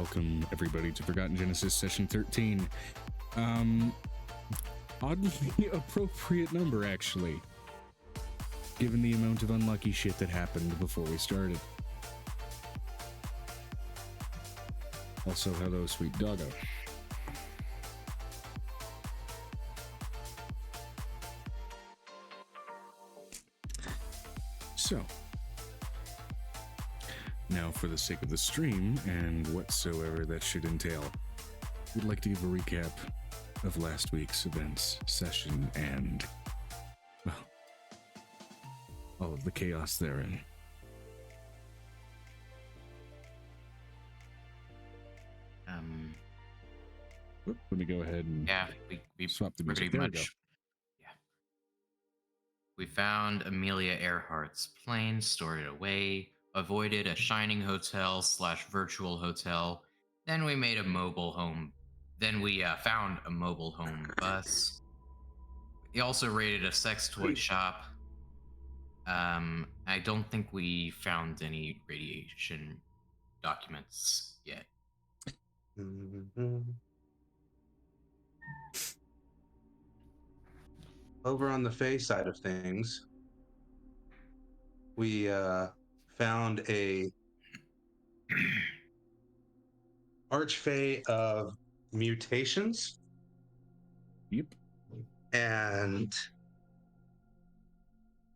welcome everybody to Forgotten Genesis Session 13. Oddly appropriate number, actually, given the amount of unlucky shit that happened before we started. Also, hello, sweet doggo. So, now for the sake of the stream and whatsoever that should entail, we'd like to give a recap of last week's events, session, and, well, all of the chaos therein. Let me go ahead and we swap the music. There we go. We found Amelia Earhart's plane, stored it away, avoided a shining hotel / virtual hotel. Then we made a mobile home. Then we found a mobile home bus. We also raided a sex toy shop. I don't think we found any radiation documents yet. Over on the Fae side of things, we found a Archfey of mutations. Yep. And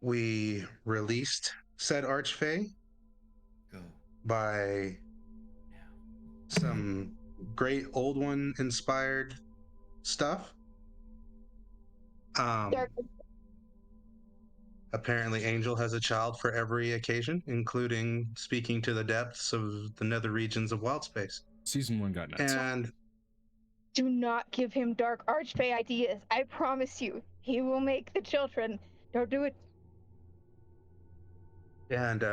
we released said Archfey by some great old one inspired stuff. Apparently Angel has a child for every occasion, including speaking to the depths of the nether regions of wild space. Season 1 got nuts. And do not give him dark archfey ideas. I promise you, he will make the children. Don't do it. And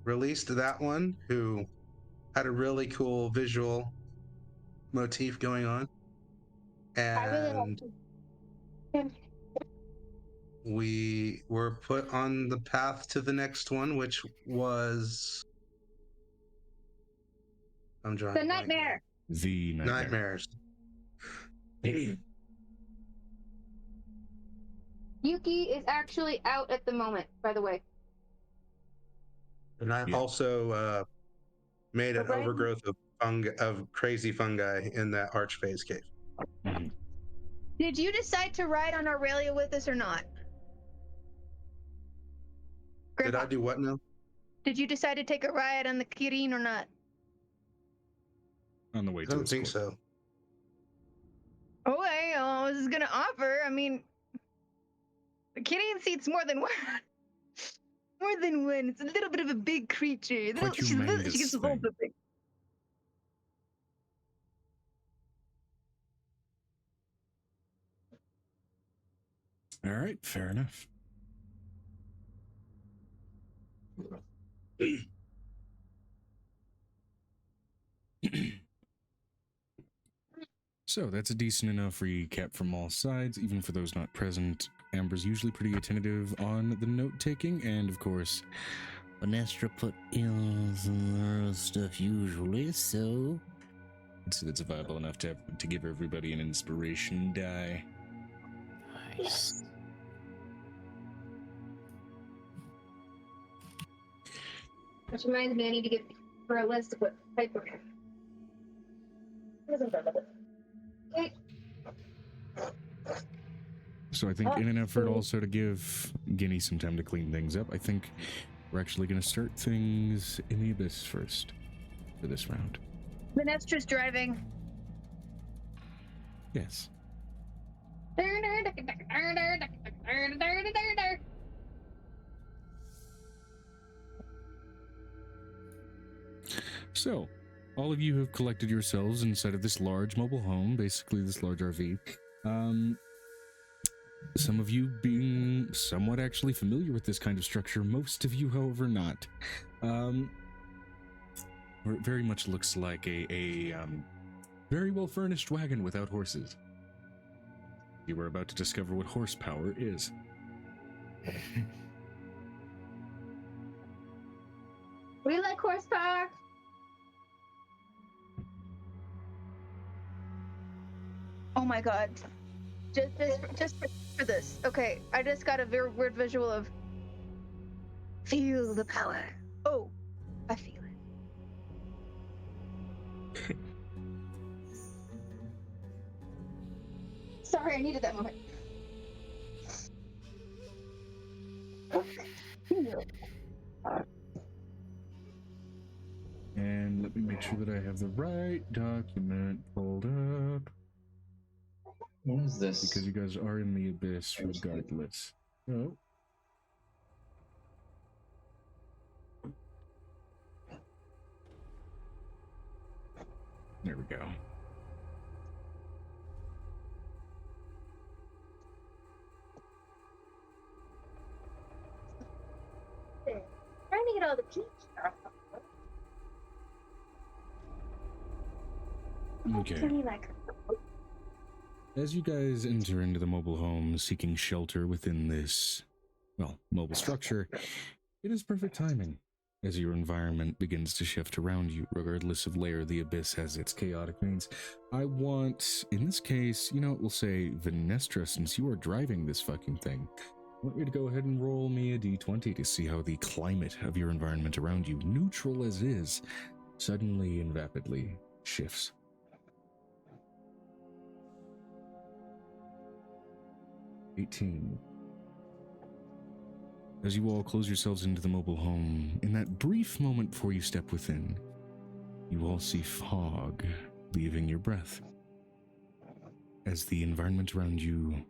released that one, who had a really cool visual motif going on. And we were put on the path to the next one, which was the nightmare. The nightmares. Yuki is actually out at the moment, by the way. And I've also made an overgrowth of crazy fungi in that Archphase cave. Mm-hmm. Did you decide to ride on Aurelia with us or not? Grandpa, did I do what now? Did you decide to take a ride on the Kirin or not? On the way to I don't think so. Okay, I was gonna offer. I mean, the Kirin seats more than one. More than one. It's a little bit of a big creature. She gets a little bit big. All right, fair enough. So that's a decent enough recap from all sides, even for those not present. Amber's usually pretty attentive on the note-taking, and of course, Vanestra put in some stuff usually, so... it's viable enough to give everybody an inspiration die. Nice. Which reminds me, I need to get for a list to put Piper in. Okay. So I think in an effort also to give Guinea some time to clean things up, I think we're actually going to start things in the Abyss first for this round. Vanestra's driving. Yes. So, all of you have collected yourselves inside of this large mobile home, basically this large RV. Some of you being somewhat actually familiar with this kind of structure, most of you, however, not. Where it very much looks like a very well-furnished wagon without horses. You were about to discover what horsepower is. We like horsepower. Oh my god. Just for this. Okay, I just got a very weird visual of feel the power. Oh, I feel it. Sorry, I needed that moment. And let me make sure that I have the right document pulled up. What is this? Because you guys are in the abyss regardless. Oh. There we go. Trying to get all the peach stuff. Okay. As you guys enter into the mobile home seeking shelter within this, well, mobile structure, it is perfect timing as your environment begins to shift around you, regardless of layer the abyss has its chaotic means. I want, in this case, we'll say Venestra, since you are driving this fucking thing, I want you to go ahead and roll me a d20 to see how the climate of your environment around you, neutral as is, suddenly and rapidly shifts. 18. As you all close yourselves into the mobile home, in that brief moment before you step within, you all see fog leaving your breath. As the environment around you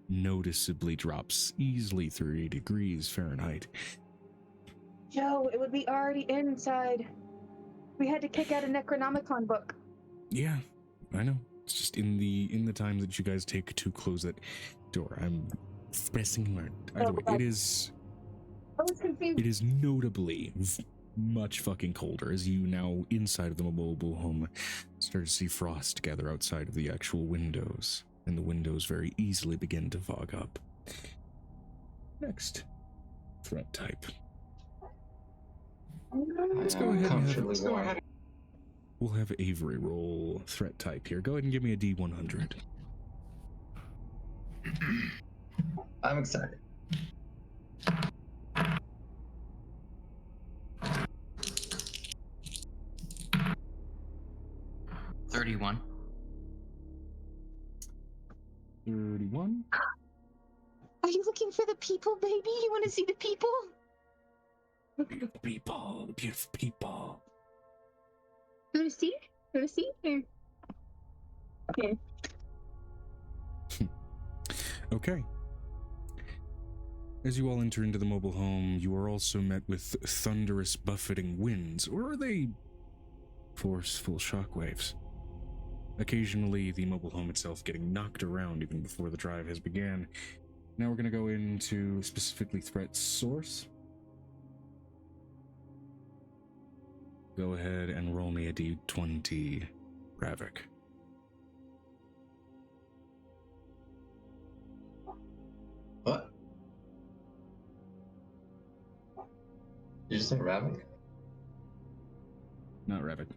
noticeably drops easily 30 degrees Fahrenheit. Joe, it would be already inside. We had to kick out a Necronomicon book. Yeah, I know. It's just in the time that you guys take to close that door. I'm expressing my. Either way, I was confused. it is notably much fucking colder as you now inside of the mobile home start to see frost gather outside of the actual windows, and the windows very easily begin to fog up. Next, threat type. Let's go ahead and have. We'll have Avery roll threat type here. Go ahead and give me a D100. I'm excited. $31. 31. Are you looking for the people, baby? You want to see the people? Beautiful people. Beautiful people. Want to see? Want to see? Here. Here. Okay. As you all enter into the mobile home, you are also met with thunderous buffeting winds, or are they forceful shockwaves? Occasionally, the mobile home itself getting knocked around even before the drive has began. Now we're going to go into specifically threat source. Go ahead and roll me a d20, Ravik. What? Did you say Ravik? Not Ravik.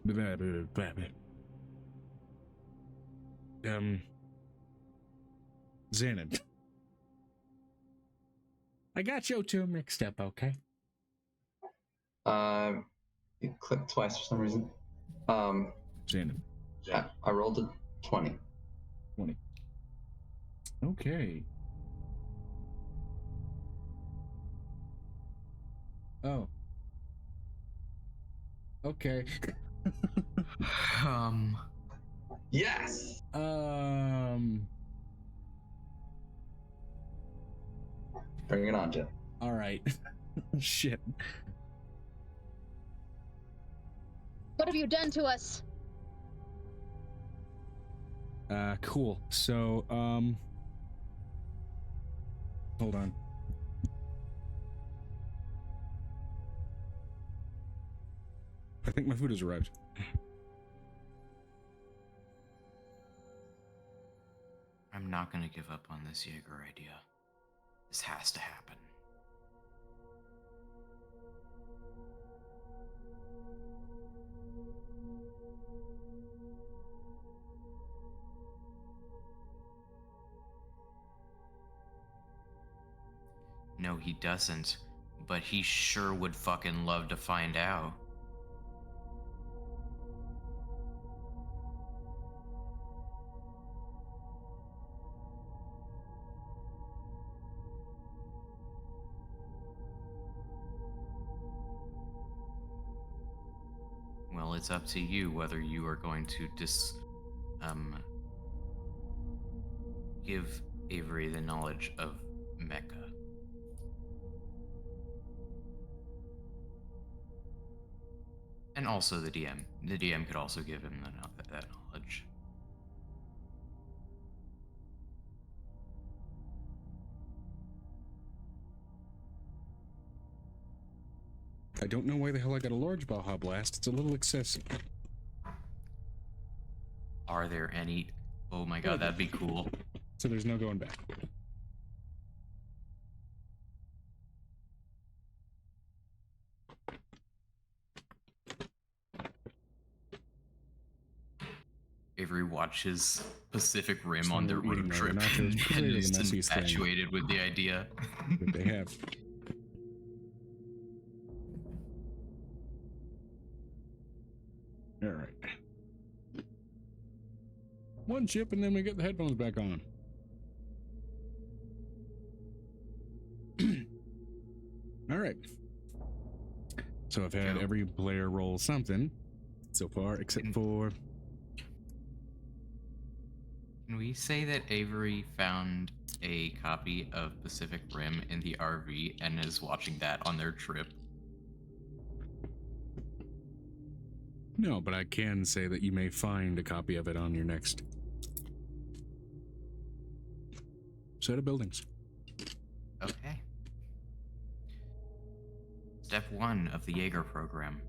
Xanon. I got you two mixed up, okay? You clicked twice for some reason. Xanon. Yeah, I rolled a 20. 20. Okay. Oh. Okay. Yes! Bring it on, Jeff. All right. Shit. What have you done to us? Cool. So, hold on. I think my food has arrived. I'm not gonna give up on this Jaeger idea. This has to happen. No, he doesn't. But he sure would fucking love to find out. Well, it's up to you whether you are going to give Avery the knowledge of Mecca. And also the DM. The DM could also give him that knowledge. I don't know why the hell I got a large Baja Blast. It's a little excessive. Are there any... Oh my god, that'd be cool. So there's no going back. Avery watches Pacific Rim on their road eating trip nachos. and They're the is messiest thing infatuated with the idea. that they have. All right. One chip and then we get the headphones back on. All right. So I've had every player roll something so far, except for... Can we say that Avery found a copy of Pacific Rim in the RV and is watching that on their trip? No, but I can say that you may find a copy of it on your next set of buildings. Okay. Step 1 of the Jaeger program.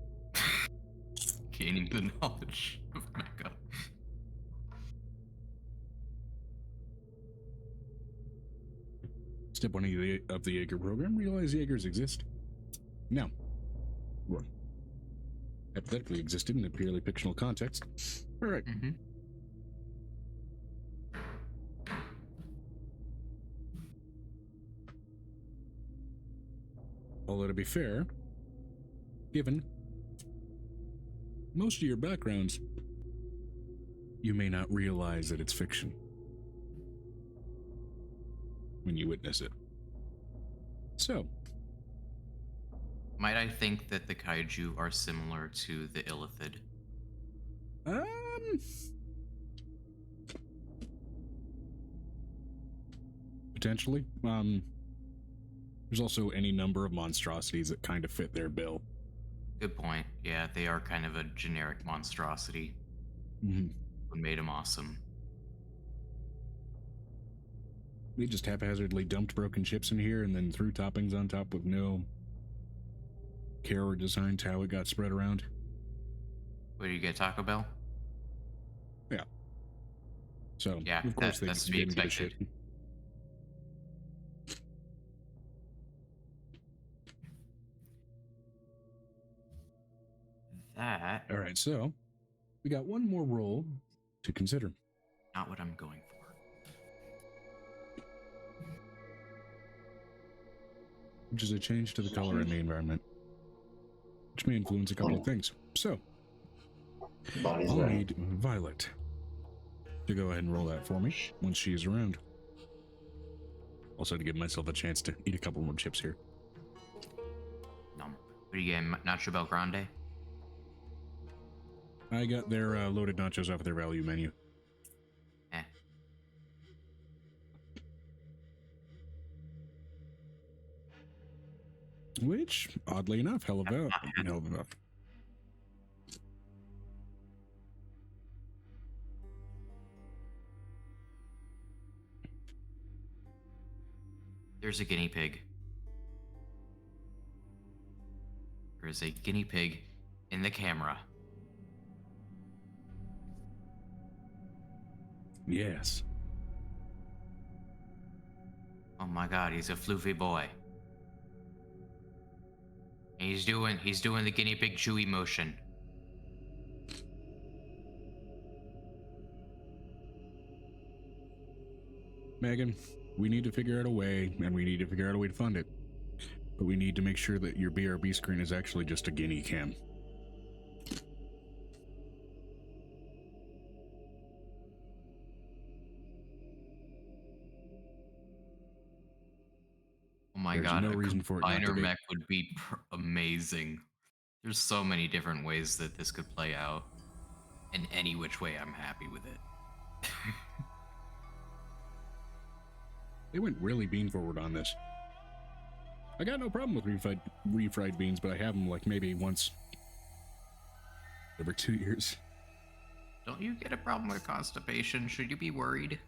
Gaining the knowledge of Mecca. Step 1 of the Jaeger program, realize Jaegers exist. Now, or hypothetically existed in a purely fictional context. All right. Mm-hmm. Although to be fair, given most of your backgrounds, you may not realize that it's fiction when you witness it. So, Might I think that the kaiju are similar to the Illithid? Potentially. There's also any number of monstrosities that kind of fit their bill. Good point. Yeah, they are kind of a generic monstrosity. Mm-hmm. What made them awesome? They just haphazardly dumped broken chips in here and then threw toppings on top with no care or design to how it got spread around. Where do you get Taco Bell? Yeah. So, Yeah, of course that's to they be didn't give a shit. expected. That All right, so we got one more roll to consider. not what I'm going for. Which is a change to the color in the environment, which may influence a couple of things. So, Body's I'll ready. need Violet to go ahead and roll that for me once she is around. Also to give myself a chance to eat a couple more chips here. What are you getting? Nacho Bel Grande? I got their loaded nachos off of their value menu. Eh. Which, oddly enough, hell of enough. There's a guinea pig. There is a guinea pig in the camera. Yes. Oh my god, he's a floofy boy. And he's doing the guinea pig chewy motion. Megan, we need to figure out a way, and we need to figure out a way to fund it. but we need to make sure that your BRB screen is actually just a guinea cam. Oh my There's god, no a reason for it not to combiner be. mech would be amazing. There's so many different ways that this could play out. In any which way, I'm happy with it. They went really bean forward on this. I got no problem with refried beans, but I have them like maybe once every 2 years. Don't you get a problem with constipation? Should you be worried?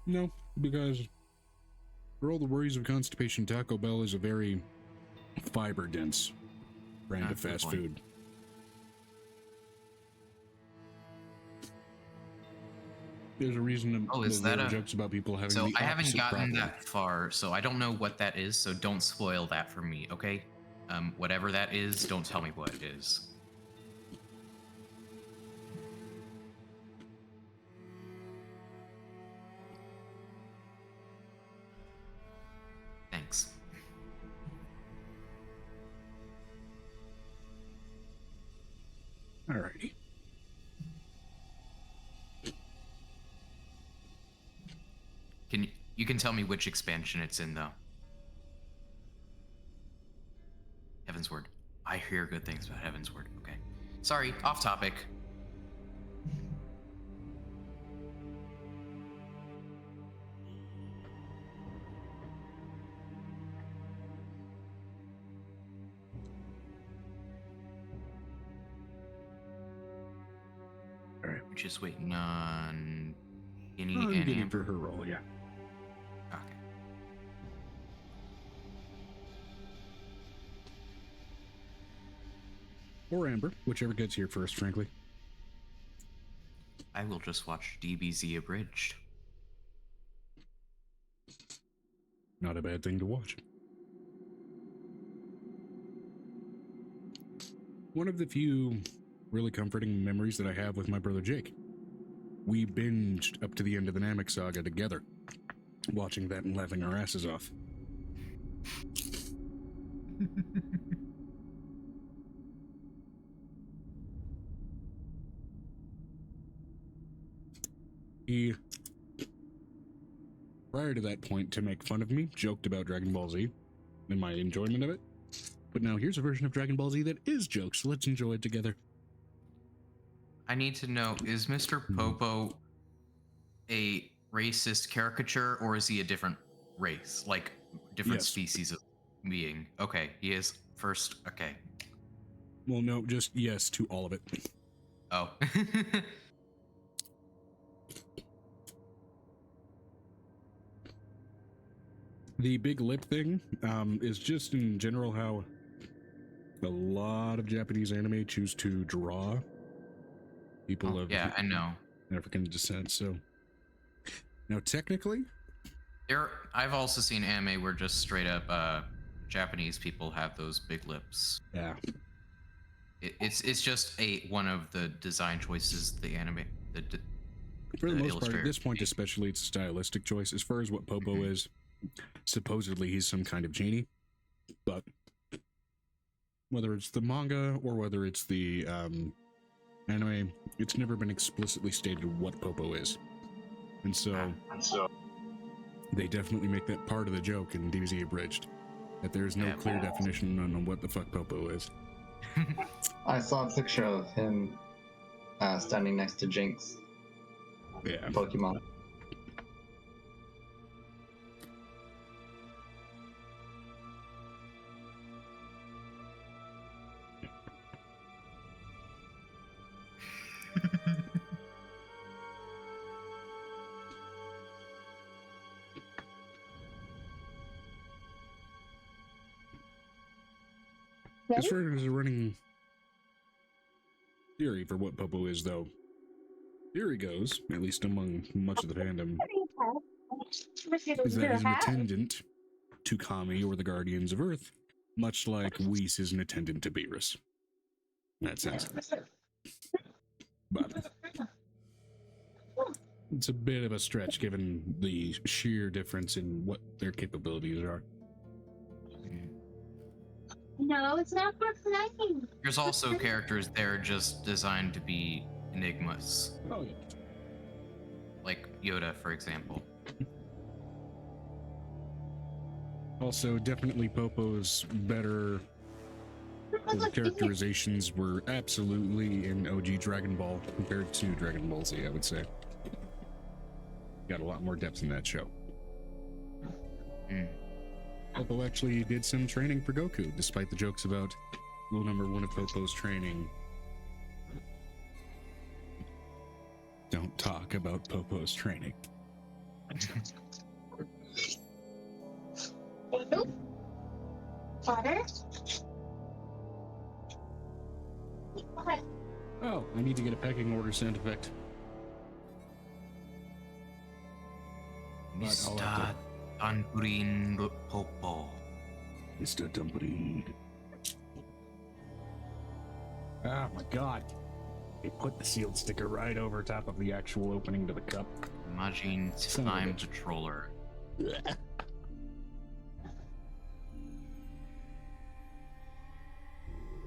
No, because for all the worries of constipation, Taco Bell is a very fiber-dense brand of That's a good fast point. food. There's a reason Oh, is there that are a- jokes about people having So the I haven't opposite gotten problem. that far, so I don't know what that is, so don't spoil that for me, okay? Whatever that is, don't tell me what it is. Thanks. Alrighty. You can tell me which expansion it's in, though. Heaven's Word. I hear good things about Heaven's Word. Okay. Sorry, off topic. Alright. We're just waiting on Guinea I'm and getting Amber. for her roll, yeah. Okay. Or Amber, whichever gets here first, frankly. I will just watch DBZ abridged. Not a bad thing to watch. One of the few really comforting memories that I have with my brother Jake. We binged up to the end of the Namek saga together, watching that and laughing our asses off. He, prior to that point, to make fun of me, joked about Dragon Ball Z and my enjoyment of it. But now here's a version of Dragon Ball Z that is jokes, so let's enjoy it together. I need to know, is Mr. Popo a racist caricature, or is he a different race? Like, different Yes. species of being? Okay, he is first. Okay. Well, no, just yes to all of it. Oh. The big lip thing is just in general how a lot of Japanese anime choose to draw people Oh, of yeah, I know. African descent. So now technically, I've also seen anime where just straight up Japanese people have those big lips. yeah, It's just one of the design choices the anime for the most part at illustrator this point made. especially, it's a stylistic choice. As far as what Popo is, supposedly he's some kind of genie, but whether it's the manga or whether it's the anime, it's never been explicitly stated what Popo is. And so they definitely make that part of the joke in DBZ Abridged, that there's no Yeah. clear definition on what the fuck Popo is. I saw a picture of him standing next to Jinx Yeah. in Pokemon. As far as a running theory for what Popo is, though, theory goes, at least among much of the fandom, is that he's an attendant to Kami or the Guardians of Earth, much like Whis is an attendant to Beerus. In that sense. But it's a bit of a stretch given the sheer difference in what their capabilities are. No, it's not for playing. There's also characters that are just designed to be enigmas. Oh, yeah. Like Yoda, for example. Also, definitely Popo's better characterizations were absolutely in OG Dragon Ball compared to Dragon Ball Z, I would say. Got a lot more depth in that show. Popo actually did some training for Goku, despite the jokes about rule number 1 of Popo's training. Don't talk about Popo's training. Water? Oh, I need to get a pecking order sound effect. But I'll have Mr. Tanpurin Popo. Mr. Dumpling. Oh my god. They put the sealed sticker right over top of the actual opening to the cup. Imagine Son of a Time bitch. Patroller.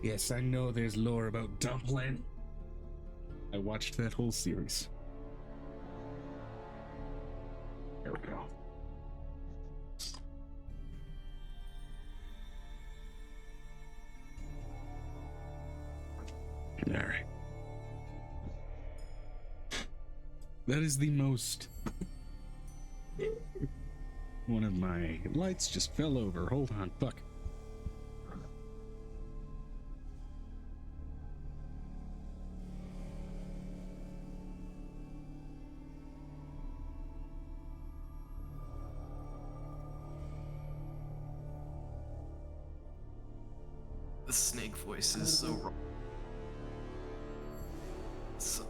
Yes, I know there's lore about Dumpling. I watched that whole series. There we go. All right. That is the most. One of my lights just fell over. Hold on. Fuck. The snake voice is so wrong. So...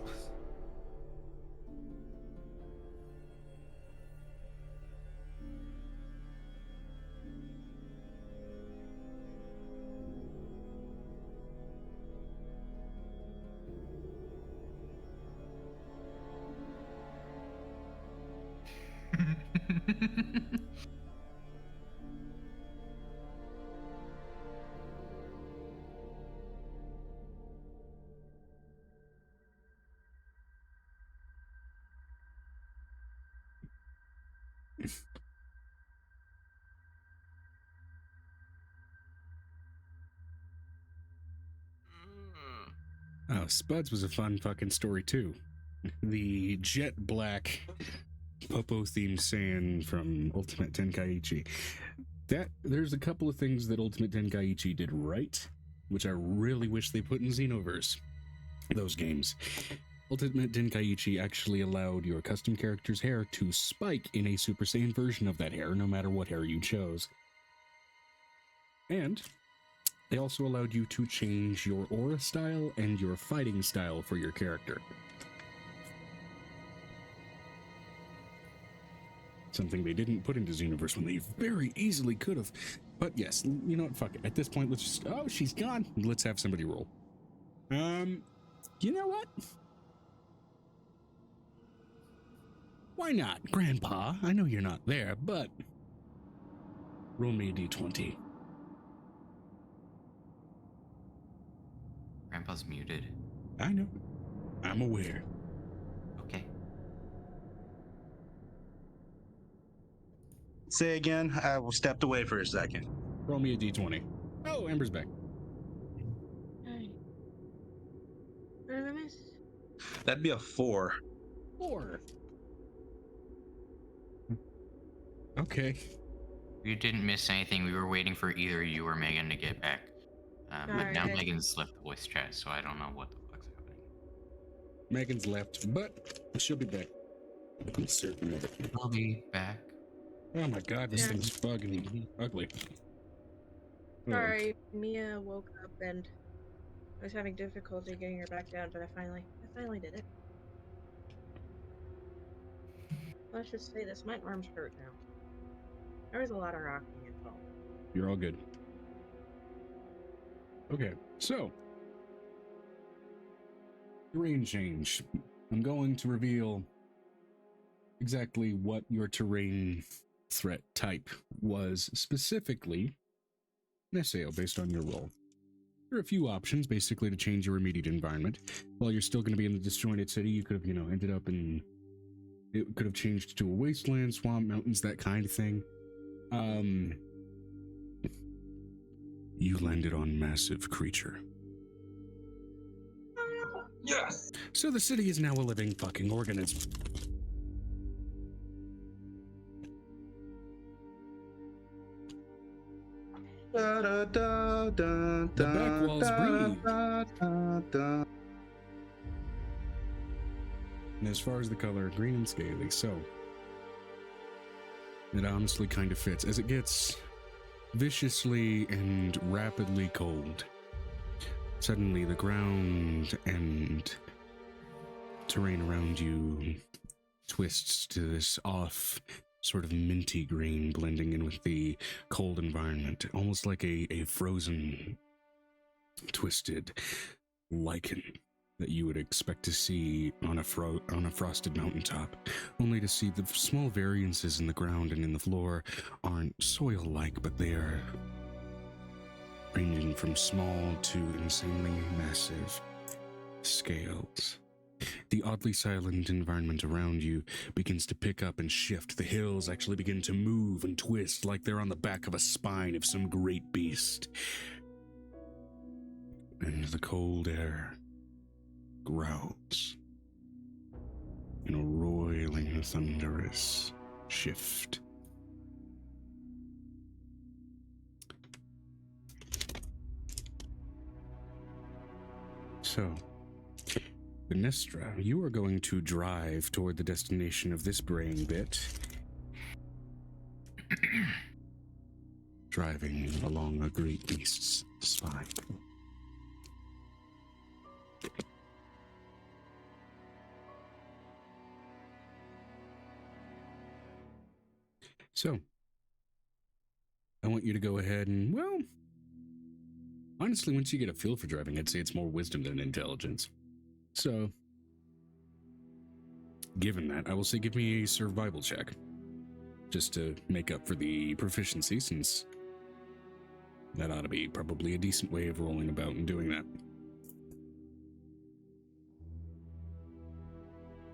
Oh, Spuds was a fun fucking story too. The jet black Popo themed Saiyan from Ultimate Tenkaichi. That there's a couple of things that Ultimate Tenkaichi did right, which I really wish they put in Xenoverse. Those games. Ultimate Tenkaichi actually allowed your custom character's hair to spike in a Super Saiyan version of that hair, no matter what hair you chose. And they also allowed you to change your aura style and your fighting style for your character. Something they didn't put into Xenoverse when they very easily could have. But yes, you know what? Fuck it. At this point, let's just. Oh, she's gone. Let's have somebody roll. You know what? Why not, Grandpa? I know you're not there, but roll me a d20. Grandpa's muted. I know. I'm aware. Okay. Say again. I stepped away for a second. Roll me a d20. Oh, Amber's back. Alright. What did I miss? That'd be a 4. 4. Okay. We didn't miss anything. We were waiting for either you or Megan to get back. But Alright, now good. Megan's left the voice chat, so I don't know what the fuck's happening. Megan's left, but she'll be back. I'm certain of it. I'll be back. Oh my god, this Yeah. thing's fucking ugly. Oh, Sorry, Mia woke up and I was having difficulty getting her back down, but I finally did it. Let's just say this, my arms hurt now. There was a lot of rocking involved. You're all good. Okay, so terrain change. I'm going to reveal exactly what your terrain threat type was specifically, an SAO based on your role. There are a few options basically to change your immediate environment. While you're still going to be in the disjointed city, you could have, ended up in, it could have changed to a wasteland, swamp, mountains, that kind of thing. You landed on massive creature. Yes! So the city is now a living fucking organism. The back walls breathe. And as far as the color, green and scaly, so it honestly kind of fits as it gets viciously and rapidly cold. Suddenly the ground and terrain around you twists to this off sort of minty green, blending in with the cold environment, almost like a frozen, twisted lichen that you would expect to see on a frosted mountaintop, only to see the small variances in the ground and in the floor aren't soil-like, but they are ranging from small to insanely massive scales. The oddly silent environment around you begins to pick up and shift. The hills actually begin to move and twist like they're on the back of a spine of some great beast. And the cold air growls in a roiling, thunderous shift. So, Benestra, you are going to drive toward the destination of this braying bit. Driving along a great beast's spine. So, I want you to go ahead and, well, honestly, once you get a feel for driving, I'd say it's more wisdom than intelligence. So, given that, I will say give me a survival check. Just to make up for the proficiency, since that ought to be probably a decent way of rolling about and doing that.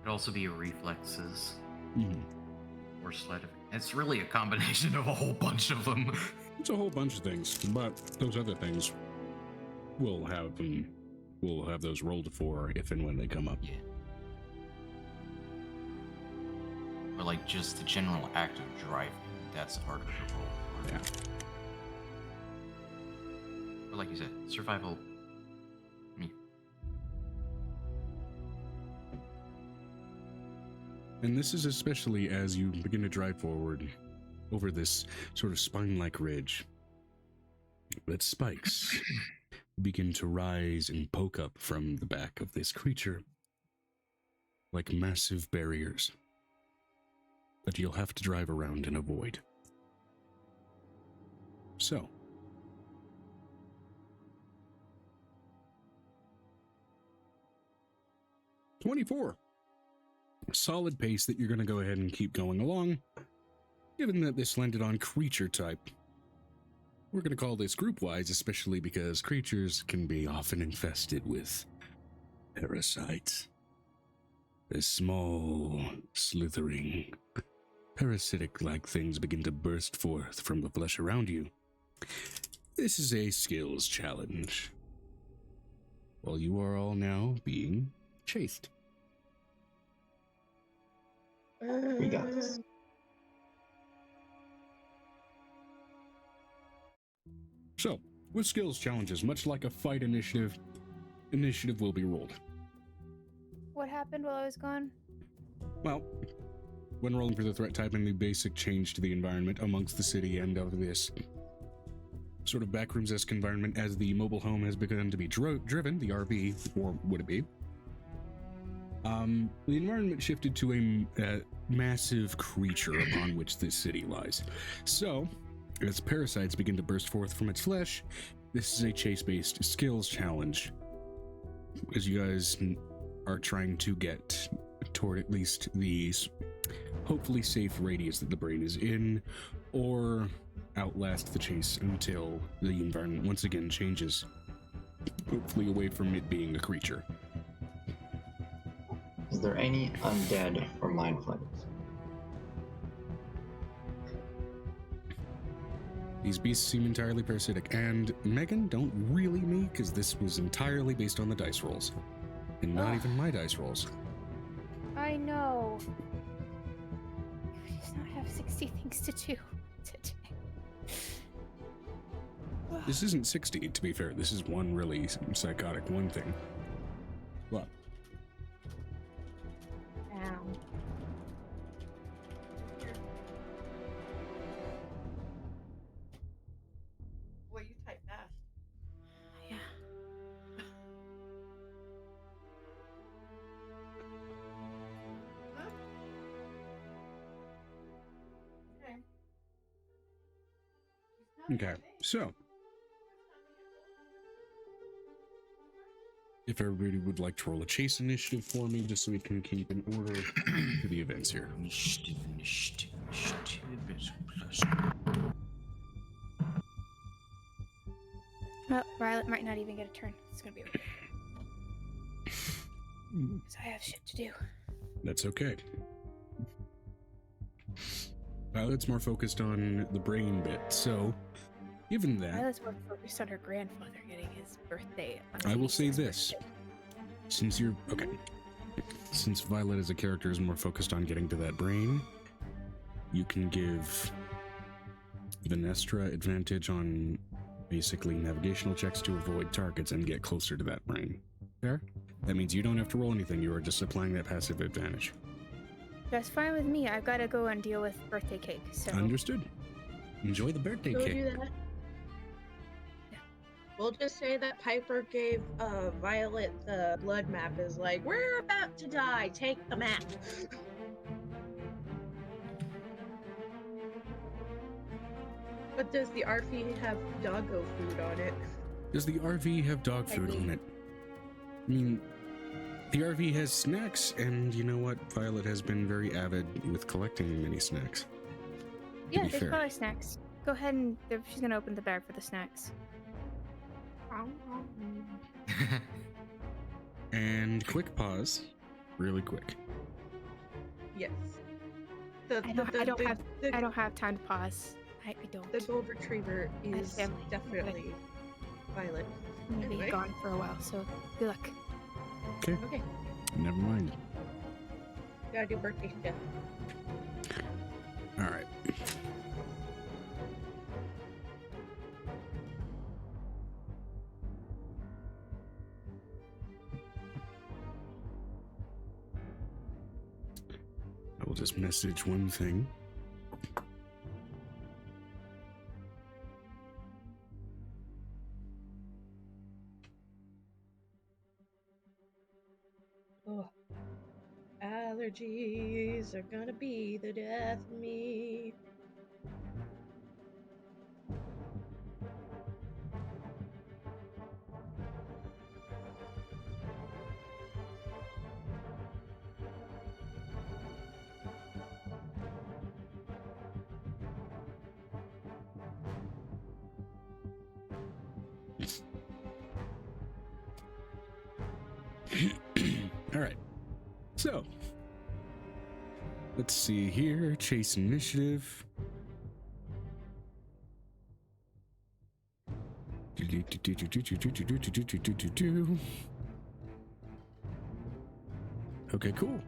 Could also be reflexes. Mm-hmm. Or sleight of... It's really a combination of a whole bunch of them. It's a whole bunch of things, but those other things we'll have those rolled for if and when they come up. Yeah. Or like just the general act of driving. That's harder to roll for. Yeah. Or like you said, survival. And this is especially as you begin to drive forward over this sort of spine-like ridge that spikes begin to rise and poke up from the back of this creature like massive barriers that you'll have to drive around and avoid. So, '24. Solid pace that you're going to go ahead and keep going along. Given that this landed on creature type, we're going to call this group-wise, especially because creatures can be often infested with parasites. As small, slithering, parasitic-like things begin to burst forth from the flesh around you. This is a skills challenge. While you are all now being chased. We got this. So, with skills challenges, much like a fight initiative will be rolled. What happened while I was gone? Well, when rolling for the threat type and the basic change to the environment amongst the city and of this sort of backrooms-esque environment as the mobile home has begun to be driven, the RV, or would it be? The environment shifted to a massive creature upon which this city lies. So, as parasites begin to burst forth from its flesh, this is a chase-based skills challenge. As you guys are trying to get toward at least the hopefully safe radius that the brain is in, or outlast the chase until the environment once again changes, hopefully away from it being a creature. Is there any undead or mind flayers? These beasts seem entirely parasitic, and Megan, don't really me, because this was entirely based on the dice rolls, and not even my dice rolls. I know. You just not have 60 things to do today. This isn't 60, to be fair. This is one really psychotic one thing. What? Ow. Well, you type fast. Yeah. Okay, so if everybody would like to roll a chase initiative for me, just so we can keep in order to the events here. Initiative is plus. Well, Violet might not even get a turn. It's gonna be okay. Because I have shit to do. That's okay. Violet's more focused on the brain bit, so given that, Violet's more focused on her grandfather getting his birthday. On I will his say 86th this. birthday. Since Violet as a character is more focused on getting to that brain, you can give Venestra advantage on basically navigational checks to avoid targets and get closer to that brain. Fair? That means you don't have to roll anything, you are just applying that passive advantage. That's fine with me. I've got to go and deal with birthday cake. So Understood. Enjoy the birthday Go cake. do that. We'll just say that Piper gave Violet the blood map. Is like, we're about to die. Take the map. But does the RV have doggo food on it? Does the RV have dog food on it? I mean, the RV has snacks, and you know what? Violet has been very avid with collecting many snacks. yeah, be there's fair. probably snacks. Go ahead and she's gonna open the bag for the snacks. And quick pause, really quick. Yes. I don't have time to pause. I don't. The gold retriever I have is family. definitely Violet. I'm gonna be Anyway. gone for a while, so good luck. Okay, Okay, never mind. gotta do birthday stuff. All right. I will just message one thing. Oh. Allergies are gonna be the death of me. All right. So, let's see here. Chase initiative. Okay, cool.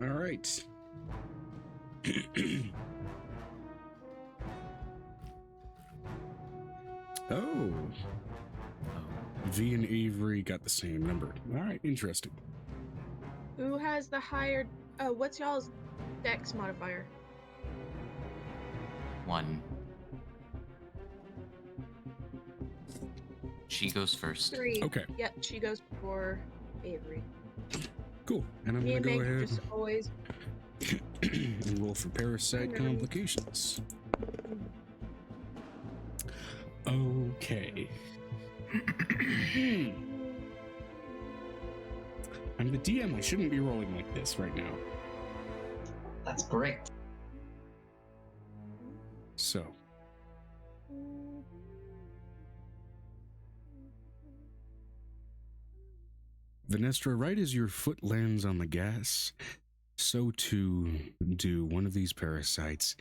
All right. Oh. V and Avery got the same number. All right, interesting. Who has the higher? What's y'all's dex modifier? 1. She goes first. 3. Okay, Yep, she goes before Avery. cool. And I'm Me going to and go Meg ahead just always. and roll for parasite complications. Okay. I'm the DM. I shouldn't be rolling like this right now. That's great. So, Venestra, right as your foot lands on the gas, so too do one of these parasites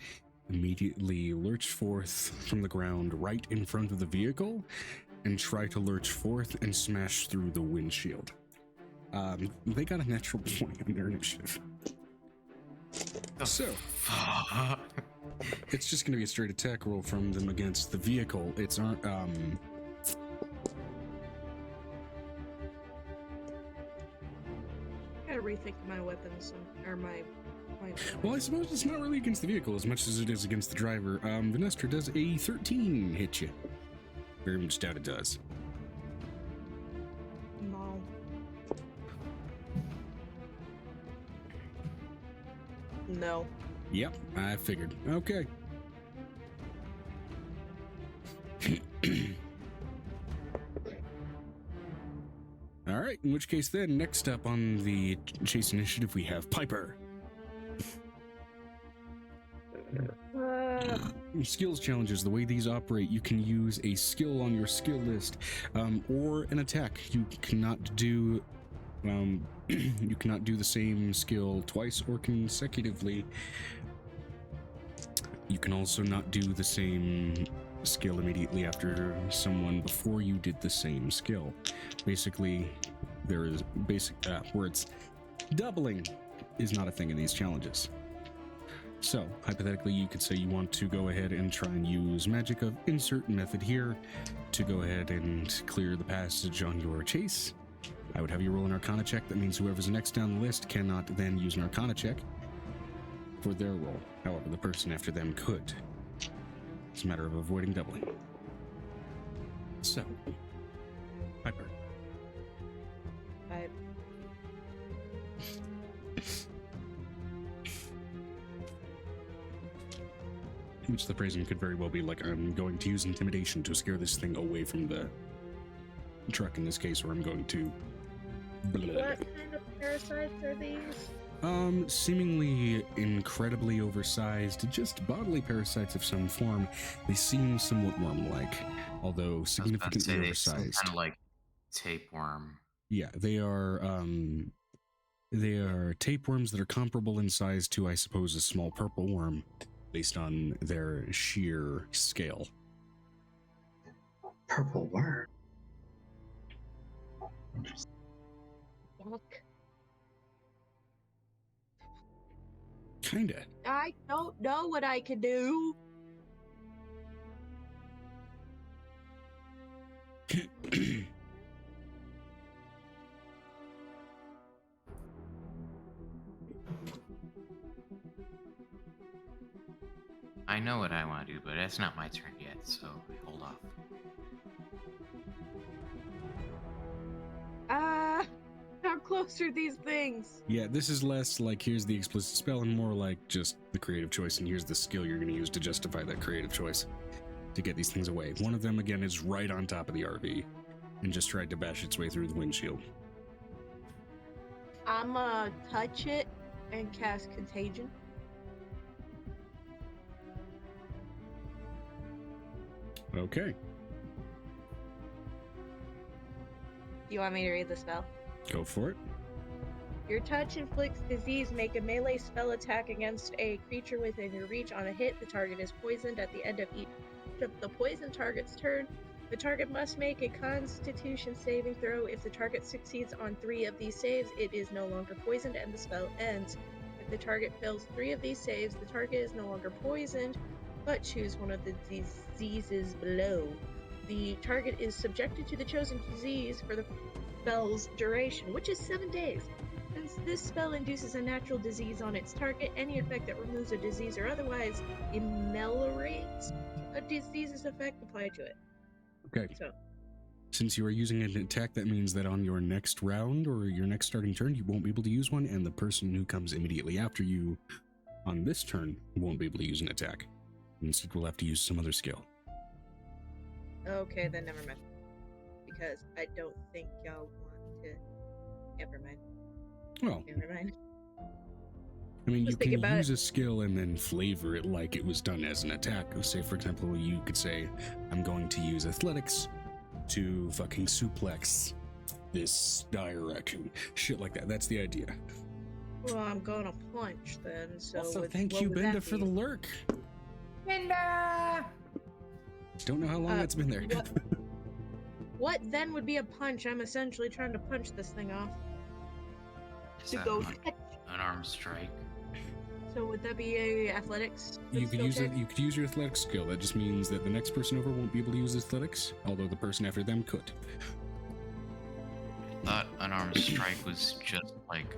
immediately lurch forth from the ground right in front of the vehicle and try to lurch forth and smash through the windshield. They got a natural 20 on their initiative. So, it's just going to be a straight attack roll from them against the vehicle. It's not, I gotta rethink my weapons or my. well, I suppose it's not really against the vehicle as much as it is against the driver. Venestra, does a 13 hit you? Very much doubt it does. No. No. Yep, I figured. Okay. All right, in which case then, next up on the chase initiative, we have Piper. Skills challenges, the way these operate, you can use a skill on your skill list, or an attack. You cannot do you cannot do the same skill twice or consecutively. You can also not do the same skill immediately after someone before you did the same skill. Basically, there is basic words. Doubling is not a thing in these challenges. So, hypothetically, you could say you want to go ahead and try and use magic of insert method here to go ahead and clear the passage on your chase. I would have you roll an Arcana check. That means whoever's next down the list cannot then use an Arcana check for their roll. However, the person after them could. It's a matter of avoiding doubling. So, Piper. Which the phrasing could very well be like, I'm going to use intimidation to scare this thing away from the truck in this case, or I'm going to... What kind of parasites are these? Seemingly incredibly oversized, just bodily parasites of some form. They seem somewhat worm-like, although significantly oversized. They seem kind of like tapeworm. Yeah, they are tapeworms that are comparable in size to, I suppose, a small purple worm, based on their sheer scale. Purple worm. Yuck. Kinda. I don't know what I can do. I know what I want to do, but it's not my turn yet, so hold off. How close are these things? Yeah, this is less like here's the explicit spell and more like just the creative choice, and here's the skill you're going to use to justify that creative choice to get these things away. One of them, again, is right on top of the RV and just tried to bash its way through the windshield. I'ma touch it and cast Contagion. Okay. Do you want me to read the spell? Go for it. Your touch inflicts disease. Make a melee spell attack against a creature within your reach. On a hit, the target is poisoned. At the end of each of the poison target's turn, the target must make a Constitution saving throw. If the target succeeds on 3 of these saves, it is no longer poisoned and the spell ends. If the target fails 3 of these saves, the target is no longer poisoned, but choose one of the diseases below. The target is subjected to the chosen disease for the spell's duration, which is 7 days. Since this spell induces a natural disease on its target, any effect that removes a disease or otherwise ameliorates a disease's effect applied to it. Okay. So, Since you are using an attack, that means that on your next round or your next starting turn, you won't be able to use one, and the person who comes immediately after you on this turn won't be able to use an attack. Instead, we'll have to use some other skill. okay, then never mind. Because I don't think y'all want to. Never mind. Well, Never mind. I mean, you Just think can about use a skill and then flavor it like it was done as an attack. Say, for example, you could say, I'm going to use athletics to fucking suplex this direction. Shit like that. That's the idea. Well, I'm gonna punch then, so Also, what thank what you, would Benda, that for the be? lurk. Benda! Don't know how long that's been there. What then would be a punch? I'm essentially trying to punch this thing off. Is To that go an catch. unarmed strike? So would that be a athletics? You could skill use check? it. You could use your athletics skill. That just means that the next person over won't be able to use athletics, although the person after them could. I thought unarmed strike was just like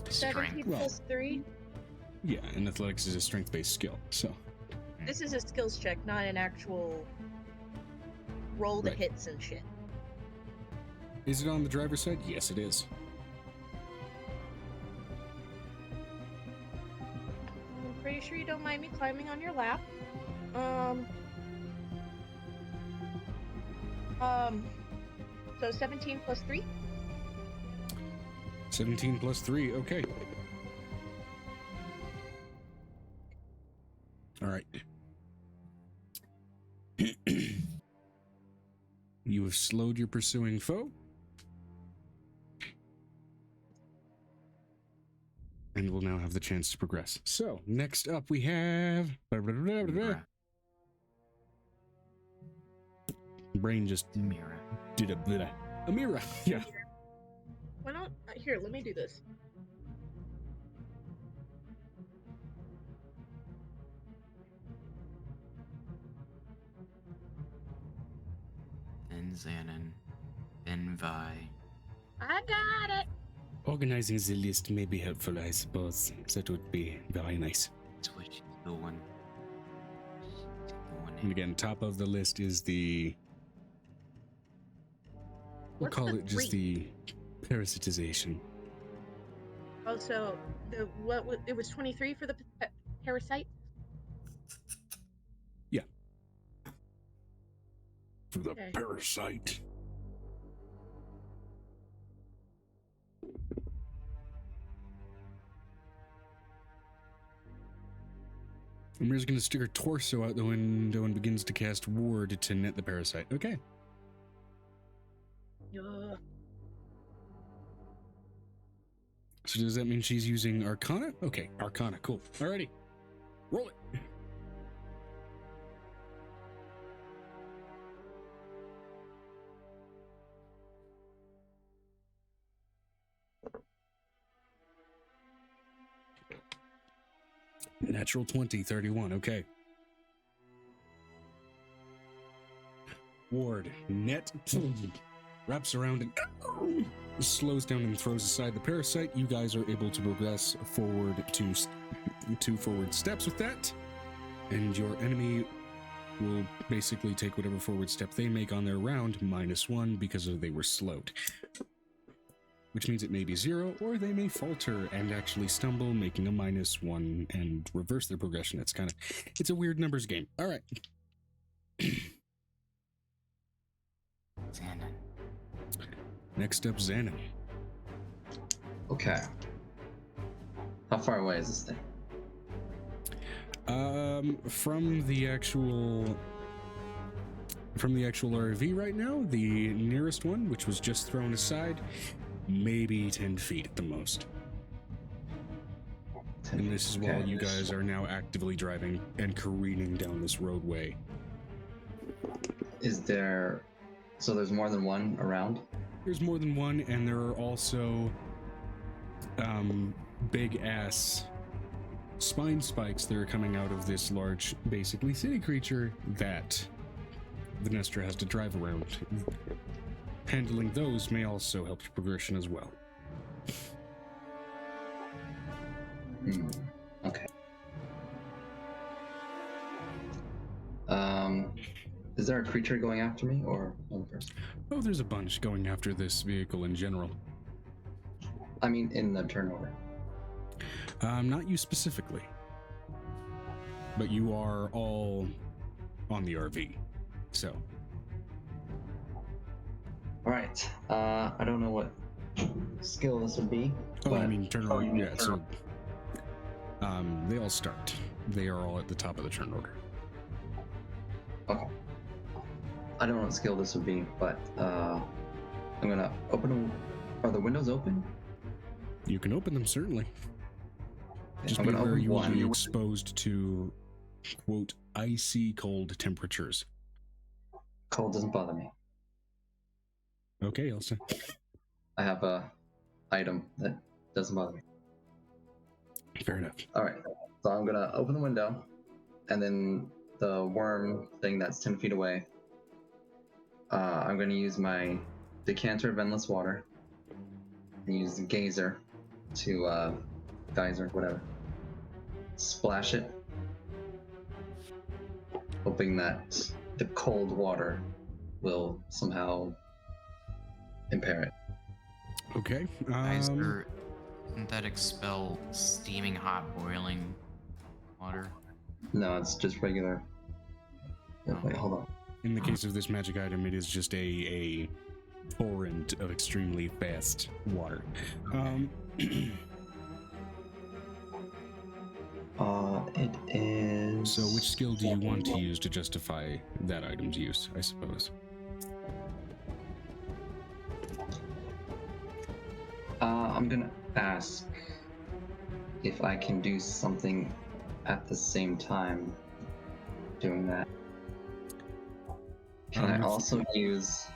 17 strength. Well- plus 3. Yeah, and athletics is a strength-based skill. So This is a skills check, not an actual roll the Right. hits and shit. is it on the driver's side? Yes, it is. I'm pretty sure you don't mind me climbing on your lap. So 17 plus 3. 17 plus 3. Okay. All right. You have slowed your pursuing foe. And will now have the chance to progress. So, next up we have... Brain just Mira. did a bit of... Amira, yeah. Why not? Here, let me do this. Then Xanon. Then Vi. I got it. Organizing the list may be helpful, I suppose. That would be very nice. That's what she's doing. And again, top of the list is the... We'll What's call the it just the parasitization. Also, it was 23 for the parasite. For the Okay. parasite. Amira's going to stick her torso out the window and begins to cast ward to net the parasite. Okay. So does that mean she's using Arcana? Okay, Arcana, cool. Alrighty. Roll it. Natural 20, 31, okay. Ward, net, wraps around and slows down and throws aside the parasite. You guys are able to progress forward to 2 forward steps with that. And your enemy will basically take whatever forward step they make on their round -1 because they were slowed. Which means it may be 0, or they may falter and actually stumble, making a -1 and reverse their progression. It's a weird numbers game. All right. Xanon. Next up, Xanon. Okay. How far away is this thing? From the actual RV right now, the nearest one, which was just thrown aside, maybe 10 feet at the most. And this is while you guys are now actively driving and careening down this roadway. Is there... So there's more than one around? There's more than one, and there are also big-ass spine spikes that are coming out of this large, basically city creature that Venestra has to drive around. Handling those may also help your progression as well. Okay. Is there a creature going after me or one person? Oh, there's a bunch going after this vehicle in general. I mean, in the turnover. Not you specifically. But you are all on the RV, so. Alright. I don't know what skill this would be. Oh, I but- mean turn around, yeah, so They all start. They are all at the top of the turn order. Okay. I don't know what skill this would be, but I'm gonna open them. Are the windows open? You can open them, certainly. Just I'm be gonna aware open you will one. be exposed to, quote, icy cold temperatures. Cold doesn't bother me. Okay, Elsa. I have a item that doesn't bother me. Fair enough. All right, so I'm gonna open the window, and then the worm thing that's 10 feet away. I'm gonna use my decanter of endless water, and use the geyser to geyser, whatever. Splash it, hoping that the cold water will somehow impair it. Okay. Geyser, doesn't that expel steaming hot boiling water? No, it's just regular. Wait, hold on. In the case of this magic item, it is just a torrent of extremely fast water. It is. So which skill do you want to use to justify that item's use, I suppose? I'm gonna ask if I can do something at the same time doing that. Can I also use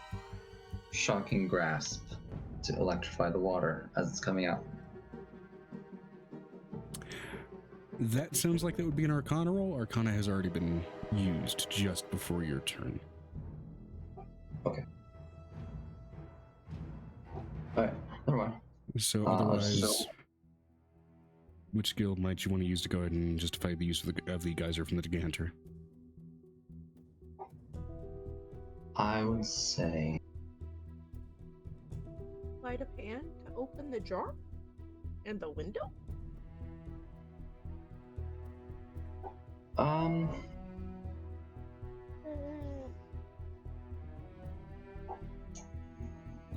Shocking Grasp to electrify the water as it's coming out? That sounds like that would be an Arcana roll. Arcana has already been used just before your turn. Okay. Alright, never mind. So otherwise, which skill might you want to use to go ahead and justify the use of the geyser from the decanter? I would say Sleight of hand to open the jar and the window.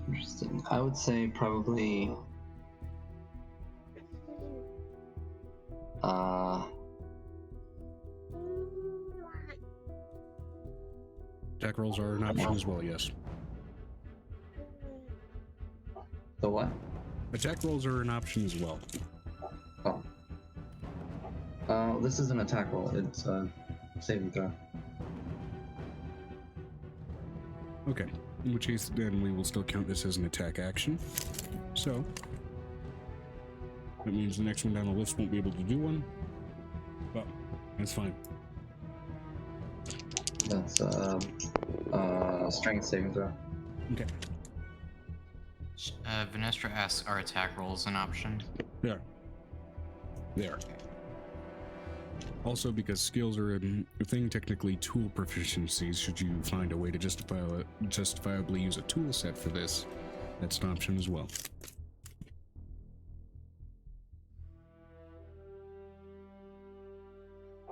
Interesting. I would say probably Attack rolls are an option as well, yes. the what? Attack rolls are an option as well. Oh. This is an attack roll. It's a saving throw. Okay. In which case, then we will still count this as an attack action. So, that means the next one down the list won't be able to do one. But, that's fine. That's strength saving throw. Okay. Vanestra asks, are attack rolls an option? Yeah. They are. Also, because skills are a thing, technically tool proficiencies, should you find a way to justifiably use a tool set for this, that's an option as well.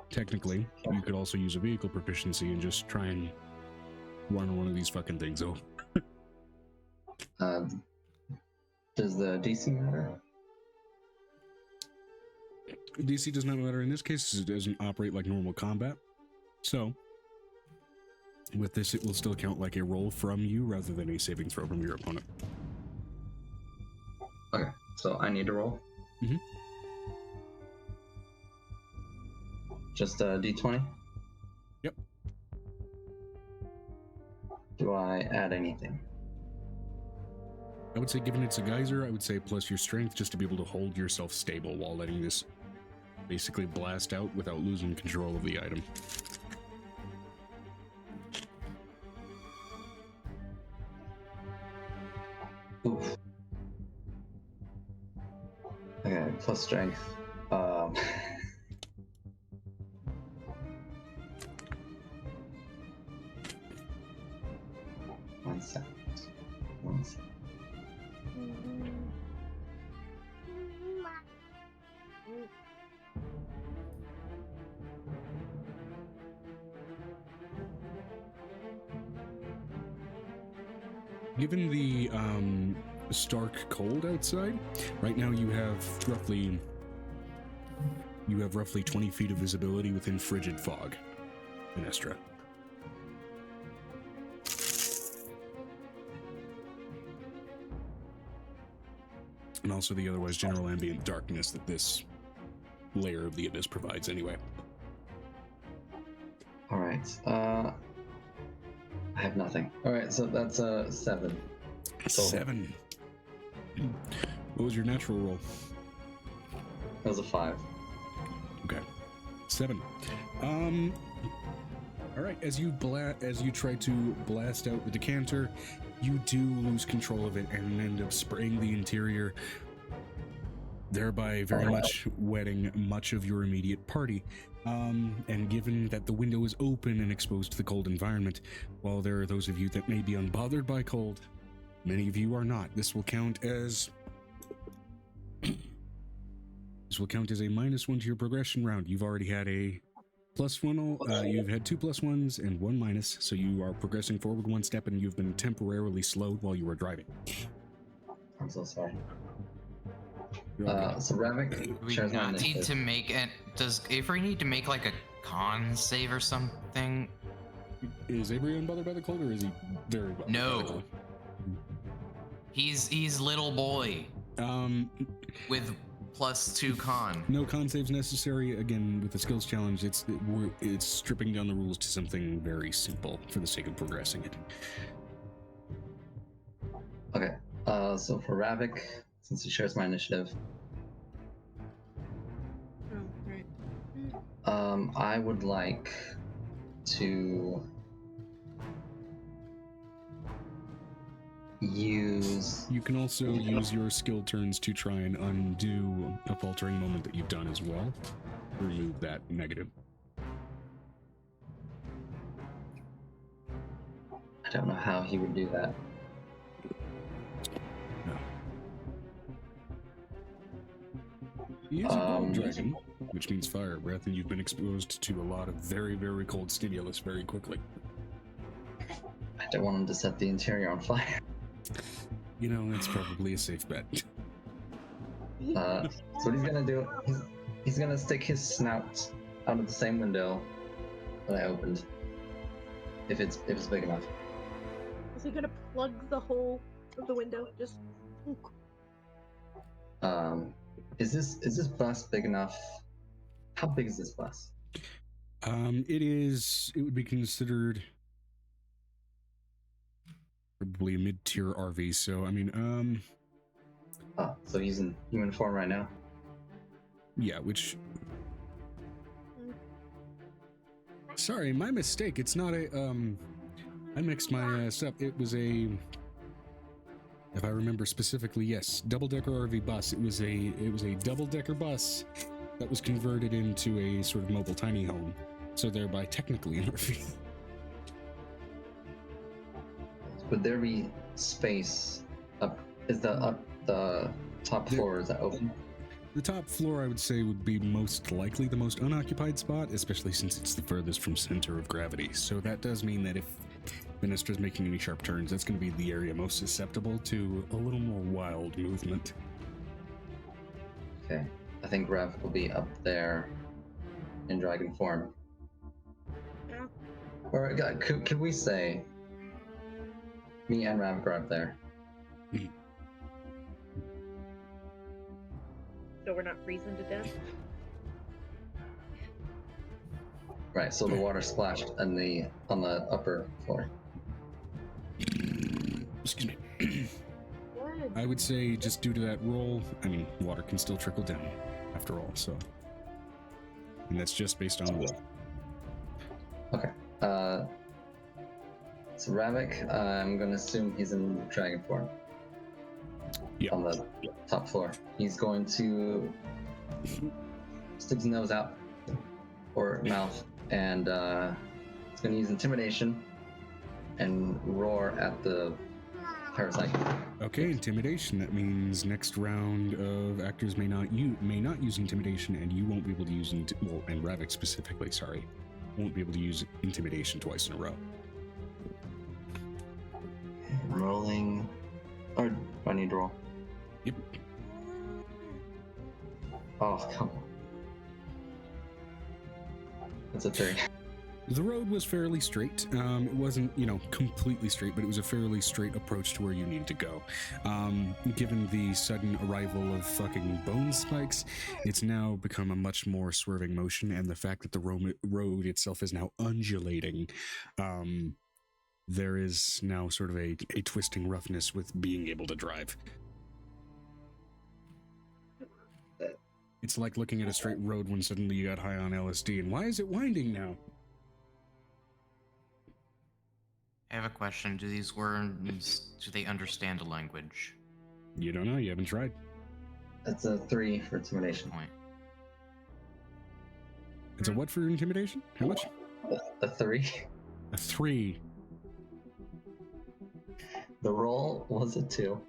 Technically, you could also use a vehicle proficiency and just try and run one of these fucking things over. Does the DC matter? DC does not matter in this case, as it doesn't operate like normal combat. So, with this, it will still count like a roll from you rather than a saving throw from your opponent. Okay, so I need to roll? Mm-hmm. Just a D20? Yep. Do I add anything? I would say, given it's a geyser, I would say plus your strength just to be able to hold yourself stable while letting this basically blast out without losing control of the item. Oof. Okay, plus strength. One second. Given the stark cold outside, right now you have roughly You have roughly 20 feet of visibility within frigid fog, Venestra. And also the otherwise general ambient darkness that this layer of the abyss provides anyway. All right. I have nothing. All right, so that's a 7. So 7. What was your natural roll? that was a 5. Okay. 7. All right. As you try to blast out the decanter, you do lose control of it and end up spraying the interior, thereby very much wetting much of your immediate party. And given that the window is open and exposed to the cold environment, while there are those of you that may be unbothered by cold, many of you are not. This will count as a -1 to your progression round. You've already had a +1. You've had 2 +1s and 1 minus, so you are progressing forward 1 step, and you've been temporarily slowed while you were driving. I'm so sorry. Okay. So Ravik Do we shares my not need initiative. to make it? Does Avery need to make like a con save or something? Is Avery unbothered by the cold, or is he very bothered by the No. cold? He's little boy with +2 con. No con saves necessary. Again, with the skills challenge, it's stripping down the rules to something very simple for the sake of progressing it. Okay. So for Ravik, since he shares my initiative, I would like to use. You can also use your skill turns to try and undo a faltering moment that you've done as well. Remove that negative. I don't know how he would do that. He is a gold dragon, which means fire breath, and you've been exposed to a lot of very, very cold stimulus very quickly. I don't want him to set the interior on fire. You know, that's probably a safe bet. So what he's gonna do? He's gonna stick his snout out of the same window that I opened. If it's big enough. Is he gonna plug the hole of the window? Just. Is this bus big enough? How big is this bus? It would be considered probably a mid-tier RV, so I mean, Oh, so he's in human form right now? yeah, which... Sorry, my mistake. It's not a, I mixed my stuff. It was a, if I remember specifically, yes, double-decker RV bus. It was a double-decker bus that was converted into a sort of mobile tiny home, so thereby technically an RV. Would there be space up? Is the top floor, is that open? The top floor, I would say, would be most likely the most unoccupied spot, especially since it's the furthest from center of gravity. So that does mean that if Venestra's making any sharp turns, that's going to be the area most susceptible to a little more wild movement. Okay. I think Rev will be up there in dragon form. Yeah. Or could we say me and Rev are up there? So we're not freezing to death? Right, so the water splashed on the upper floor. Excuse me. Good. I would say just due to that roll, I mean, water can still trickle down after all, so. And that's just based on the roll. Okay. So Ravik, I'm gonna assume he's in dragon form. Yeah. On the top floor. He's going to stick his nose out, or mouth, and he's gonna use intimidation and roar at the parasite. Okay, intimidation. That means next round of actors may not use intimidation, and you won't be able to use and Ravik specifically, sorry, won't be able to use intimidation twice in a row. I'm rolling. Or do I need to roll? Yep. Oh, come on. It's a 3. The road was fairly straight. It wasn't, completely straight, but it was a fairly straight approach to where you needed to go. Given the sudden arrival of fucking bone spikes, it's now become a much more swerving motion, and the fact that the road itself is now undulating, there is now sort of a twisting roughness with being able to drive. It's like looking at a straight road when suddenly you got high on LSD, and why is it winding now? I have a question. Do these worms, do they understand a language? You don't know. You haven't tried. That's a 3 for intimidation. Point. It's a what for intimidation? How much? A 3. A 3. The roll was a 2.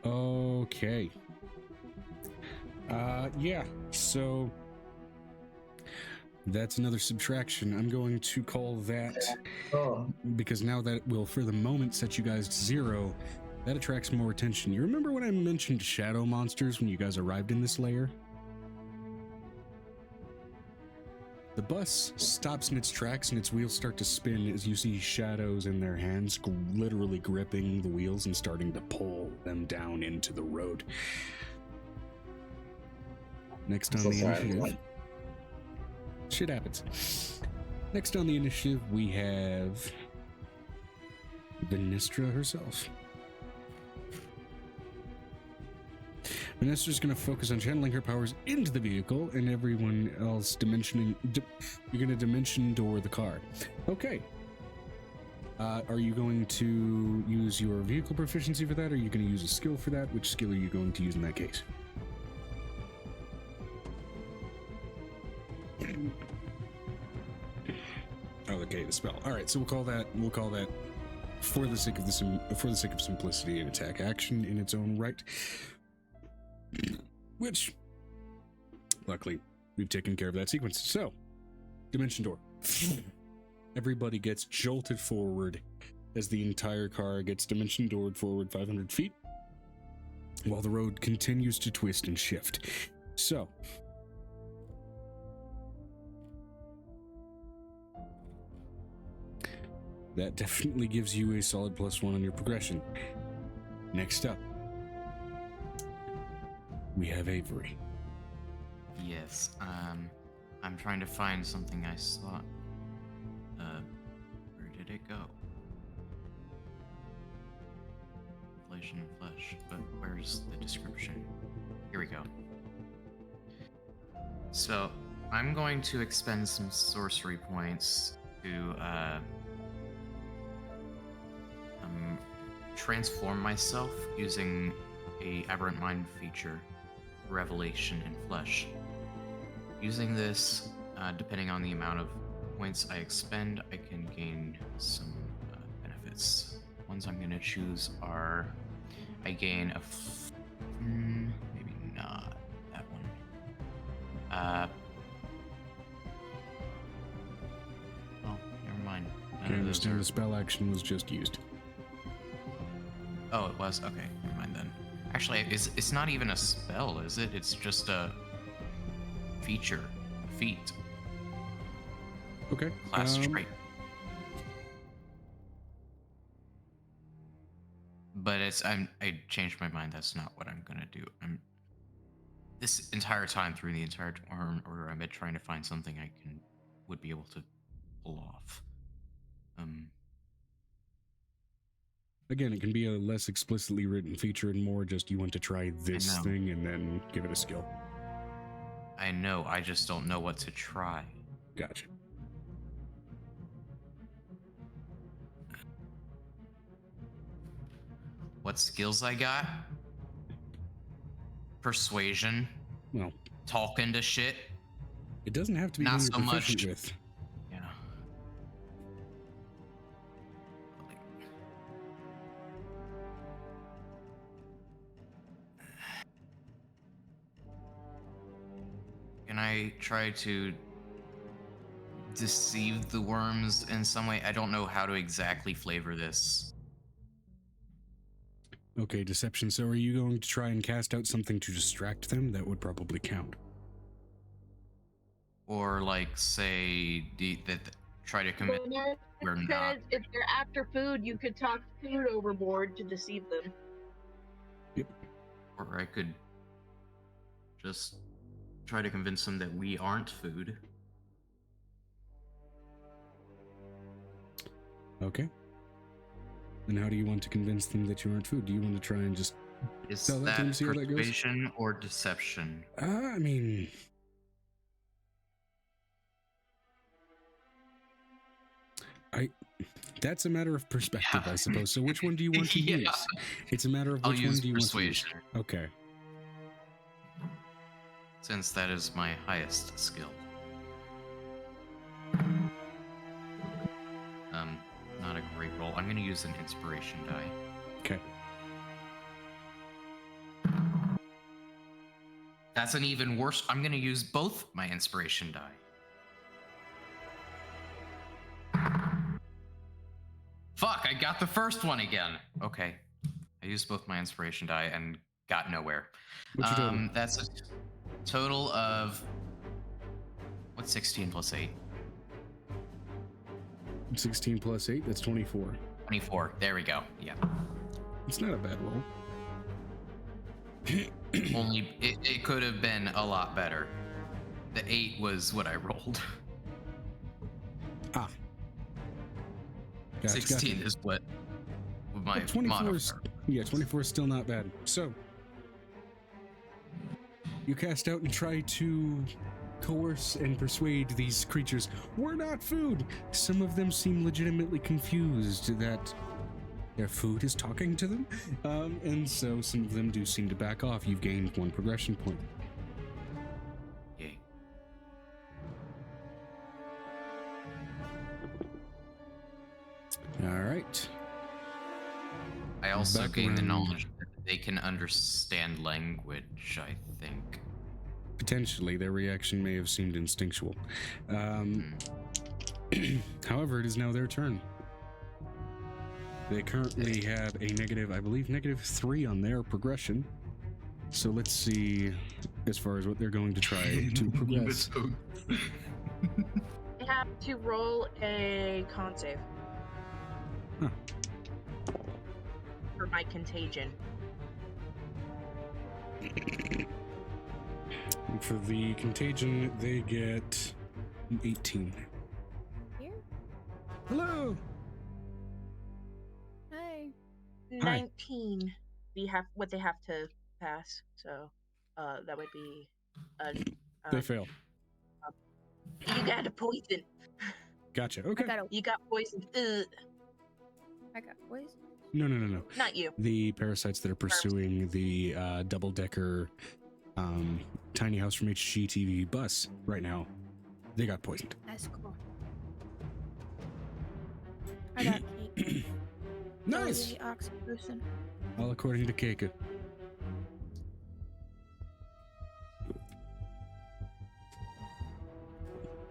Okay. Yeah. So that's another subtraction. I'm going to call that, because now that will, for the moment, set you guys to 0. That attracts more attention. You remember when I mentioned shadow monsters when you guys arrived in this layer? The bus stops in its tracks and its wheels start to spin as you see shadows in their hands literally gripping the wheels and starting to pull them down into the road. Next on the initiative. Shit happens. Next on the initiative, we have Venestra herself. Venestra's going to focus on channeling her powers into the vehicle, and everyone else you're going to dimension door the car. Okay. Are you going to use your vehicle proficiency for that, or are you going to use a skill for that? Which skill are you going to use in that case? Okay, the spell. All right, so we'll call that for the sake of simplicity an attack action in its own right. Which, luckily, we've taken care of that sequence. So, dimension door. Everybody gets jolted forward as the entire car gets dimension doored forward 500 feet, while the road continues to twist and shift. So, that definitely gives you a solid +1 on your progression. Next up, we have Avery. Yes, I'm trying to find something I saw. Where did it go? Inflation and flesh, but where's the description? Here we go. So, I'm going to expend some sorcery points to, transform myself using a aberrant mind feature, revelation in flesh. Using this, depending on the amount of points I expend, I can gain some benefits. Ones I'm going to choose are, I gain a maybe not that one. Oh, never mind. I understand the spell action was just used. Oh, it was? Okay, never mind then. Actually, it's not even a spell, is it? It's just a feature. Feat. Okay. Class trait. But I changed my mind. That's not what I'm gonna do. This entire time through the entire order, I've been trying to find something I would be able to pull off. Again, it can be a less explicitly written feature and more just you want to try this thing and then give it a skill. I know, I just don't know what to try. Gotcha. What skills I got? Persuasion. Well, talking to shit. It doesn't have to be not so so much. With. Yeah. Can I try to deceive the worms in some way? I don't know how to exactly flavor this. Okay, deception. So are you going to try and cast out something to distract them? That would probably count. Or like say that try to convince we're not. Because if they're after food, you could talk food overboard to deceive them. Or I could just try to convince them that we aren't food. Okay. And how do you want to convince them that you aren't food? Do you want to try and just Is tell that to them, that see how that goes? persuasion or deception? I mean, that's a matter of perspective, I suppose. So which one do you want to Yeah. use? It's a matter of I'll which one use do you want to use. persuasion, Okay. since that is my highest skill. Not a great roll. I'm gonna use an inspiration die. Okay. That's an even worse. I'm gonna use both my inspiration die. Fuck, I got the first one again. Okay. I used both my inspiration die and got nowhere. What's your total? That's a total of what's 16 plus 8? 16 plus 8, that's 24. 24. There we go. Yeah. It's not a bad roll. Only it could have been a lot better. The 8 was what I rolled. Ah. Gotcha, 16 gotcha. is what my 24 is, modifier. yeah, 24 is still not bad. So you cast out and try to coerce and persuade these creatures. We're not food. Some of them seem legitimately confused that their food is talking to them, and so some of them do seem to back off. You've gained 1 progression point. Yay. All right. I also Back gained the around. knowledge that they can understand language, I think. Potentially, their reaction may have seemed instinctual. Hmm. However, it is now their turn. They currently have a negative, I believe, -3 on their progression. So let's see as far as what they're going to try to progress. I have to roll a con save. Huh. For my contagion. For the contagion, they get an 18. Here? Hello! Hi. 19. What they have to pass. So that would be They fail. you got a poison. Gotcha. Okay. You got poisoned. I got poison. No. Not you. The parasites that are pursuing the double-decker tiny house from HGTV bus right now, they got poisoned. That's cool. I got cake. Nice! The oxytocin. All according to Keika.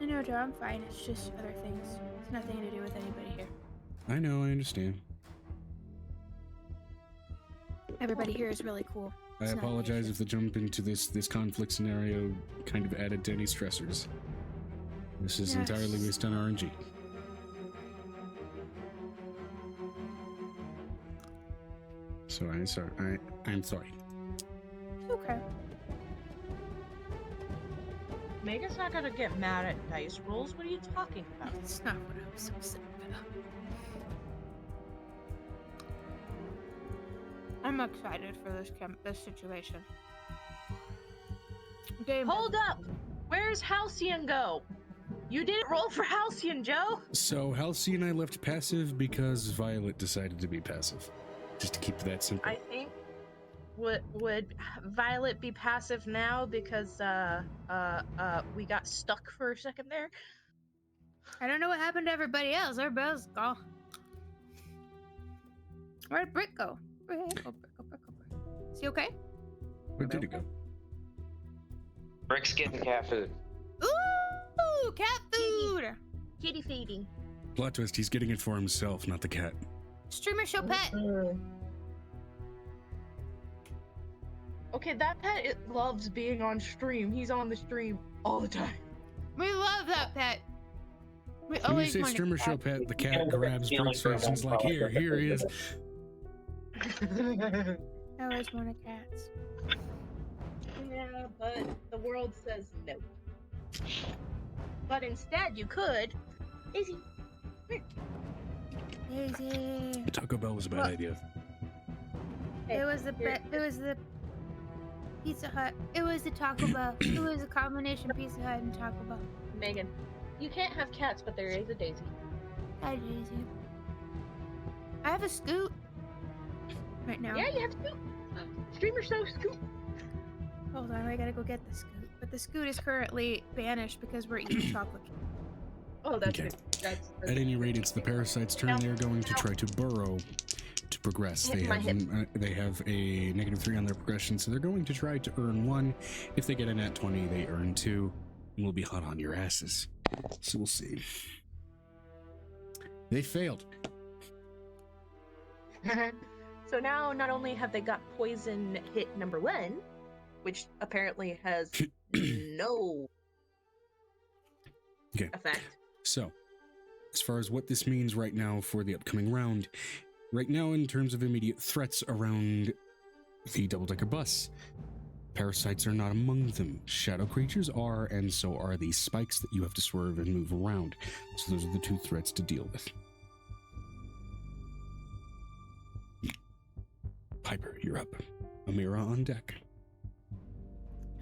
I know, Joe, I'm fine. It's just other things. It's nothing to do with anybody here. I know, I understand. Everybody here is really cool. I It's not an apologize issue. if the jump into this conflict scenario kind of added to any stressors. This is Yes. entirely based on RNG. So I'm sorry. I'm sorry. It's okay. Megan's not gonna get mad at dice rolls. What are you talking about? That's not what I was upset about. I'm excited for this situation. Game Hold up! Where's Halcyon go? You didn't roll for Halcyon, Joe. So Halcyon and I left passive because Violet decided to be passive. Just to keep that simple. I think would Violet be passive now because we got stuck for a second there. I don't know what happened to everybody else. Everybody else is gone. Where'd Brick go? Where'd Brick go? Is he okay? Where did it go? Brick's getting cat food. Ooh, cat food! Kitty feeding. Plot twist, he's getting it for himself, not the cat. Streamer show pet. Okay, that pet, it loves being on stream. He's on the stream all the time. We love that pet. We When you always say wanted Strimmer a Show cat. pet, the cat grabs Brick's face and is like, here he is. I always wanted cats. Yeah, but the world says no. But instead, you could. Daisy. Daisy. Taco Bell was a bad idea. It was the Pizza Hut. It was the Taco Bell. It was a combination Pizza Hut and Taco Bell. Megan, you can't have cats, but there is a Daisy. Hi, Daisy. I have a Scoot right now. Yeah, you have Scoot. Streamer Show Scoot. Hold on, I gotta go get the Scoot. But the Scoot is currently banished because we're eating chocolate cake. Oh, that's Okay. good. That's At any rate, it's the parasite's turn. They're going to try to burrow to progress. They have a -3 on their progression, so they're going to try to earn 1. If they get a nat 20, they earn 2, and we'll be hot on your asses. So we'll see. They failed. So now, not only have they got poison hit number 1, which apparently has no effect. So, as far as what this means right now for the upcoming round, right now in terms of immediate threats around the double-decker bus, parasites are not among them. Shadow creatures are, and so are the spikes that you have to swerve and move around. So those are the 2 threats to deal with. Piper, you're up. Amira on deck.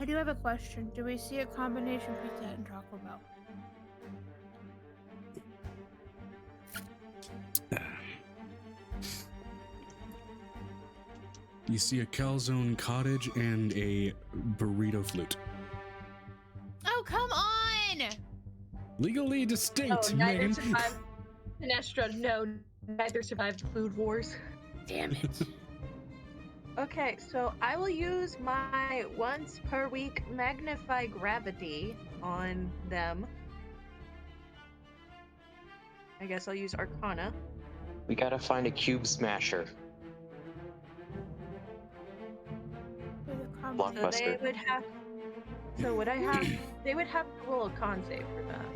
I do have a question. Do we see a combination Pizza Hut and Taco Bell? You see a calzone cottage and a burrito flute. Oh, come on! Legally distinct, Oh, neither Megan. survived. Sinestra, no, neither survived the food wars. Damn it. Okay, so I will use my once per week magnify gravity on them. I guess I'll use Arcana. We gotta find a cube smasher. So Blockbuster. they would have. So would I have? They would have to roll a con save for that.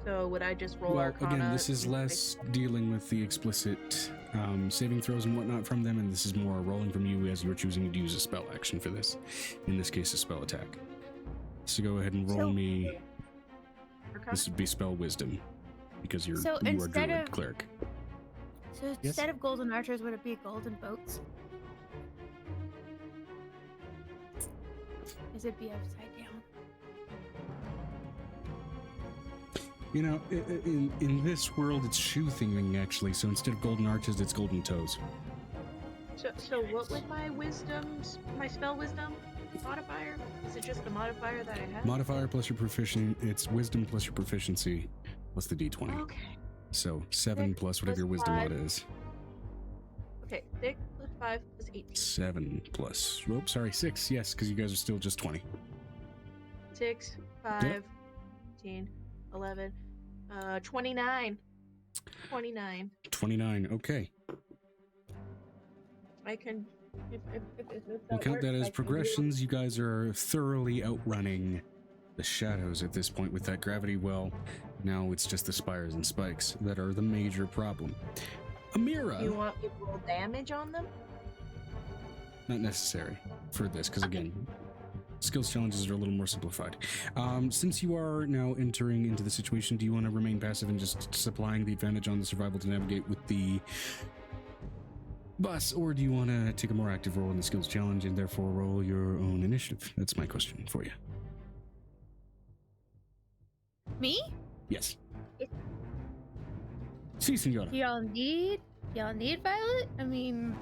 So would I just roll Well, Arcana? again, this is less dealing with the explicit saving throws and whatnot from them, and this is more rolling from you as you're choosing to use a spell action for this. In this case, a spell attack. So go ahead and roll me. Arcana? This would be spell wisdom because you So are instead druid of- cleric. So instead of golden archers, would it be golden boats? Is it be upside down? You know, in this world, it's shoe theming actually. So instead of golden arches, it's golden toes. So what would my spell wisdom modifier? Is it just the modifier that I have? Modifier plus your proficient. It's wisdom plus your proficiency plus the d20. Okay. So 7 6 plus whatever your plus wisdom mod 5. is. Okay, 6 plus 5 plus 18. 7 plus. Oh, sorry, 6. Yes, because you guys are still just 20. 6, 5, 15, 11, 29. 29. 29. Okay. I can. If We'll count works, that I as can progressions. You guys are thoroughly outrunning the shadows at this point with that gravity well. Now it's just the spires and spikes that are the major problem. Amira! Do you want me to roll damage on them? Not necessary for this, because again, skills challenges are a little more simplified. Since you are now entering into the situation, do you want to remain passive and just supplying the advantage on the survival to navigate with the bus, or do you want to take a more active role in the skills challenge and therefore roll your own initiative? That's my question for you. Me? Yes. Si, senora. Y'all need Violet? I mean,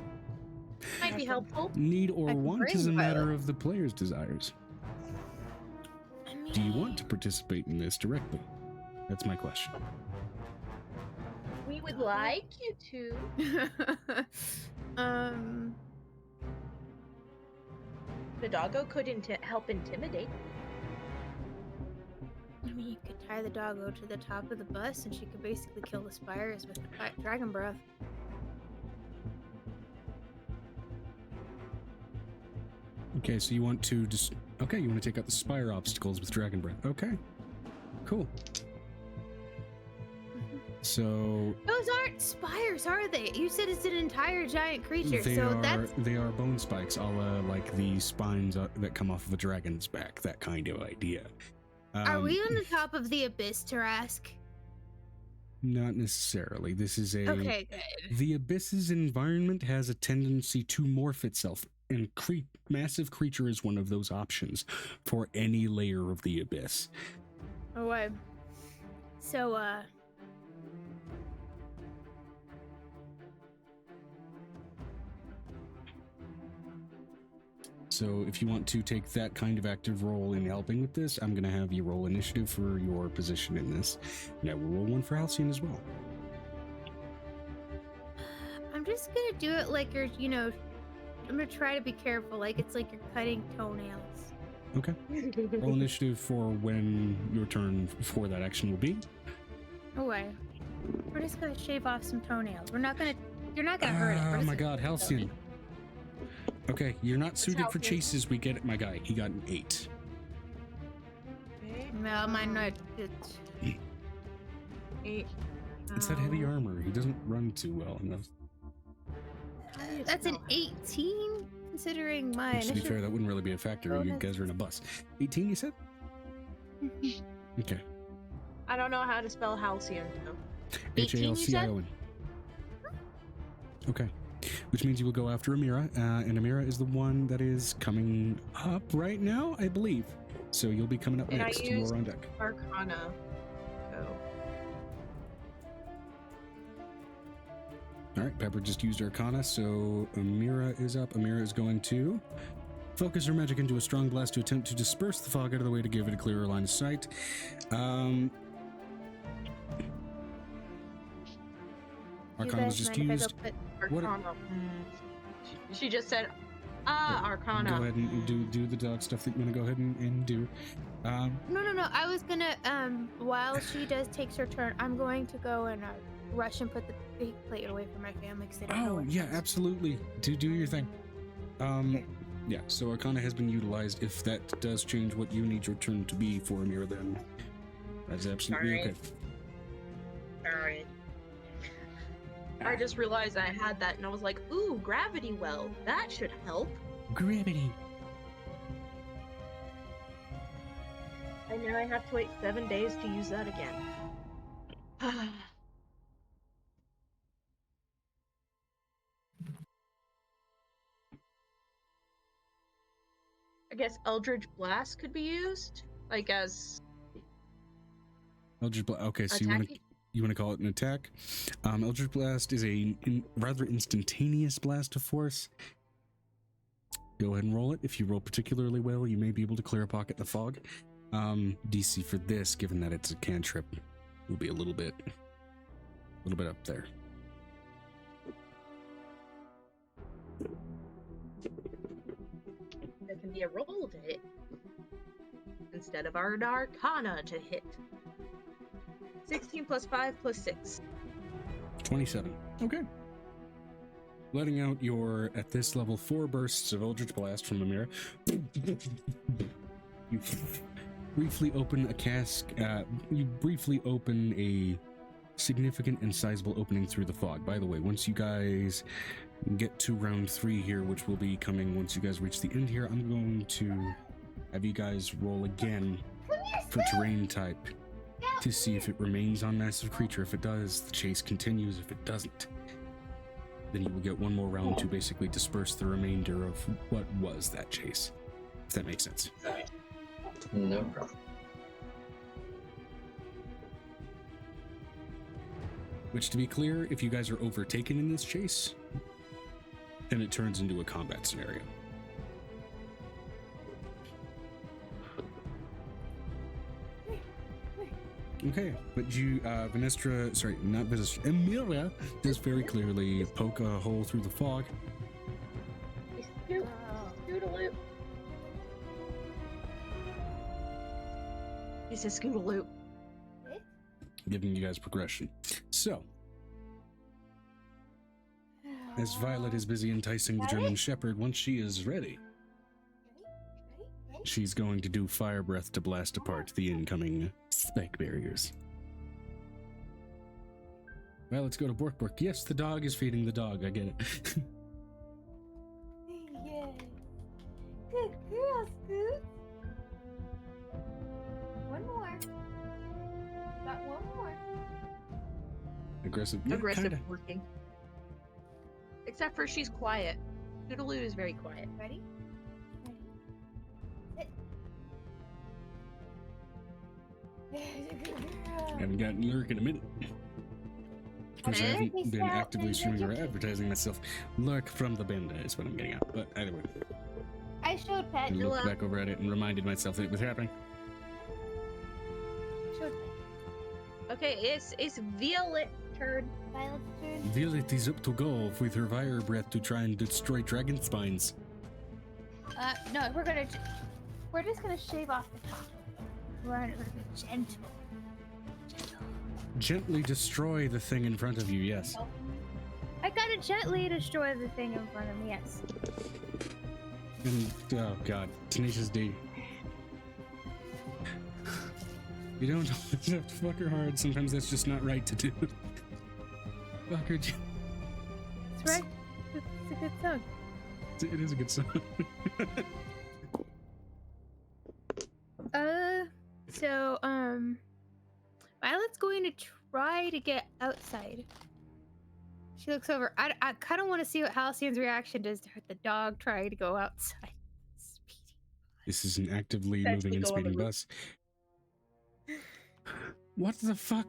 Might be helpful. Need or I can want bring is a matter Violet. of the player's desires. I mean, Do you want to participate in this directly? That's my question. We would like you to. The doggo could help intimidate. I mean, you could tie the doggo to the top of the bus, and she could basically kill the spires with dragon breath. Okay, so you want to just... Okay, you want to take out the spire obstacles with Dragon Breath. Okay. Cool. So Those aren't spires, are they? You said it's an entire giant creature, they are bone spikes, a la like the spines that come off of a dragon's back, that kind of idea. Are we on the top of the abyss, Tarask? Not necessarily. This is Okay, good. The abyss's environment has a tendency to morph itself, and massive creature is one of those options for any layer of the abyss. Oh, so, So if you want to take that kind of active role in helping with this, I'm going to have you roll initiative for your position in this. And I will roll one for Halcyon as well. I'm just gonna do it like you're, I'm gonna try to be careful, like it's like you're cutting toenails. Okay. Roll initiative for when your turn for that action will be. Oh, we're just gonna shave off some toenails. You're not gonna hurt it. Oh my god, Halcyon. Okay, you're not suited for chases. We get it, my guy. He got an 8. Well, mine not. 8. It's that heavy armor. He doesn't run too well enough. That's an 18, considering my To be fair, that wouldn't really be a factor. You guys are in a bus. 18, you said? Okay. I don't know how to spell halcyon, though. Halcyon. Okay. Which means you will go after Amira, and Amira is the one that is coming up right now, I believe. So you'll be coming up And next. You are on deck. Arcana. All right, Pepper just used Arcana, so Amira is up. Amira is going to focus her magic into a strong blast to attempt to disperse the fog out of the way to give it a clearer line of sight. Arcana was just used. Arcana. She just said, Arcana. Go ahead and do the dog stuff that you want to go ahead and do. No. I was gonna, while she takes her turn, I'm going to go and rush and put the big plate away from my family because they don't know. Oh, yeah, absolutely. Do your thing. Okay. Yeah, so Arcana has been utilized. If that does change what you need your turn to be for Amir, then that's absolutely okay. Alright. I just realized I had that and I was like, ooh, gravity well. That should help. Gravity. And now I have to wait 7 days to use that again. I guess Eldritch Blast could be used, like as Eldritch Blast. Okay, so you want to call it an attack. Eldritch Blast is a rather instantaneous blast of force. Go ahead and roll it. If you roll particularly well, you may be able to clear a pocket in the fog. DC for this, given that it's a cantrip, will be a little bit up there. there can be a roll to hit instead of our Arcana to hit. 16 plus 5 plus 6. 27. Okay. Letting out your, at this level, 4 bursts of Eldritch Blast from Amira. You briefly open a cask. You briefly open a significant and sizable opening through the fog. By the way, once you guys get to round 3 here, which will be coming once you guys reach the end here, I'm going to have you guys roll again for terrain type to see if it remains on massive creature. If it does, the chase continues. If it doesn't, then you will get one more round to basically disperse the remainder of what was that chase. If that makes sense. No problem. Which, to be clear, if you guys are overtaken in this chase, then it turns into a combat scenario. Okay, but you, Venestra, sorry, not Venestra, Emilia does very clearly poke a hole through the fog. Scootaloo. He says Scootaloo. Giving you guys progression. So, as Violet is busy enticing the German Shepherd, once she is ready, she's going to do fire breath to blast apart the incoming spike barriers. Well, let's go to Bork Bork. Yes, the dog is feeding the dog. I get it. Yeah. Good girl, Scoot. One more. Got one more. Aggressive. Yeah, Aggressive kinda. working. Except for she's quiet. Toodaloo is very quiet. Ready? Sit. Good girl. I haven't gotten Lurk in a minute. Of course, I haven't been actively streaming or advertising myself. Lurk from the Benda is what I'm getting at. But anyway, I showed Pet. I looked back over at it and reminded myself that it was happening. Showed Pet. Okay, it's Violet's turn. Violet's turn. Violet is up to go with her fire breath to try and destroy dragon spines. No, we're just gonna shave off the top. We're gonna be gentle. Gently destroy the thing in front of you, yes. I gotta gently destroy the thing in front of me, yes. And, oh god, Tenacious D. You don't always have to fuck her hard, sometimes that's just not right to do. Fuck her. That's right. It's a good song. It is a good song. So, Violet's going to try to get outside. She looks over. I kind of want to see what Halcyon's reaction is to the dog trying to go outside. Speedy. This is an actively Actually moving and go on the speeding bus. What the fuck?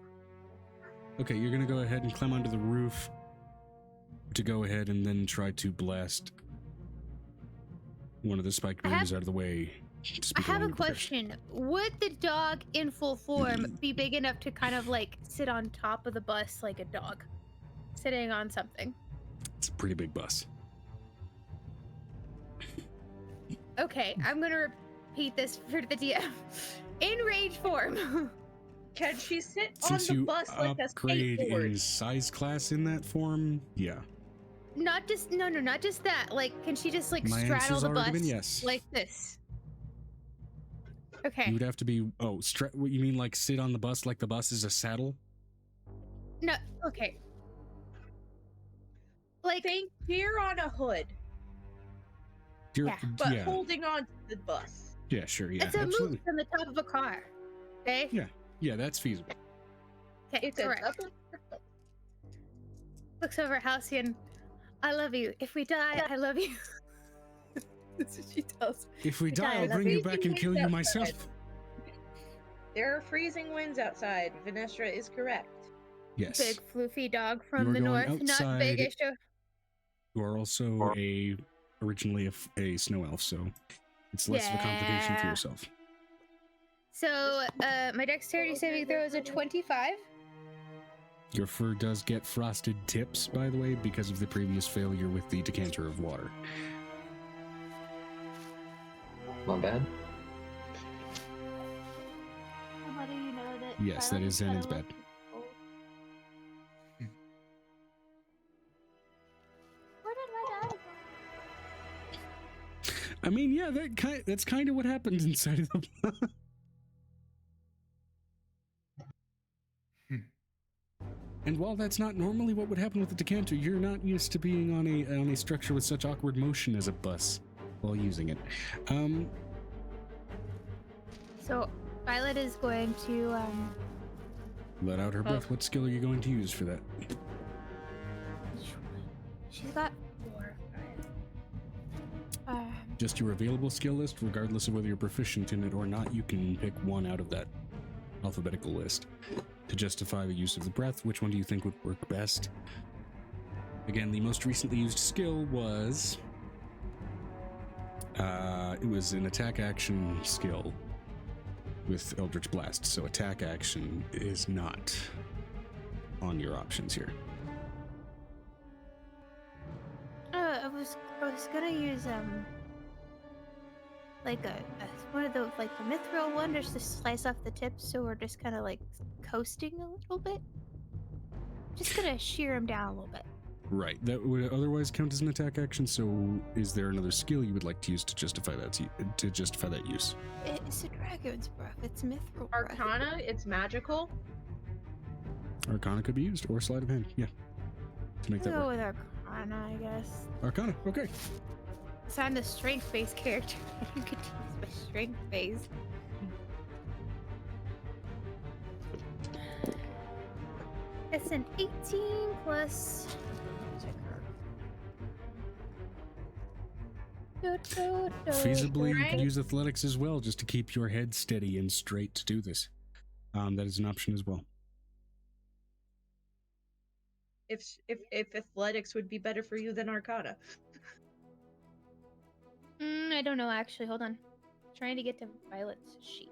Okay, you're gonna go ahead and climb onto the roof to go ahead and then try to blast one of the spike barriers out of the way. I have a question. Would the dog in full form be big enough to kind of like sit on top of the bus like a dog? Sitting on something. It's a pretty big bus. Okay, I'm gonna repeat this for the DM. In rage form. Can she sit Since on the you bus like a upgrade in skateboard? size class in that form, yeah. Not just not just that. Like, can she just like My straddle answer's the already bus been yes. like this? Okay. You would have to be. What you mean, like sit on the bus like the bus is a saddle? No. Okay. Like, Think you're on a hood, Yeah. but yeah, holding on to the bus. yeah, sure, yeah, it's a absolutely. move from the top of a car. Okay. Yeah, that's feasible. Okay. It's a Correct. double. Looks over at Halcyon. I love you. If we die, I love you. That's what she tells me. If we die, die, I I'll love bring you you. back and kill you myself. There are freezing winds outside. Vanestra is correct. Yes. Big floofy dog from You're the going north, not big outside. issue. You are also originally a snow elf, so it's less of a complication for Yeah. yourself. So, my dexterity saving throw is a 25. Your fur does get frosted tips, by the way, because of the previous failure with the decanter of water. Not bad. How do you know that? Yes, that is Xanon's bad. Where did my dog go? I mean, yeah, that's kind of what happens inside of the. And while that's not normally what would happen with the decanter, you're not used to being on a structure with such awkward motion as a bus while using it. So, Violet is going to, Let out her breath. What skill are you going to use for that? she's got 4. Just your available skill list, regardless of whether you're proficient in it or not. You can pick one out of that alphabetical list to justify the use of the breath. Which one do you think would work best? Again, the most recently used skill was it was an attack action skill with Eldritch Blast, so attack action is not on your options here. I was gonna use, like one of the, like the mithril one, just to slice off the tips, so we're just kind of like coasting a little bit. Just gonna shear him down a little bit. Right. That would otherwise count as an attack action. So, is there another skill you would like to use to justify that use? It's a dragon's breath. It's mithril breath. Arcana, it's magical. Arcana could be used, or sleight of hand. Yeah. To make that Go work. with Arcana, I guess. Arcana. Okay. So I'm the strength-based character. You could use my strength-based. It's an 18 plus. Feasibly, you can use athletics as well, just to keep your head steady and straight to do this. That is an option as well. If athletics would be better for you than Arcana. I don't know actually. Hold on. Trying to get to Violet's sheet.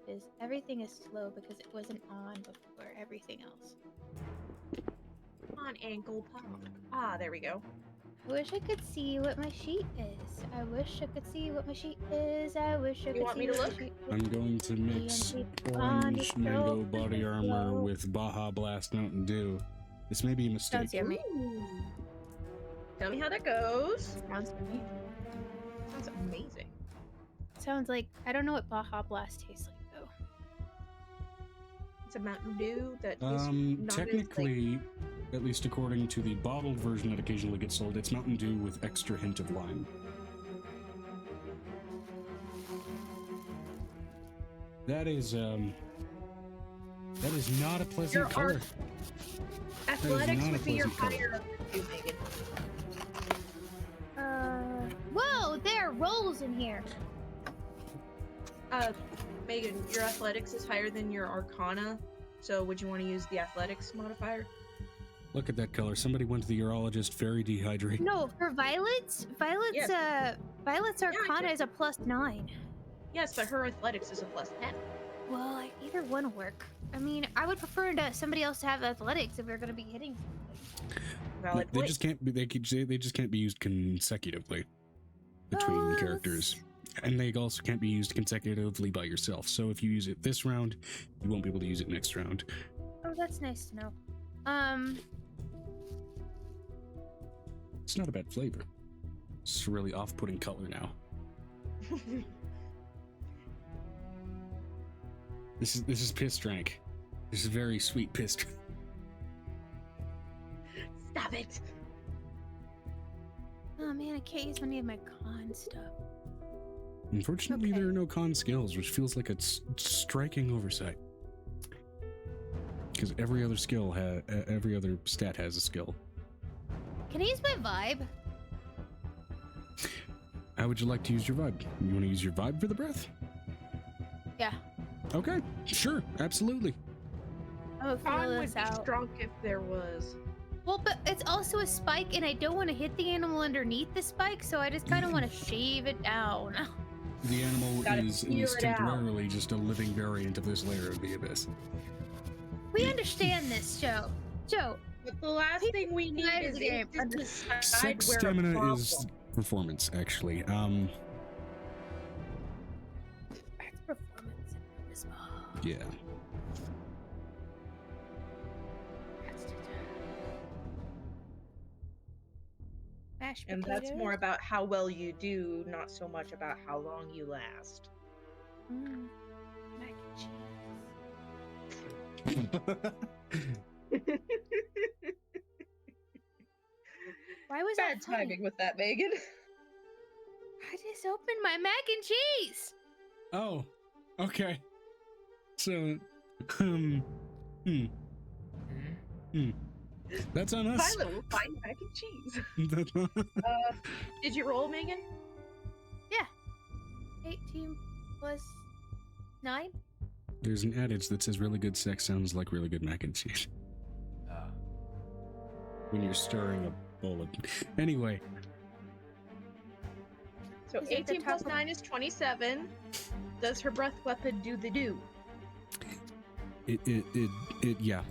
Because everything is slow because it wasn't on before everything else. On ankle pop. Ah, there we go. I wish I could see what my sheet is. I wish I could see what my sheet is. I wish I could want me see to what look? my sheet is. I'm going to mix orange mango body armor with Baja Blast Mountain Dew. This may be a mistake. Sounds yummy. Ooh. Tell me how that goes. Sounds yummy. Sounds amazing. Sounds like I don't know what Baja Blast tastes like though. It's a Mountain Dew that is not technically, at least according to the bottled version that occasionally gets sold, it's Mountain Dew with extra hint of lime. That is not a pleasant color. Athletics not a would be your pleasant color. higher of the two, Megan. Whoa, there are rolls in here. Megan, your athletics is higher than your Arcana, so would you want to use the athletics modifier? Look at that color. Somebody went to the urologist, very dehydrated. No, for Violet's Arcana is a +9. Yes, but her athletics is a +10. Well, either one will work. I mean, I would prefer somebody else to have athletics if we're going to be hitting something. Valid They point. just can't be. They just can't be used consecutively between characters, and they also can't be used consecutively by yourself. So if you use it this round, you won't be able to use it next round. Oh, that's nice to know. It's not a bad flavor. It's a really off-putting color now. This is piss drink. This is very sweet piss drink. Stop it! Oh man, I can't use any of my con stuff. Unfortunately, Okay. there are no con skills, which feels like a striking oversight. Because every other every other stat has a skill. Can I use my vibe? How would you like to use your vibe? You want to use your vibe for the breath? Yeah. Okay, sure, absolutely. I'm gonna Con fill would this be out. strong if there was. Well, but it's also a spike, and I don't want to hit the animal underneath the spike, so I just kind of want to shave it down. The animal Gotta is feel it out. temporarily just a living variant of this layer of the abyss. We understand this, Joe. Joe, But the last thing we need Side of is the game. to decide Sex where a stamina problem. is performance, actually. that's performance and charisma. Yeah. Mashed And that's potatoes. more about how well you do, not so much about how long you last. Mac and cheese. Why was Bad that funny? timing with that, Megan. I just opened my mac and cheese. Oh, okay. So, that's on us. Violet will find mac and cheese. That's on- Did you roll, Megan? 18 plus 9. There's an adage that says really good sex sounds like really good mac and cheese. When you're stirring a bowl of... Anyway, So Is it the 18 plus top of- 9 is 27. Does her breath weapon do the do? yeah.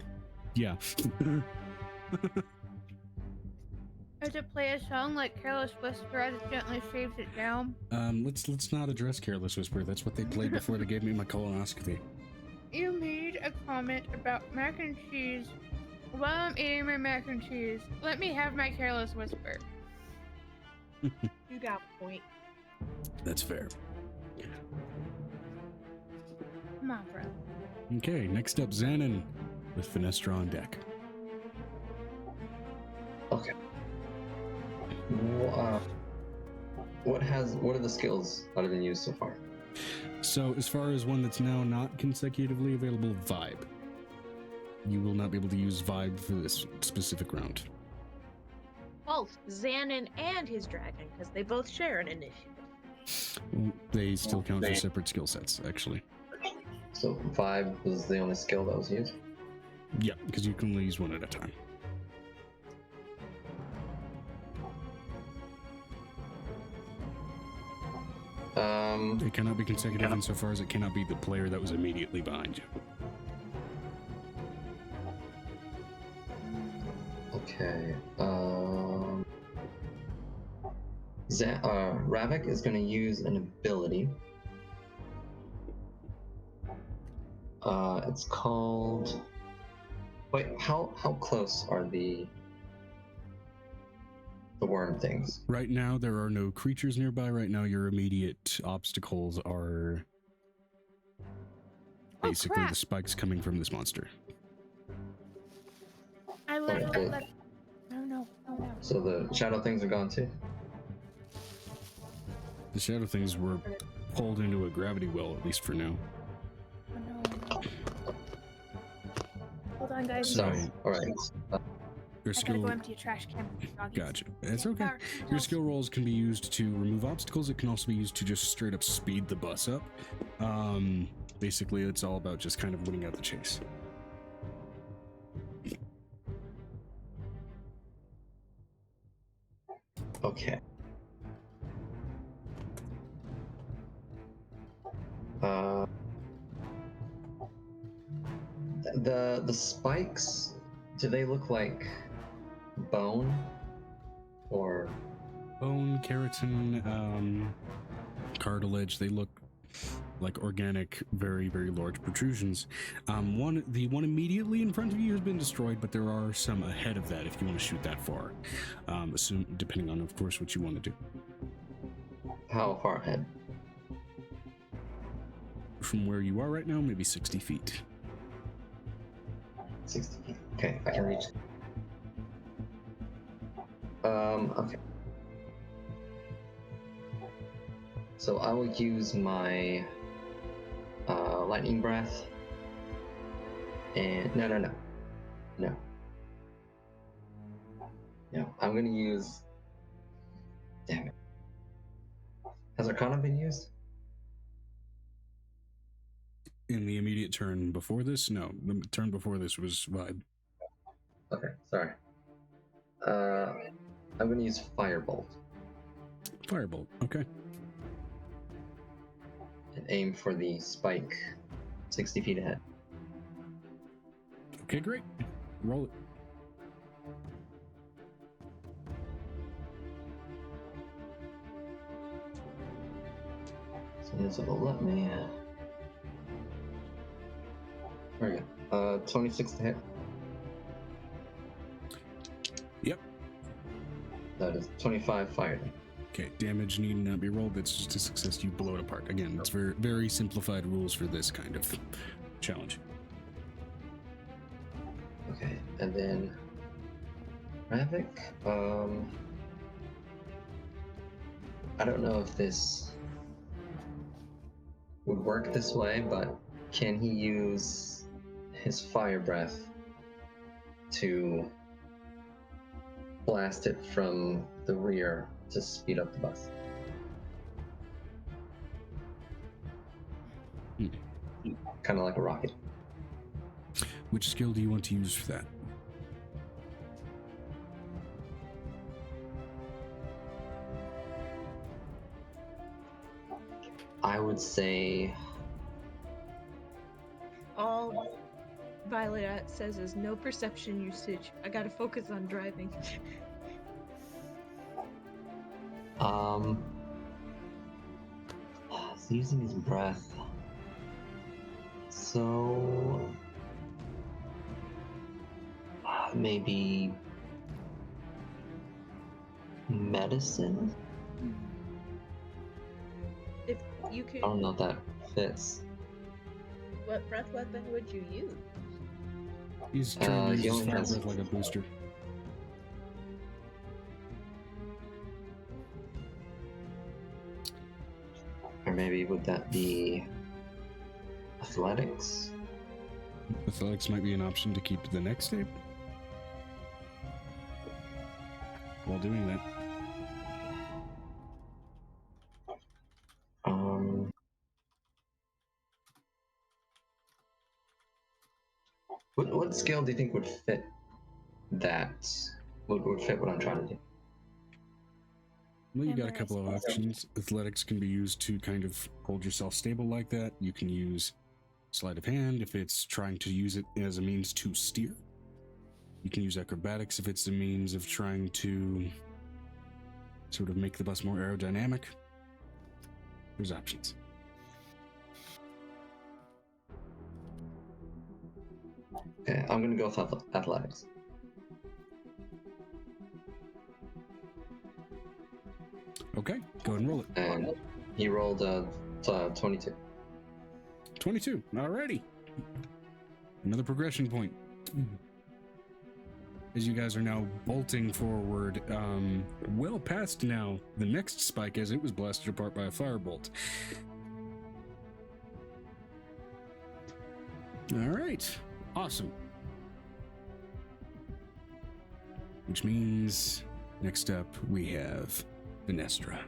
Does it play a song like Careless Whisper as it gently shaves it down? Let's not address Careless Whisper. That's what they played before they gave me my colonoscopy. You made a comment about mac and cheese While I'm eating my mac and cheese, let me have my careless whisper. You got a point. That's fair. Come on, bro. Okay, next up, Xanon with Finestra on deck. Okay. Well, what are the skills that have been used so far? So, as far as one that's now not consecutively available, Vibe. You will not be able to use Vibe for this specific round. Both Xanon and his dragon, because they both share an initiative. Well, they still count for separate skill sets, actually. So Vibe was the only skill that was used? Yeah, because you can only use one at a time. It cannot be consecutive insofar as it cannot be the player that was immediately behind you. Okay. Ravik is going to use an ability. It's called. Wait, how close are the worm things? Right now, there are no creatures nearby. Right now, your immediate obstacles are basically the spikes coming from this monster. I left. No. So the shadow things are gone too? The shadow things were pulled into a gravity well, at least for now. Oh, no. Hold on, guys. Sorry. All right. Your I gotta go empty a trash can. Gotcha. It's okay. Your skill rolls can be used to remove obstacles. It can also be used to just straight up speed the bus up. Basically, it's all about just kind of winning out the chase. Okay. The spikes, do they look like bone or bone, keratin, cartilage? They look like organic, very, very large protrusions. The one immediately in front of you has been destroyed, but there are some ahead of that if you want to shoot that far. Depending on, of course, what you want to do. How far ahead? From where you are right now, maybe 60 feet. 60 feet. Okay, I can reach. Okay. So I will use my lightning breath. And no. I'm gonna use. Damn it. Has Arcana been used? In the immediate turn before this? No, the turn before this was Vibe. Okay, sorry. I'm gonna use Firebolt. Firebolt, okay. And aim for the spike 60 feet ahead. Okay, great. Roll it. So this will let me. Very good. 26 to hit. Yep. That is 25 fire. Okay, damage need not be rolled. That's just a success. You blow it apart. Again, it's very, very simplified rules for this kind of challenge. Okay, and then Ravik. I don't know if this would work this way, but can he use his fire breath to blast it from the rear to speed up the bus? Kind of like a rocket. Which skill do you want to use for that? I would say all Violet says is no perception usage. I gotta focus on driving. Using his breath. So Maybe medicine? If you could, I don't know if that fits. what breath weapon would you use? He's trying to use he his only fire has- breath like a booster. Or maybe would that be athletics? Athletics might be an option to keep the next save. While doing that, What skill do you think would fit that? Would fit what I'm trying to do? well, you got a Memorized couple of options. Athletics can be used to kind of hold yourself stable like that. You can use sleight of hand if it's trying to use it as a means to steer. You can use acrobatics if it's a means of trying to sort of make the bus more aerodynamic. There's options. Okay, I'm gonna go with athletics. Okay, go ahead and roll it. And he rolled 22. 22. Alrighty. Another progression point. As you guys are now bolting forward, well past now the next spike as it was blasted apart by a firebolt. Alright. Awesome. Which means next up we have Venestra.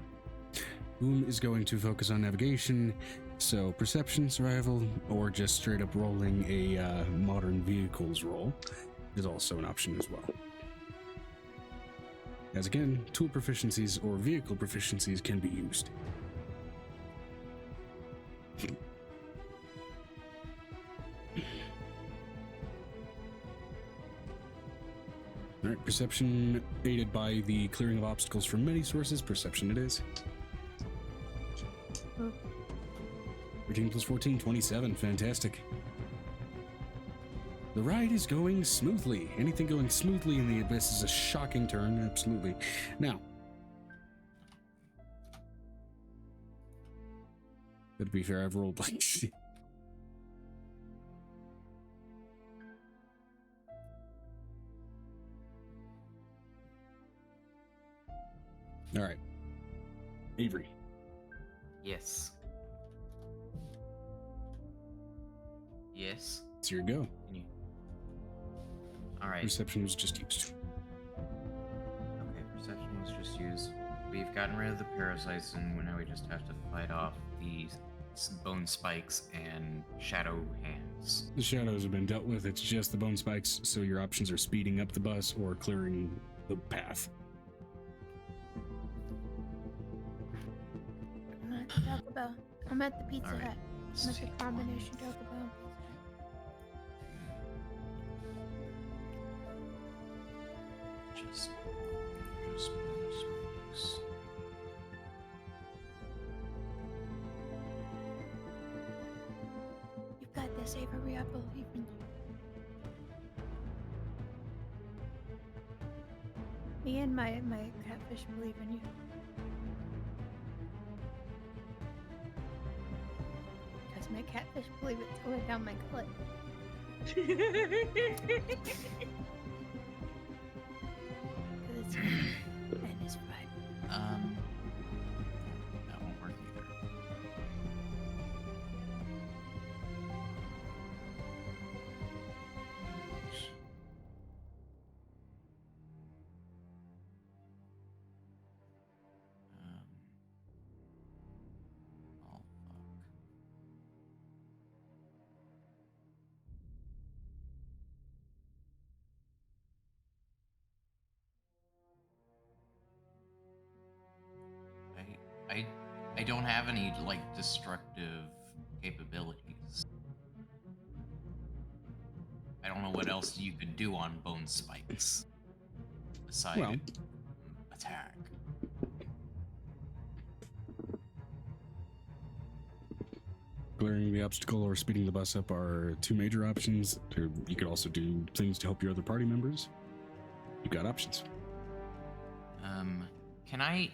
Boom is going to focus on navigation, so perception, survival, or just straight up rolling a modern vehicles roll is also an option as well. As again, tool proficiencies or vehicle proficiencies can be used. Alright, perception aided by the clearing of obstacles from many sources. Perception it is. 13 plus 14, 27. Fantastic. The ride is going smoothly. Anything going smoothly in the abyss is a shocking turn, absolutely. Now, but to be fair, I've rolled like shit. All right, Avery. Yes. Yes. It's your go. Can you? All right. Perception was just used. Okay, perception was just used. We've gotten rid of the parasites, and now we just have to fight off the bone spikes and shadow hands. The shadows have been dealt with. It's just the bone spikes, so your options are speeding up the bus or clearing the path. I'm at the Taco Bell. I'm at the Pizza All right. Hut. I'm at the combination Taco Bell. Just bone spikes. You've got this, Avery. I believe in you. Me and my catfish believe in you. Because my catfish believe it's going down my gullet. It's and it's fine. That won't work either. Oh fuck. I don't have any like destructive capabilities. I don't know what else you could do on bone spikes besides Well. attack. clearing the obstacle or speeding the bus up are two major options. You could also do things to help your other party members. You got options. Can I?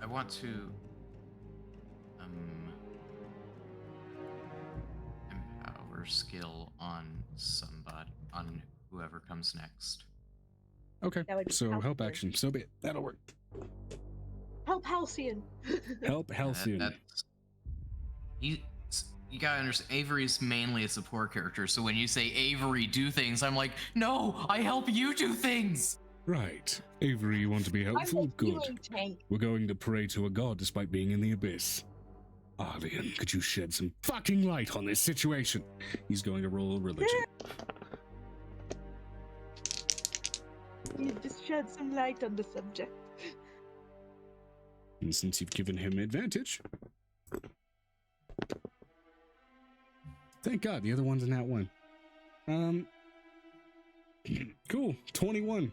I want to empower skill on somebody, on whoever comes next. Okay, That would be so help helpful. action. So be it. That'll work. Help Halcyon. Help Halcyon. You gotta understand, Avery's mainly a support character, so when you say Avery do things, I'm like, no, I help you do things. Right. Avery, you want to be helpful? I'm a Good. healing tank. We're going to pray to a god despite being in the abyss. Arlian, could you shed some fucking light on this situation? He's going to roll religion. You just shed some light on the subject. And since you've given him advantage... Thank God, the other one's in that one. Cool, 21.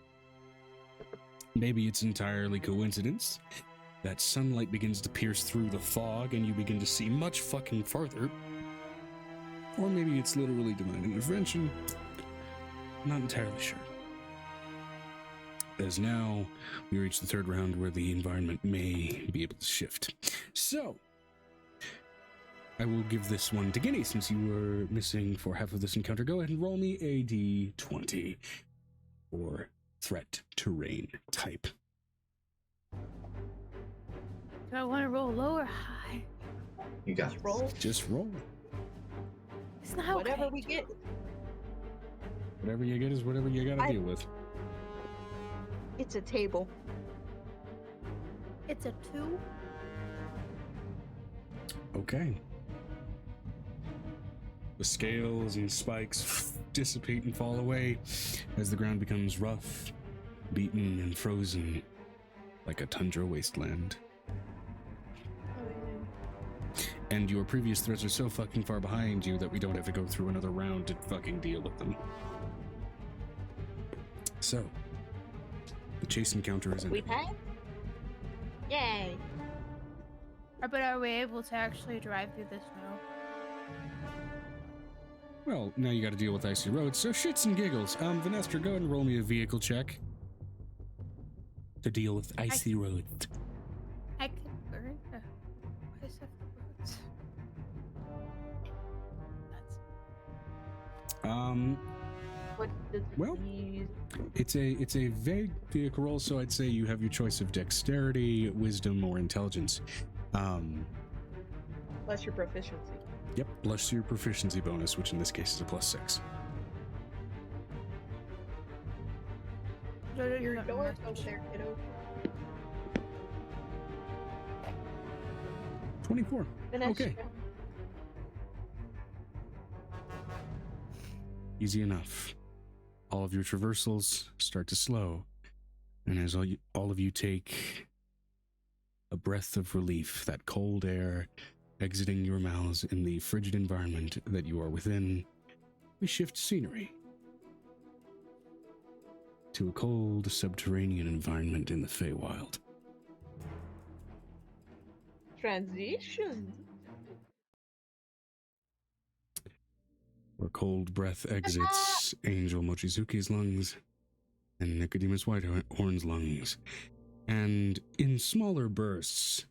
Maybe it's entirely coincidence that sunlight begins to pierce through the fog and you begin to see much fucking farther. Or maybe it's literally divine intervention. Not entirely sure. As now, we reach the third round where the environment may be able to shift. So, I will give this one to Guinea since you were missing for half of this encounter. Go ahead and roll me a d20 for threat terrain type. Do I want to roll low or high? You got Just roll. Just roll. It's not Whatever okay. we get. Whatever you get is whatever you gotta deal with. It's a table. It's a 2. Okay. The scales and spikes dissipate and fall away as the ground becomes rough, beaten, and frozen like a tundra wasteland. And your previous threats are so fucking far behind you that we don't have to go through another round to fucking deal with them. So, the chase encounter is We ended. pass? Yay. But are we able to actually drive through the snow? Well, now you gotta deal with icy roads, so shits and giggles. Vanessa, go ahead and roll me a vehicle check to deal with icy roads. I could burn the ice off the roads. What does it Well, use? it's a vague vehicle roll, so I'd say you have your choice of dexterity, wisdom, or intelligence. Plus your proficiency. Yep, plus your proficiency bonus, which in this case is a +6. Your door's over there, kiddo. 24. Vanessa. Okay. Easy enough. All of your traversals start to slow, and as all of you take a breath of relief, that cold air exiting your mouths in the frigid environment that you are within, we shift scenery to a cold subterranean environment in the Feywild. Transition. Where cold breath exits Angel Mochizuki's lungs and Nicodemus Whitehorn's lungs, and in smaller bursts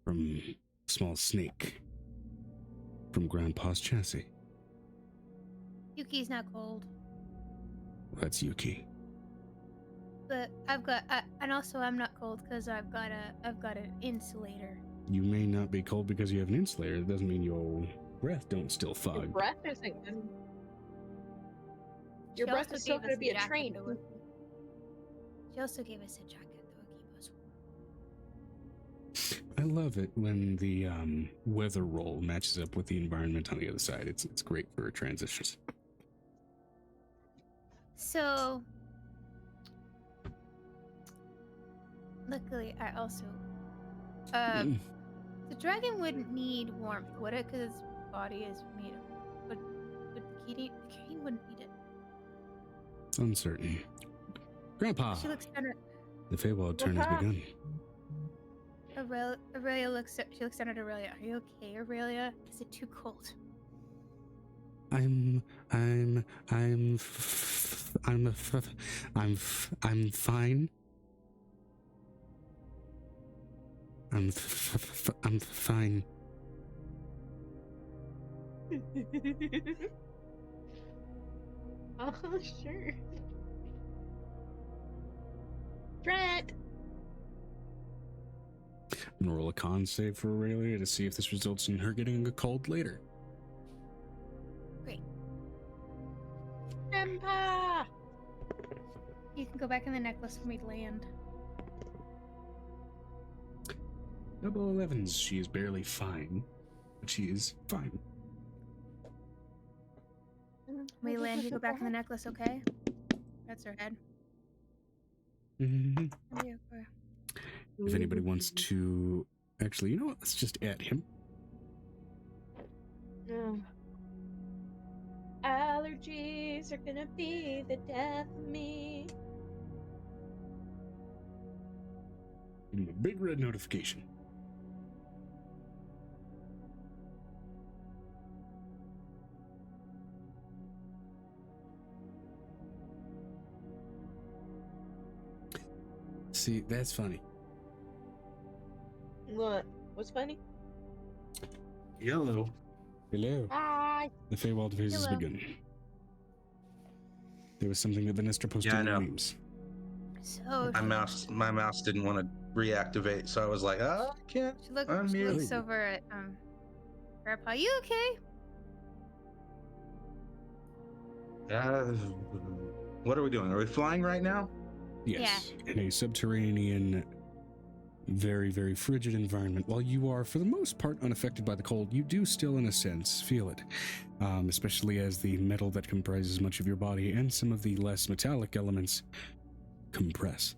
from small snake from Grandpa's chassis. Yuki's not cold, That's Yuki. but I've got, and also I'm not cold because I've got an insulator. You may not be cold because you have an insulator. It doesn't mean your breath don't still Your fog. breath isn't good. Your She breath also is still gave going us to be a jacket train. though. She also gave us a jacket that would keep us warm. I love it when the weather roll matches up with the environment on the other side. It's great for transitions. So, luckily, I also, the dragon wouldn't need warmth, would it? Because its body is made of. But the Kirin wouldn't need it. It's uncertain. Grandpa, She looks kind of. the Feywild turn has Grandpa. begun. Aurelia looks down at Aurelia. Are you okay, Aurelia? Is it too cold? I'm fine. I'm fine. Oh, sure. Brett! I'm gonna roll a con save for Aurelia to see if this results in her getting a cold later. Great. Grandpa! You can go back in the necklace when we land. Double 11s, she is barely fine, but she is fine. When we land, you go back in the necklace, okay? That's her head. Mm-hmm. Yeah, okay. If anybody wants to... Actually, you know what? Let's just add him. Allergies are gonna be the death of me. Give him a big red notification. See, that's funny. What? What's funny? Yellow. Hello. Hi! The Feywild phase has Hello. begun. There was something that Vanessa posted Yeah, I in the know. memes. So My mouse didn't want to reactivate, so I was like, I can't she looks unmute. over at Grandpa. You okay? What are we doing? Are we flying right now? Yes, in a subterranean, very, very frigid environment. While you are, for the most part, unaffected by the cold, you do still, in a sense, feel it. Especially as the metal that comprises much of your body and some of the less metallic elements compress.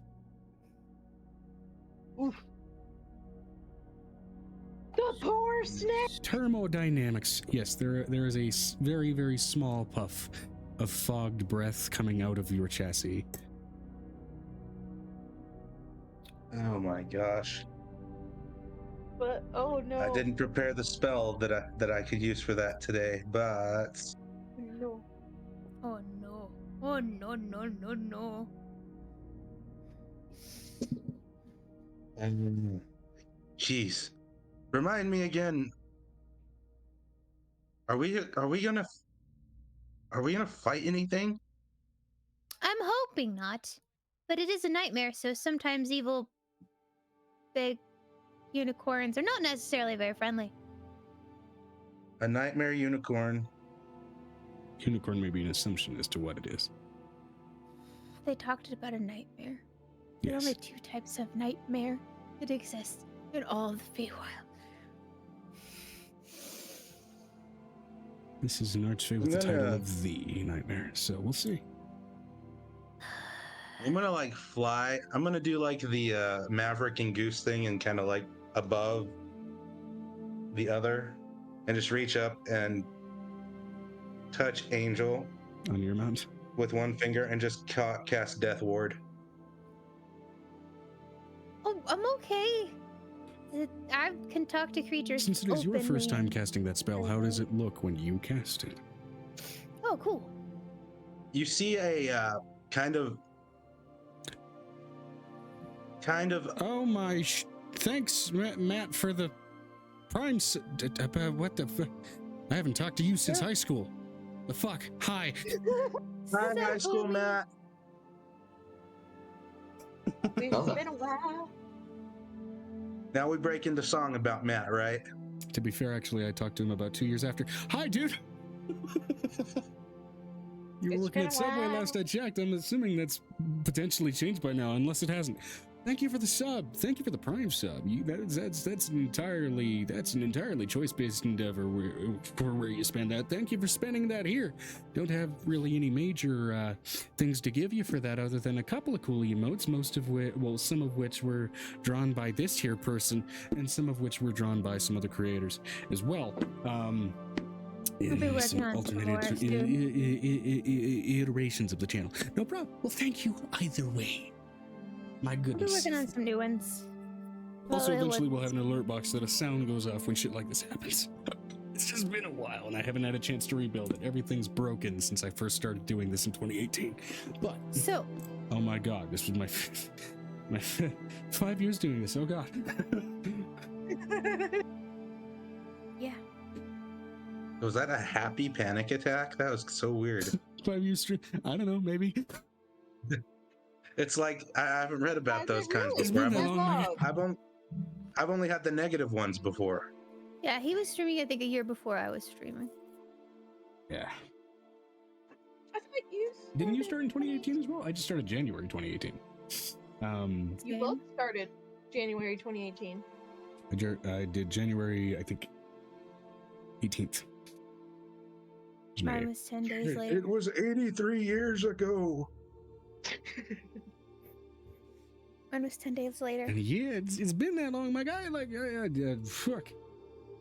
Oof. The poor snake! Thermodynamics. Yes, there is a very, very small puff of fogged breath coming out of your chassis. Oh my gosh. But, oh no. I didn't prepare the spell that I could use for that today, but No. Oh no. Oh no, no, no, no. jeez. Remind me again. Are we gonna fight anything? I'm hoping not. But it is a nightmare, so sometimes evil big unicorns are not necessarily very friendly. A nightmare unicorn. Unicorn may be an assumption as to what it is. They talked about a nightmare. There are Yes. only two types of nightmare that exist in all of the Feywild. This is an archfey with the title of the nightmare, so we'll see. I'm gonna like fly. I'm gonna do like the Maverick and Goose thing and kind of like above the other, and just reach up and touch Angel On your mount. with one finger and just cast Death Ward. Oh, I'm okay. I can talk to creatures. Since it is your first time openly. casting that spell, how does it look when you cast it? Oh, cool. You see a kind of. Oh my! Thanks, Matt, for the prime. What the? I haven't talked to you since high school. The fuck? Hi. Hi, high school, Matt. It's been a while. Now we break into song about Matt, right? To be fair, actually, I talked to him about 2 years after. Hi, dude. You were It's working been at a Subway while. last I checked. I'm assuming that's potentially changed by now, unless it hasn't. Thank you for the sub. Thank you for the Prime sub. That's an entirely choice-based endeavor for where you spend that. Thank you for spending that here. Don't have really any major things to give you for that, other than a couple of cool emotes. Some of which were drawn by this here person, and some of which were drawn by some other creators as well. We'll be working Some on some alternated more soon. iterations of the channel. No problem. Well, thank you either way. My We'll be goodness. working on some new ones. Also, Well, it eventually we'll have wasn't- an alert box that a sound goes off when shit like this happens. It's just been a while, and I haven't had a chance to rebuild it. Everything's broken since I first started doing this in 2018. But, So, oh my god, this was my 5 years doing this. Oh god. yeah. Was that a happy panic attack? That was so weird. 5 years stream. I don't know, maybe. It's like I haven't read about those kinds It's before. been that long, I've only had the negative ones before. Yeah, he was streaming, I think, a year before I was streaming. Yeah. I thought you Didn't you start in 2018 as well? I just started January 2018. You both started January 2018. I did January, I think, 18th. Mine was 10 days later. It was 83 years ago. Mine was 10 days later. And yeah, it's been that long, my guy. Like, fuck.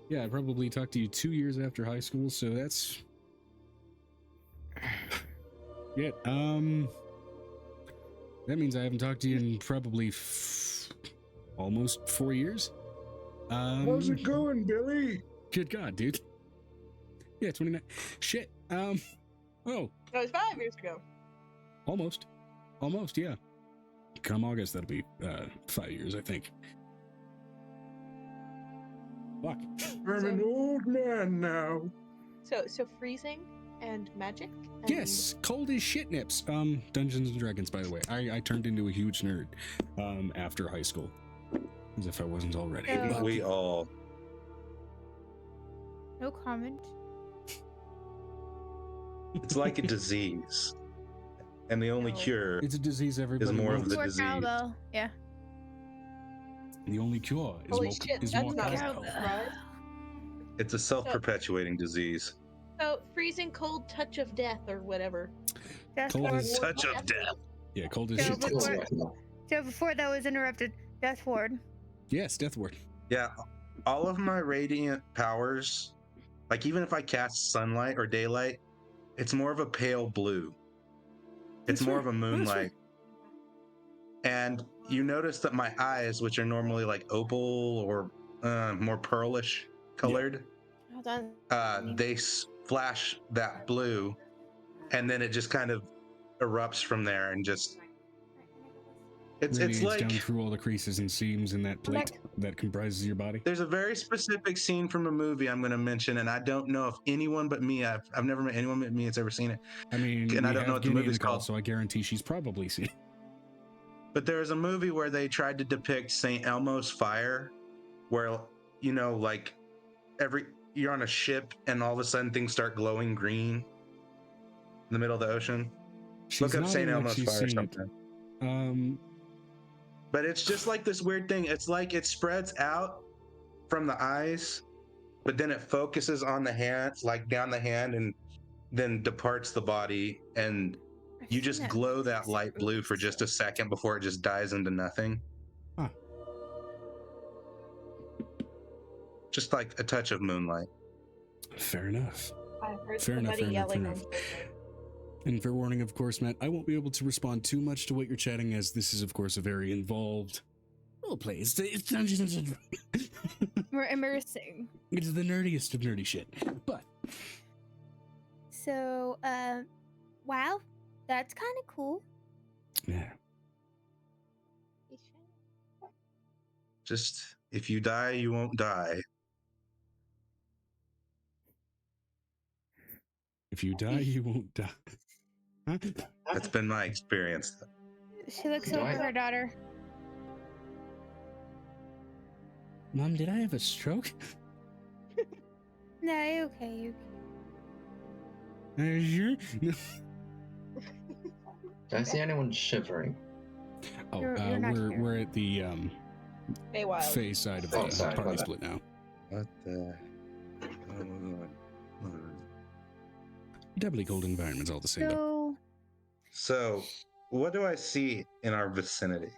Yeah, I probably talked to you 2 years after high school, so that's... Yeah, that means I haven't talked to you in probably almost 4 years. How's it going, Billy? Good God, dude. Yeah, 29. Shit. Oh, That was 5 years ago. almost, yeah. Come August, that'll be 5 years, I think. Fuck. I'm an old man now. So freezing and magic. And Yes, cold as shit nips. Dungeons and Dragons, by the way. I turned into a huge nerd after high school, as if I wasn't already. Yeah. But We all. No comment. It's like a disease, and the only No. cure it's a disease everybody more of wants. the More disease. cowbell. Yeah. The only cure is Holy more, shit, is that's more not cowbell. right. It's a self-perpetuating disease. So freezing cold touch of death or whatever. Death Cold Ward. as- Touch of death. Yeah, cold as Yeah, shit. but tits. what- So before that was interrupted, Death Ward. Yes, Death Ward. Yeah, all of my radiant powers, like even if I cast sunlight or daylight, it's more of a pale blue. It's That's more fair. of a That's moonlight. And you notice that my eyes, which are normally like opal or more pearlish colored, Hold on. they flash that blue, and then it just kind of erupts from there, and just it's Radiates like down through all the creases and seams in that plate that comprises your body. there's a very specific scene from a movie I'm going to mention, and I don't know if anyone but me, I've never met anyone but me that's ever seen it. I mean, And we I don't have know what the Guinea in movie's the call, called. so I guarantee she's probably seen it. But there was a movie where they tried to depict St. Elmo's fire, where like you're on a ship and all of a sudden things start glowing green in the middle of the ocean. She's Look up nodding St. like Elmo's she's fire or seen it. something. But it's just like this weird thing. It's like it spreads out from the eyes, but then it focuses on the hand, like down the hand, and then departs the body, and you just glow that light blue for just a second before it just dies into nothing. Huh. Just like a touch of moonlight. Fair enough. I heard Fair enough, somebody fair enough, yelling. fair enough. And fair warning, of course, Matt, I won't be able to respond too much to what you're chatting, as this is, of course, a very involved roleplay. It's Dungeons and Dragons. We're immersing. It's the nerdiest of nerdy shit. But So, wow, that's kind of cool. yeah, Just if you die, you won't die. if you die, you won't die. Huh? That's been my experience. She looks over her daughter. Mom, did I have a stroke? No, you okay, you Are you sure? No. Do I see anyone shivering? Oh, You're not here. we're at the Feywild. Fey side of the Oh, sorry, party my bad. split now. What the? Doubly cold environments all the same. Though. So, So, what do I see in our vicinity?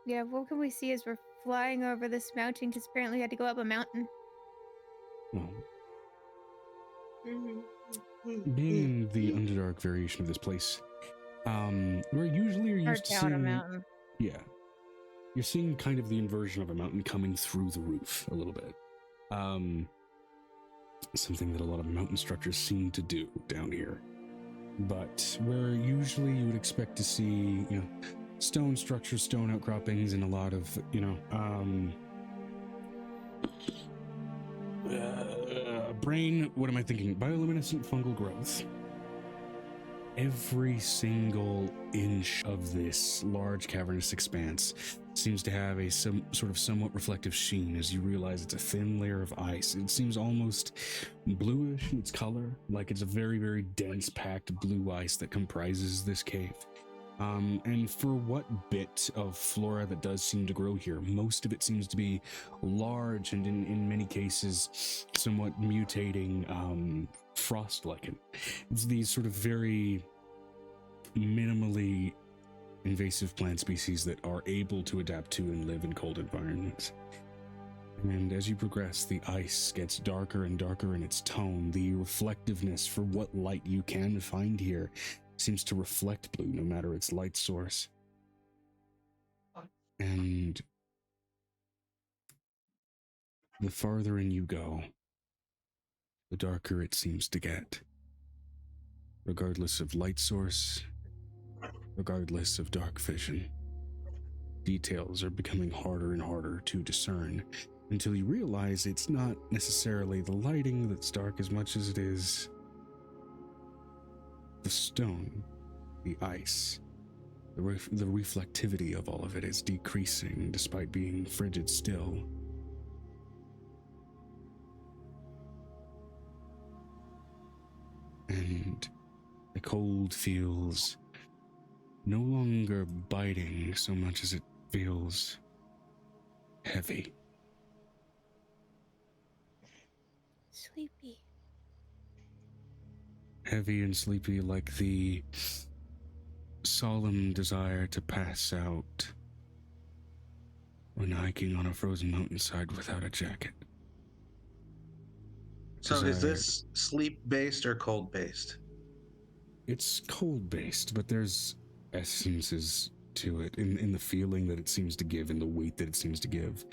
yeah, what can we see as we're flying over this mountain? Because apparently we had to go up a mountain. Well, Mm-hmm. being in the Underdark variation of this place, we're usually Or used to down a seeing. mountain. Yeah, you're seeing kind of the inversion of a mountain coming through the roof a little bit. Something that a lot of mountain structures seem to do down here. But where usually you would expect to see, stone structures, stone outcroppings, and a lot of, brain, what am I thinking? Bioluminescent fungal growth. Every single inch of this large cavernous expanse seems to have a somewhat reflective sheen as you realize it's a thin layer of ice. It seems almost bluish in its color, like it's a very, very dense packed blue ice that comprises this cave. And for what bit of flora that does seem to grow here, most of it seems to be large and in many cases somewhat mutating frost lichen. It's these sort of very minimally invasive plant species that are able to adapt to and live in cold environments. And as you progress, the ice gets darker and darker in its tone. The reflectiveness for what light you can find here seems to reflect blue no matter its light source. And the farther in you go, the darker it seems to get. Regardless of light source, regardless of dark vision, details are becoming harder and harder to discern until you realize it's not necessarily the lighting that's dark as much as it is the stone, the ice. The reflectivity of all of it is decreasing despite being frigid still. And the cold feels no longer biting so much as it feels heavy. Sleepy. Heavy and sleepy, like the solemn desire to pass out when hiking on a frozen mountainside without a jacket. So is this sleep-based or cold-based? It's cold-based, but there's essences to it in the feeling that it seems to give and the weight that it seems to give.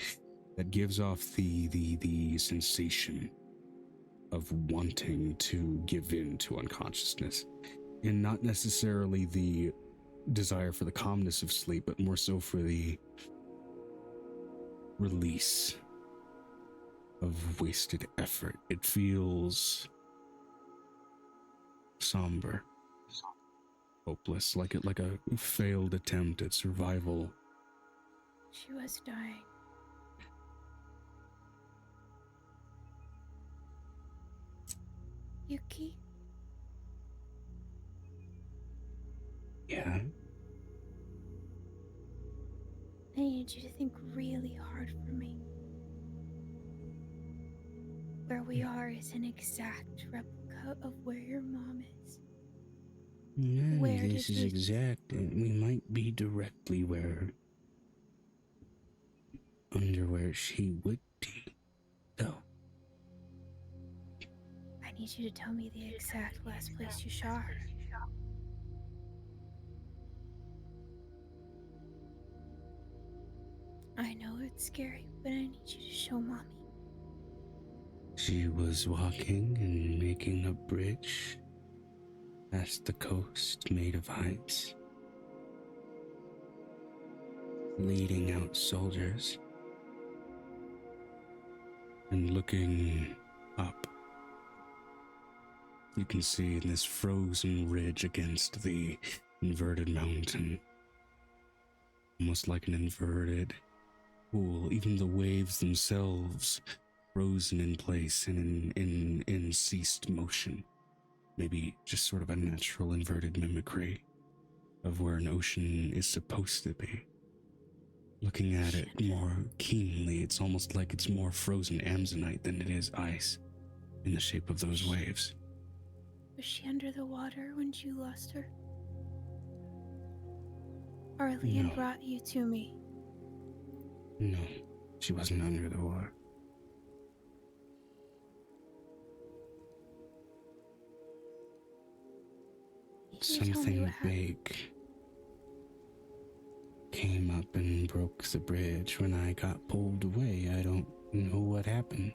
That gives off the sensation of wanting to give in to unconsciousness. And not necessarily the desire for the calmness of sleep, but more so for the release of wasted effort. It feels somber, hopeless, like a failed attempt at survival. She was dying. Yuki? Yeah? I need you to think really hard for me. Where we are is an exact replica of where your mom is. No, Where this did is we- exact. We might be directly under where she would be, though. I need you to tell me the exact last place you saw her. I know it's scary, but I need you to show Mommy. She was walking and making a bridge past the coast made of ice, leading out soldiers, and looking up. You can see in this frozen ridge against the inverted mountain, almost like an inverted pool, even the waves themselves frozen in place and in ceased motion. Maybe just sort of a natural inverted mimicry of where an ocean is supposed to be. Looking at it more keenly, it's almost like it's more frozen amazonite than it is ice in the shape of those waves. Was she under the water when you lost her? Arlene No. brought you to me. No, she wasn't under the water. Can you tell me Something what happened? big came up and broke the bridge. When I got pulled away, I don't know what happened.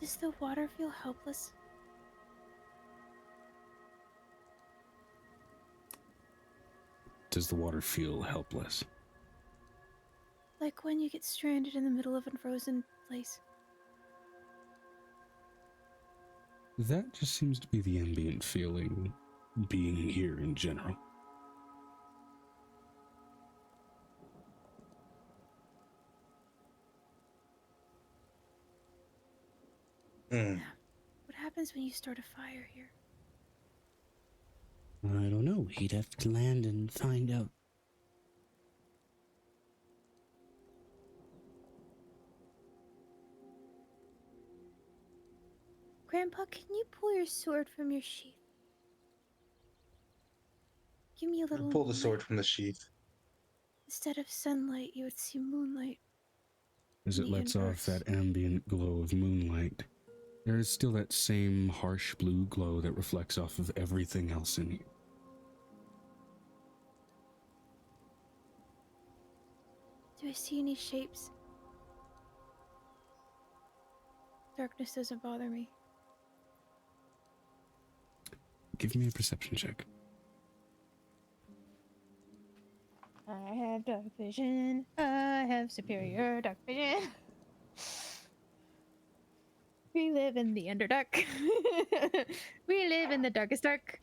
Does the water feel helpless? Does the water feel helpless? Like when you get stranded in the middle of a frozen place. That just seems to be the ambient feeling being here in general. What happens when you start a fire here? I don't know. He'd have to land and find out. Grandpa, can you pull your sword from your sheath? Give me a little Pull the moonlight. sword from the sheath. Instead of sunlight, you would see moonlight. As it lets off that ambient glow of moonlight, there is still that same harsh blue glow that reflects off of everything else in you. Do I see any shapes? Darkness doesn't bother me. Give me a perception check. I have dark vision. I have superior dark vision. We live in the Underdark. We live in the darkest dark.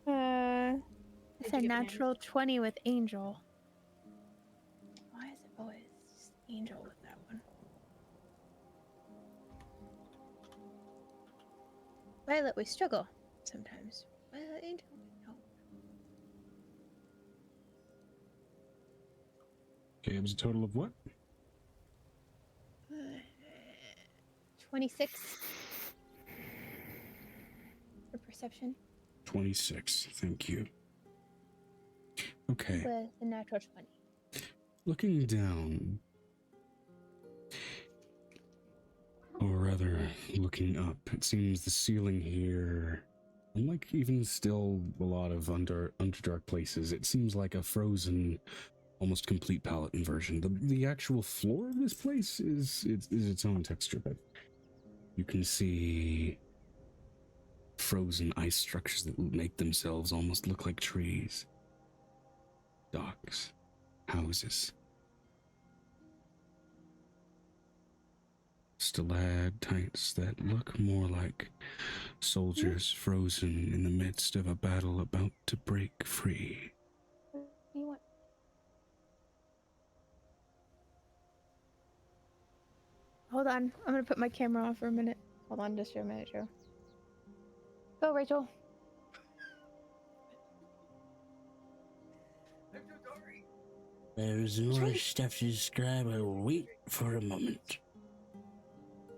It's a natural 20 with Angel. Why is it always just Angel with that one? Violet, we struggle sometimes. Violet, Angel, no. Okay, it was a total of what? 26 for perception 26, thank you. Okay, with a natural 20. looking down, or rather looking up, it seems the ceiling here, unlike even still a lot of underdark places, it seems like a frozen, almost complete palette inversion. The actual floor of this place is its own texture, but you can see frozen ice structures that make themselves almost look like trees. Docks, houses, stalactites that look more like soldiers frozen in the midst of a battle about to break free. What do you want? Hold on, I'm gonna put my camera off for a minute. Hold on just for a minute, Joe. Go, Rachel. There's more stuff to describe. I will wait for a moment.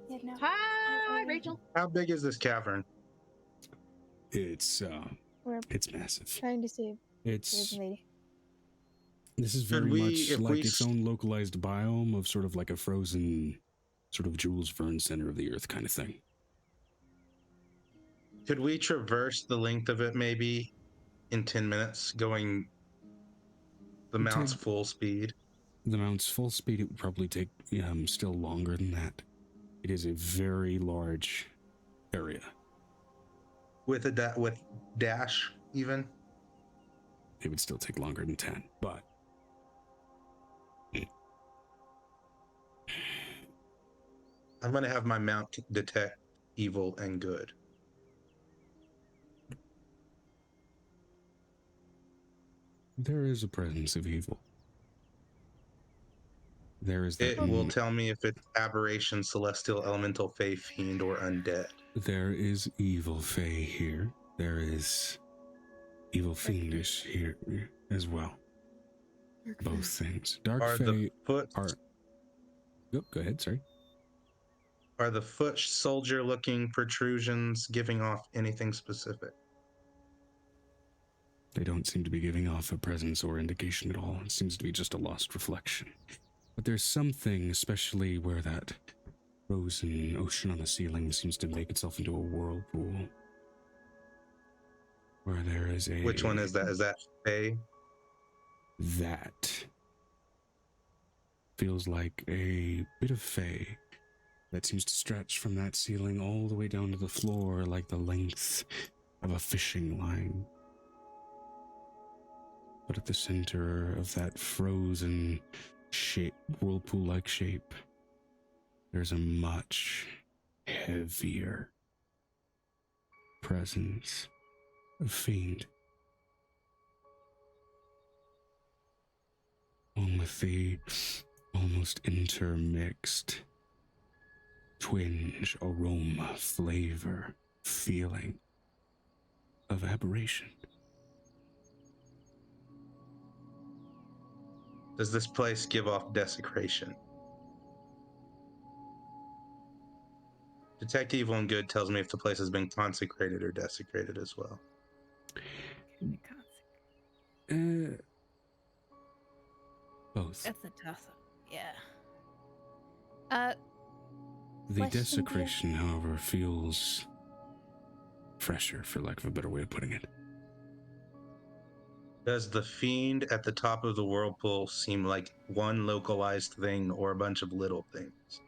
Yeah, no. Hi, Rachel. How big is this cavern? It's We're massive. trying to save It's lady. this is very much like its own localized biome of sort of like a frozen, sort of Jules Verne center of the earth kind of thing. Could we traverse the length of it maybe in 10 minutes, going the mount's full speed? The mount's full speed, it would probably take still longer than that. It is a very large area. With with dash even? It would still take longer than 10, but I'm going to have my mount detect evil and good. there is a presence of evil. There is It that will tell me if it's aberration, celestial, elemental, fae, fiend, or undead. There is evil fae here. There is evil fiendish here as well. Both things. Dark fae are... Oh, go ahead, sorry. Are the foot soldier-looking protrusions giving off anything specific? They don't seem to be giving off a presence or indication at all. It seems to be just a lost reflection. But there's something, especially where that frozen ocean on the ceiling seems to make itself into a whirlpool. Where there is a... Which one is that? Is that Faye? That feels like a bit of Faye that seems to stretch from that ceiling all the way down to the floor like the length of a fishing line. But at the center of that frozen shape, whirlpool-like shape, there's a much heavier presence of fiend. Along with the almost intermixed twinge, aroma, flavor, feeling of aberration. Does this place give off desecration? Detect evil and good tells me if the place has been consecrated or desecrated as well. Both. That's a toss up. Yeah. The Question desecration, however, feels fresher, for lack of a better way of putting it. Does the fiend at the top of the whirlpool seem like one localized thing or a bunch of little things?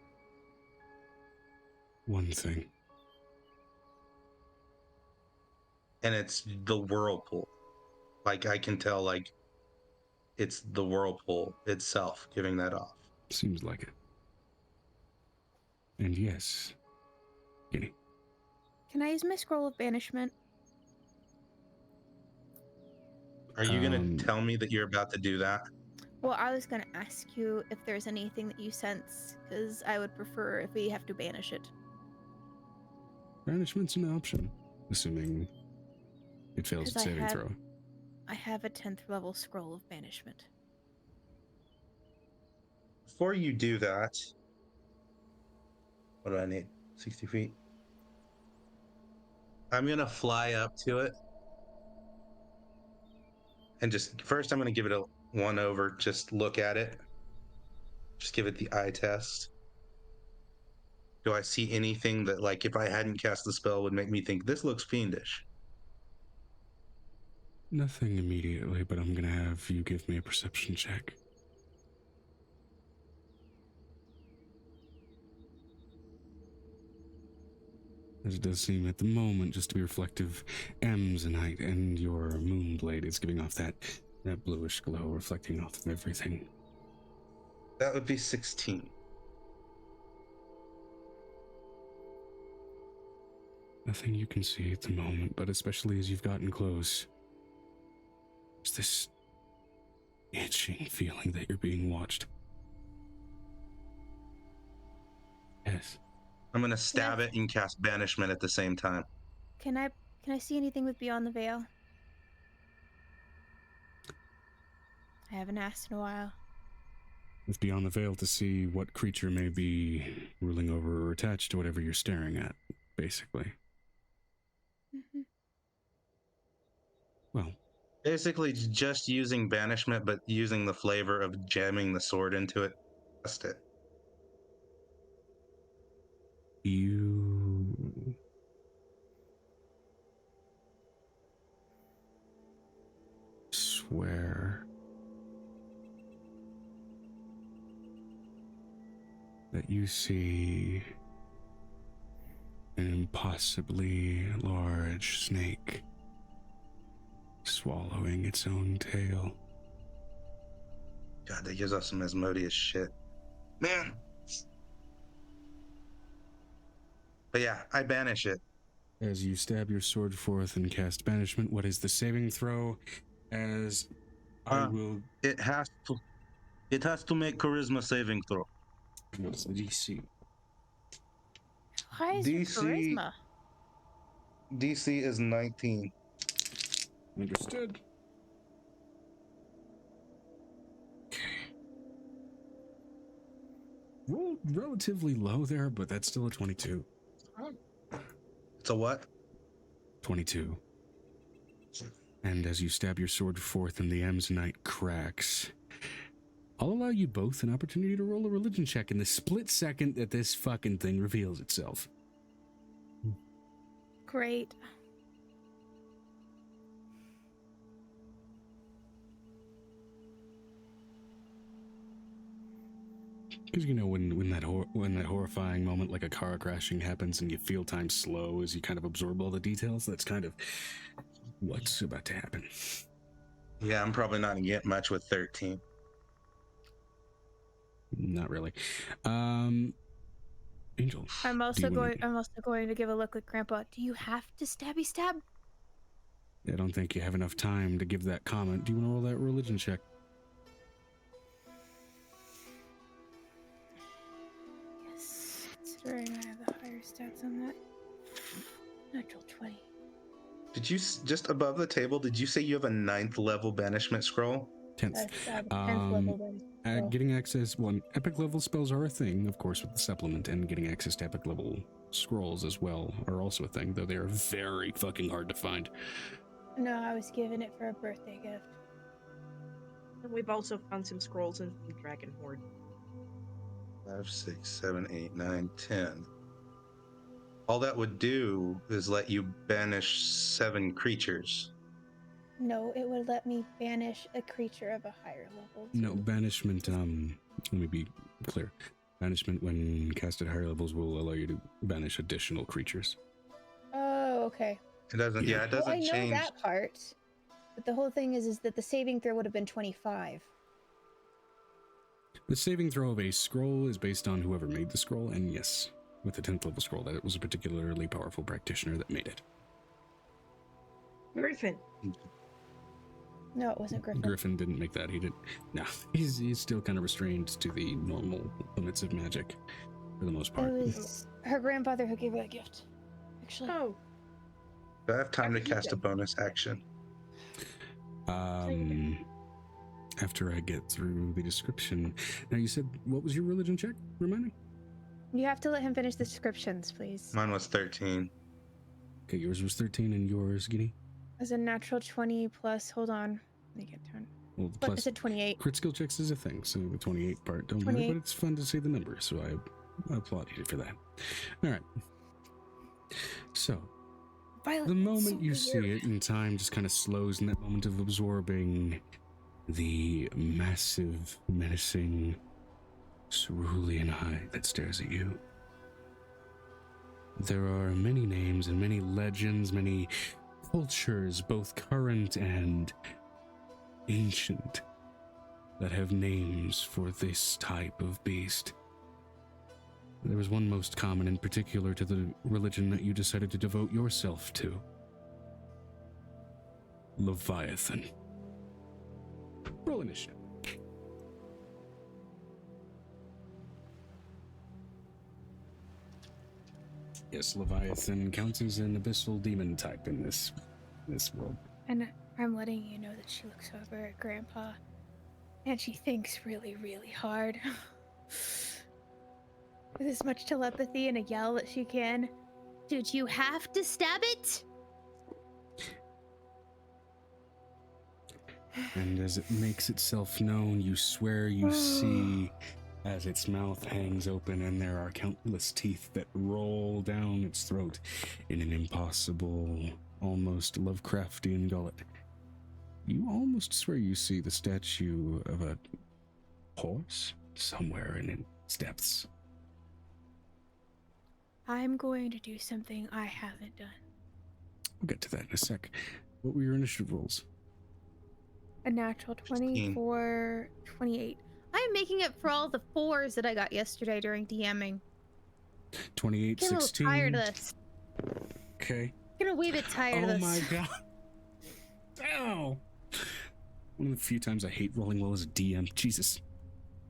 One thing. And it's the whirlpool. Like, I can tell, like, it's the whirlpool itself giving that off. Seems like it. And yes, Guinea. Can I use my scroll of banishment? Are you going to tell me that you're about to do that? Well, I was going to ask you if there's anything that you sense, because I would prefer if we have to banish it. Banishment's an option, assuming it fails its saving throw. I have a 10th level scroll of banishment. Before you do that, what do I need? 60 feet? I'm going to fly up to it. And just, first I'm going to give it a one over, just look at it. Just give it the eye test. Do I see anything that, like, if I hadn't cast the spell would make me think, this looks fiendish? Nothing immediately, but I'm going to have you give me a perception check. As it does seem at the moment just to be reflective Amazonite, and your moonblade is giving off that bluish glow, reflecting off of everything. That would be 16. Nothing you can see at the moment, but especially as you've gotten close, there's this itching feeling that you're being watched. Yes. I'm going to stab it and cast banishment at the same time. Can I see anything with Beyond the Veil? I haven't asked in a while. With Beyond the Veil to see what creature may be ruling over or attached to whatever you're staring at, basically. Mm-hmm. Well. Basically just using banishment, but using the flavor of jamming the sword into it. Test it. You swear that you see an impossibly large snake swallowing its own tail. God, that gives us some Asmodeus shit. Man. But yeah, I banish it. As you stab your sword forth and cast banishment, what is the saving throw? As I will... It has to make charisma saving throw. What's the DC? Why is your charisma? DC is 19. Understood. Okay. Rolled relatively low there, but that's still a 22. It's a what? 22. And as you stab your sword forth and the Amazonite cracks, I'll allow you both an opportunity to roll a religion check in the split second that this fucking thing reveals itself. Great. Because you know when that horrifying moment, like a car crashing, happens, and you feel time slow as you kind of absorb all the details. That's kind of what's about to happen. Yeah, I'm probably not gonna get much with 13. Not really. Angel. I'm also going to give a look at Grandpa. Do you have to stabby stab? I don't think you have enough time to give that comment. Do you want to roll that religion check? Yes. Considering I have the higher stats on that. Natural 20. Did you just above the table? Did you say you have a 9th level banishment scroll? 10th. 10th level then. Getting access, epic level spells are a thing, of course, with the supplement, and getting access to epic level scrolls as well are also a thing, though they are very fucking hard to find. No, I was given it for a birthday gift. And we've also found some scrolls in Dragon Horde. 5, 6, 7, 8, 9, 10. All that would do is let you banish 7 creatures. No, it would let me banish a creature of a higher level. No, banishment, let me be clear. Banishment, when cast at higher levels, will allow you to banish additional creatures. Oh, okay. It doesn't, yeah, it doesn't I know change. that part. But the whole thing is that the saving throw would have been 25. The saving throw of a scroll is based on whoever made the scroll, and yes, with the 10th level scroll, that it was a particularly powerful practitioner that made it. Griffin. No, it wasn't Griffin. Griffin didn't make that. He did. No, he's still kind of restrained to the normal limits of magic for the most part. It was her grandfather who gave her that gift. Actually. Oh. Do I have time to cast a bonus action? After I get through the description. Now, you said, what was your religion check? Remind me? You have to let him finish the descriptions, please. Mine was 13. Okay, yours was 13 and yours, Giddy? As a natural 20 plus, hold on. Let me get down. Well, But plus it's a 28. crit skill checks is a thing, so the 28 part don't matter, 28. but it's fun to say the number, so I applaud you for that. All right. So, Violet, the moment you so see it, and time just kind of slows in that moment of absorbing the massive, menacing, cerulean eye that stares at you. There are many names and many legends, many cultures, both current and ancient, that have names for this type of beast. There was one most common in particular to the religion that you decided to devote yourself to. Leviathan. Roll initiative. Yes, Leviathan counts as an abyssal demon type in this world. And I'm letting you know that she looks over at Grandpa, and she thinks really, really hard. With as much telepathy and a yell that she can. Did you have to stab it? And as it makes itself known, you swear you see as its mouth hangs open and there are countless teeth that roll down its throat in an impossible, almost Lovecraftian gullet. You almost swear you see the statue of a horse somewhere in its depths. I'm going to do something I haven't done. We'll get to that in a sec. What were your initiative rolls? A natural 24, 28. I'm making up for all the 4s that I got yesterday during DMing. 28, I'm 16. a little tired of this. Okay. I'm a wee bit tired of Oh this. my god. Ow. One of the few times I hate rolling well as a DM. Jesus.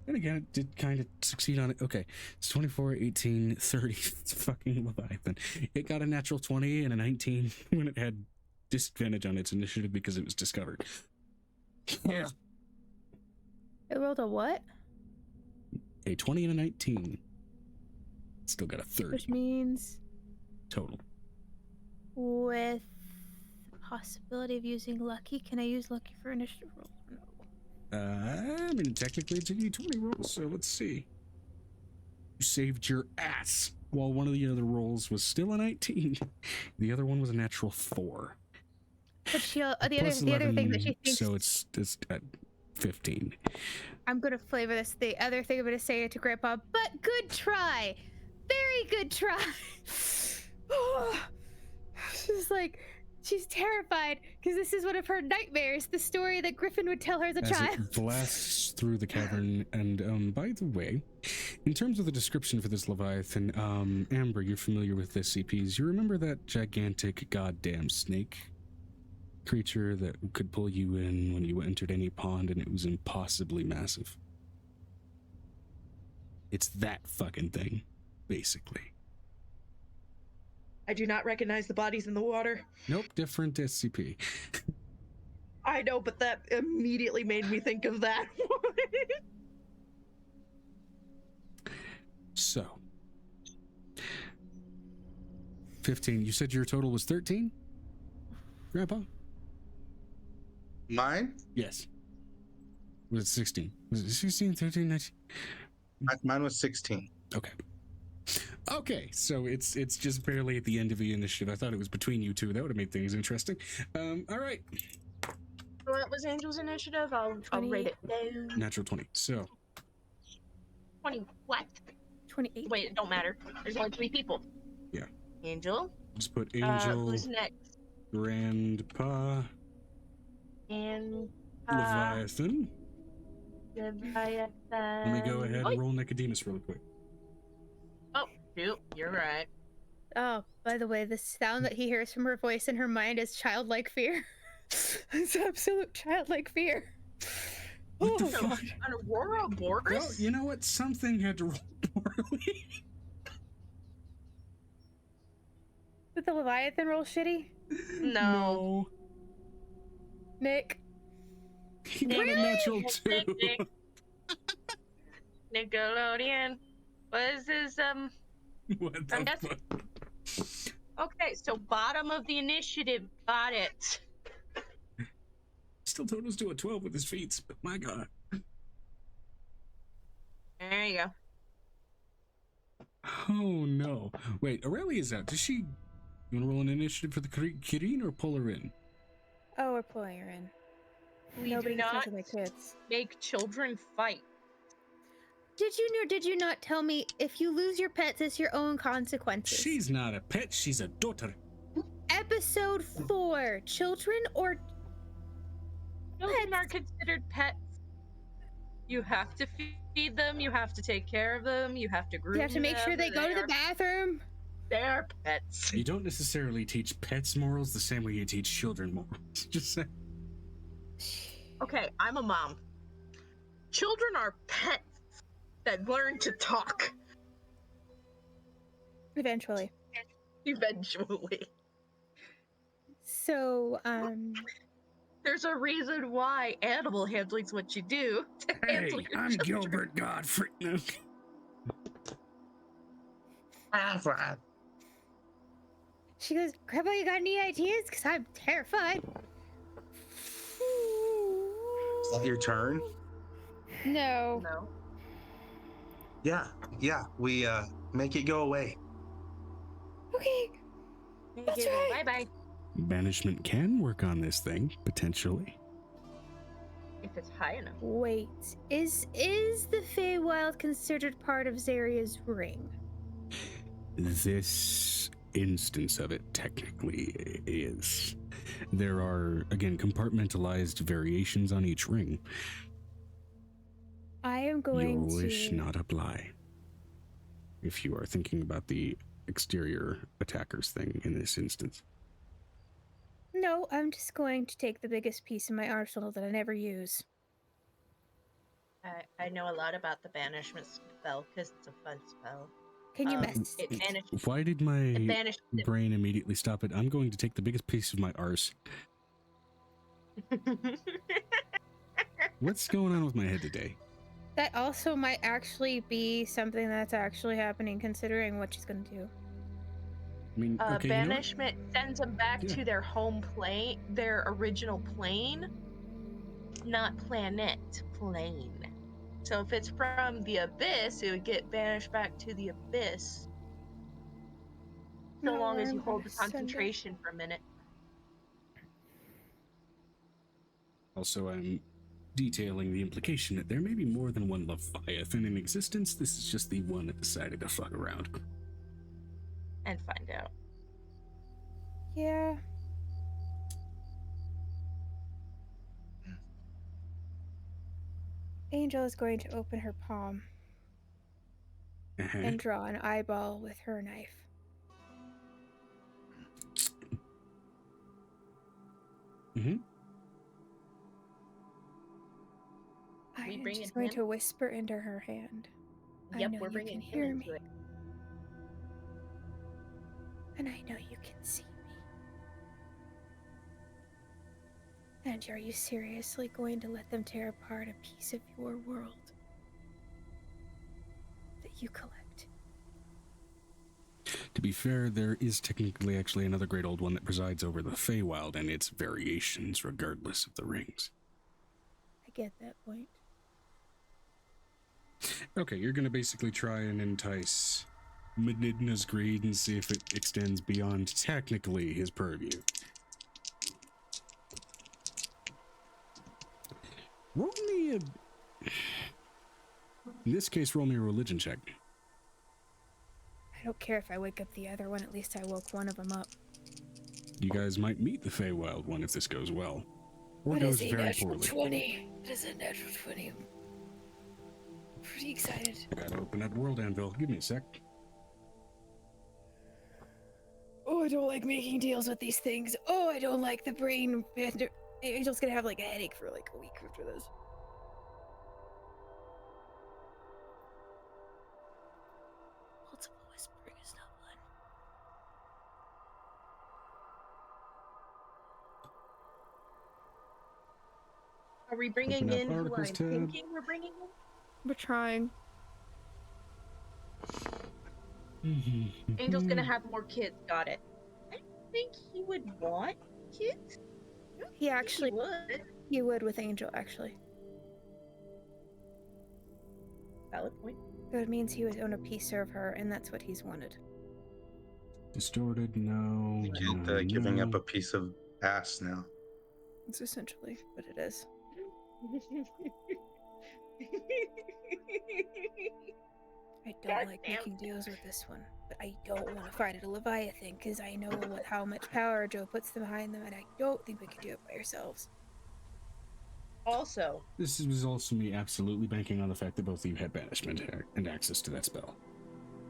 And again, it did kind of succeed on it. Okay. It's 24, 18, 30. It's fucking Leviathan. It got a natural 20 and a 19 when it had disadvantage on its initiative because it was discovered. Yeah. It rolled a what? A 20 and a 19. Still got a 30. Which means Total. with the possibility of using lucky, can I use lucky for initiative roll? I mean, technically it's a D20 roll, so let's see. You saved your ass while one of the other rolls was still a 19. The other one was a natural 4. But she, the Plus other thing that 11, she thinks. so it's 15. I'm gonna flavor this. The other thing I'm gonna say to Grandpa, but good try, very good try. She's like, she's terrified because this is one of her nightmares. The story that Griffin would tell her as a child. It blasts through the cavern, and by the way, in terms of the description for this Leviathan, Amber, you're familiar with SCPs. You remember that gigantic goddamn snake creature that could pull you in when you entered any pond, and it was impossibly massive? It's that fucking thing, basically. I do not recognize the bodies in the water. Nope, different SCP. I know, but that immediately made me think of that. So, 15. You said your total was 13? Grandpa? Mine? Yes. Was it 16? Was it 16, 13, 19? Mine was 16. Okay. Okay, so it's just barely at the end of the initiative. I thought it was between you two. That would have made things interesting. All right. What was Angel's initiative? I'll rate it down. Natural 20. So 20 what? 28. Wait, it don't matter. There's only 3 people. Yeah. Angel. Just put Angel, who's next? Grandpa, And Leviathan. Leviathan. Let me go ahead and roll Nicodemus really quick. Oh, shoot, you're right. Oh, by the way, the sound that he hears from her voice in her mind is childlike fear. It's absolute childlike fear. What the fuck? An Aurora Boreas? Well, you know what? Something had to roll poorly. Did the Leviathan roll shitty? No. Nick? He got a natural 2. Nick. Nickelodeon. What is this, What the fuck? Okay, so bottom of the initiative. Got it. Still totals to a 12 with his feats, but my god. There you go. Oh no. Wait, Aurelia's out. Does she... You want to roll an initiative for the Kirin or pull her in? Oh, we're pulling her in. We Nobody do can not touch my kids. make children fight. Did you not tell me if you lose your pets, it's your own consequences? She's not a pet, she's a daughter. Episode 4. Children or Children are considered pets. You have to feed them, you have to take care of them, you have to groom them. you have to make sure they go to the bathroom? They're pets. You don't necessarily teach pets morals the same way you teach children morals. Just say. Okay, I'm a mom. Children are pets that learn to talk. Eventually. Eventually. So, There's a reason why animal handling's what you do. To Hey, handle your I'm children. Gilbert Godfrey. No. she goes, Grandpa, you got any ideas? Because I'm terrified. Is that your turn? No. No. Yeah. We make it go away. Okay. That's right. Bye-bye. Banishment can work on this thing, potentially. If it's high enough. Wait, is the Feywild considered part of Zaria's ring? This instance of it technically is. There are, again, compartmentalized variations on each ring. I am going Your wish to... not apply. If you are thinking about the exterior attackers thing in this instance. No, I'm just going to take the biggest piece in my arsenal that I never use. I know a lot about the banishment spell because it's a fun spell. Can you mess? It banishes. Why did It my banishes. brain immediately stop it? I'm going to take the biggest piece of my arse. What's going on with my head today? That also might actually be something that's actually happening, considering what she's going to do. I mean, okay, you know what? Banishment sends them back Yeah. to their home plane, their original plane. not planet, plane. So if it's from the abyss, it would get banished back to the abyss. So No, long as I'm you hold gonna the send it. concentration for a minute. Also, I'm detailing the implication that there may be more than one Leviathan in existence. This is just the one that decided to fuck around. And find out. Yeah. Angel is going to open her palm Uh-huh. and draw an eyeball with her knife. Mm-hmm. We I'm bring just in going him? to whisper into her hand. I Yep, know we're you bringing can him hear into me. it. And I know you can see me. And are you seriously going to let them tear apart a piece of your world that you collect? To be fair, there is technically actually another great old one that presides over the Feywild and its variations regardless of the rings. I get that point. Okay, you're gonna basically try and entice Menidna's greed and see if it extends beyond technically his purview. Roll me a... In this case, roll me a religion check. I don't care if I wake up the other one, at least I woke one of them up. You guys might meet the Feywild one if this goes well. Or What goes is a very natural poorly. 20? That is a natural 20. I'm pretty excited. I gotta open that world anvil. Give me a sec. Oh, I don't like making deals with these things. Oh, I don't like the brain. Angel's gonna have like a headache for like a week after this. Multiple whispering is not fun. Are we bringing Open up in who articles I'm tab. thinking we're bringing in? We're trying. Angel's gonna have more kids, got it. I don't think he would want kids. He actually He would. He would with Angel, actually. Valid point. So it means he would own a piece of her, and that's what he's wanted. Distorted, no. Giving no. up a piece of ass now. It's essentially what it is. I don't like making deals with this one, but I don't want to fight a Leviathan because I know how much power Joe puts behind them, and I don't think we can do it by ourselves. Also, This was also me absolutely banking on the fact that both of you had banishment and access to that spell.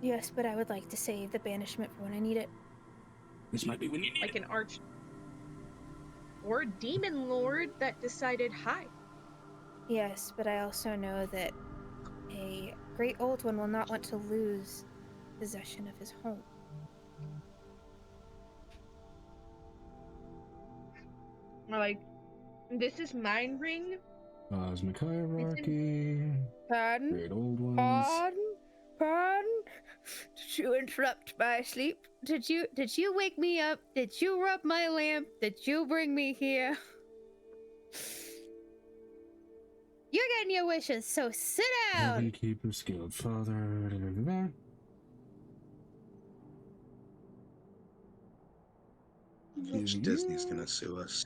Yes, but I would like to save the banishment for when I need it. This might be when you need like it. an arch or demon lord that decided hi. Yes, but I also know that a great old one will not want to lose possession of his home. Like, this is Mind Ring. Cosmic hierarchy. Pardon? Great old ones. Pardon? Did you interrupt my sleep? Did you wake me up? Did you rub my lamp? Did you bring me here? You're getting your wishes, so sit down! Heaven Keeper, Skilled Father. Disney's gonna sue us.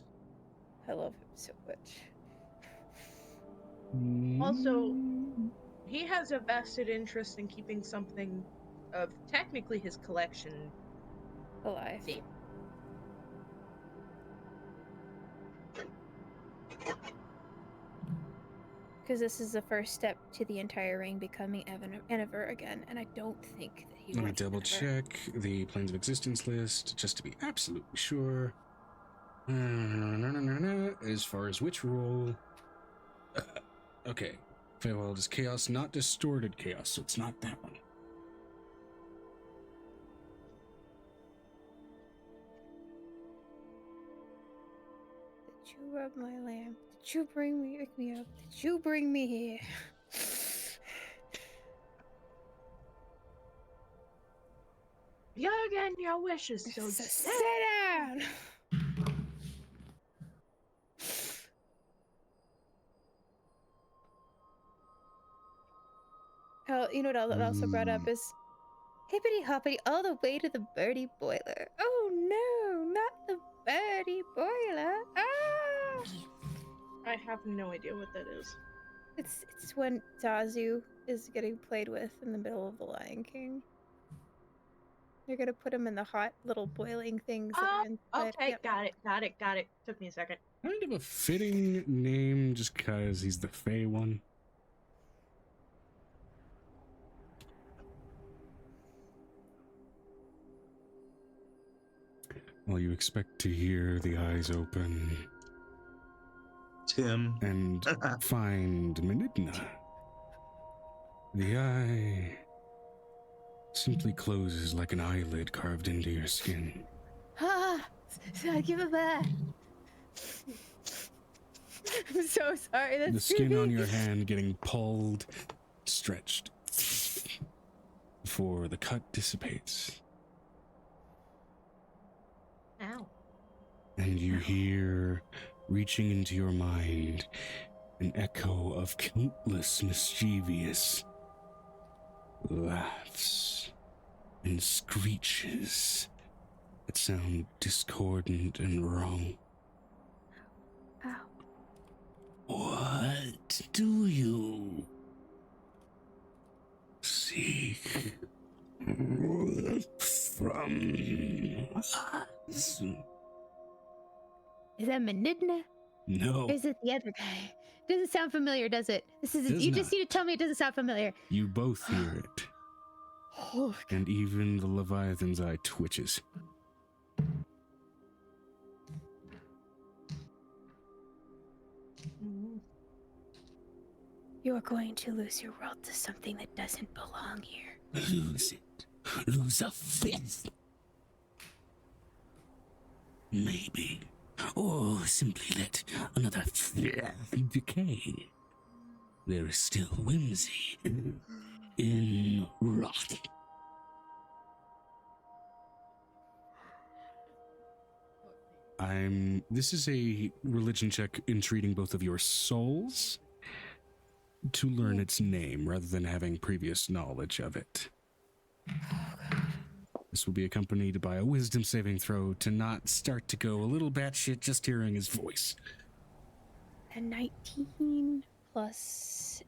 I love him so much. Also, he has a vested interest in keeping something of technically his collection Alive. safe. Because this is the first step to the entire ring becoming Enever again, and I don't think that he Let me wants double Enever. check the Planes of Existence list just to be absolutely sure. As far as which rule. Okay. Feywild is chaos, not distorted chaos, so it's not that one. Did you rub my lamp? Did you wake me up? Did you bring me here? You're getting your wishes, so Sit down! what also brought up is hippity hoppity all the way to the birdie boiler. Oh no, not the birdie boiler. Ah! I have no idea what that is. It's when Zazu is getting played with in the middle of the Lion King. You're gonna put him in the hot little boiling things that are inside. Okay, Yep. got it. Took me a second. Kind of a fitting name just because he's the Fey one. Well, you expect to hear the eyes open Tim. and find Menidna. The eye simply closes like an eyelid carved into your skin. Ah, give it back. I'm so sorry. That's The skin on creepy. your hand getting pulled, stretched, before the cut dissipates. Ow. And you hear, reaching into your mind, an echo of countless mischievous laughs and screeches that sound discordant and wrong. Ow. What do you Seek from us? Is that Menidna? No, Or is it the other guy? Doesn't sound familiar, does it? This is Does you just not. need to tell me it doesn't sound familiar. you both hear it, Oh, and even the Leviathan's eye twitches. you are going to lose your world to something that doesn't belong here. Lose it. Lose a fifth. Maybe. Or simply let another fifth decay. There is still whimsy in rot. This is a religion check entreating both of your souls to learn its name rather than having previous knowledge of it. This will be accompanied by a wisdom saving throw to not start to go a little batshit just hearing his voice. A 19 plus.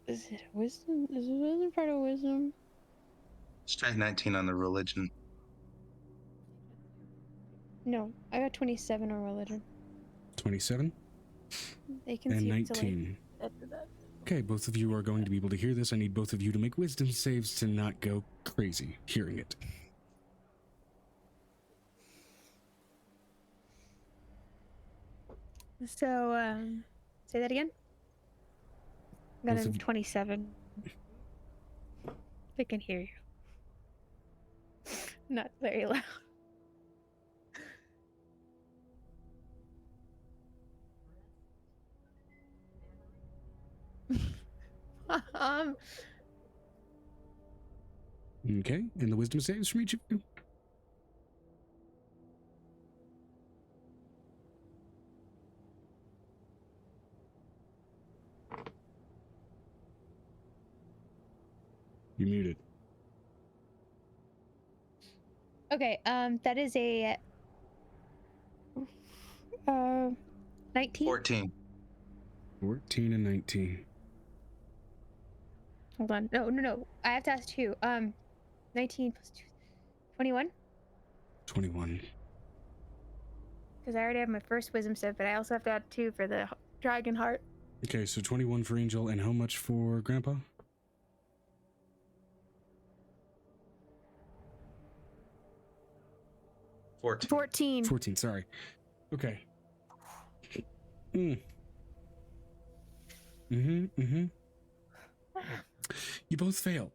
Is it wisdom? Is it wisdom part of wisdom? Strike 19 on the religion. No, I got 27 on religion. 27 They can and see 19. after that. Okay, both of you are going to be able to hear this. I need both of you to make wisdom saves to not go crazy hearing it. So, say that again. I got Both a of you- 27. They can hear you. Not very loud. um, Okay, and the wisdom saves from each of you. You're muted. okay, that is a 19. 14. 14 and 19. Hold on. No. I have to ask two. 19 plus 2. 21? 21. Because I already have my first wisdom save, but I also have to add 2 for the dragon heart. Okay, so 21 for Angel, and how much for Grandpa? 14. 14. 14, sorry. Okay. You both fail.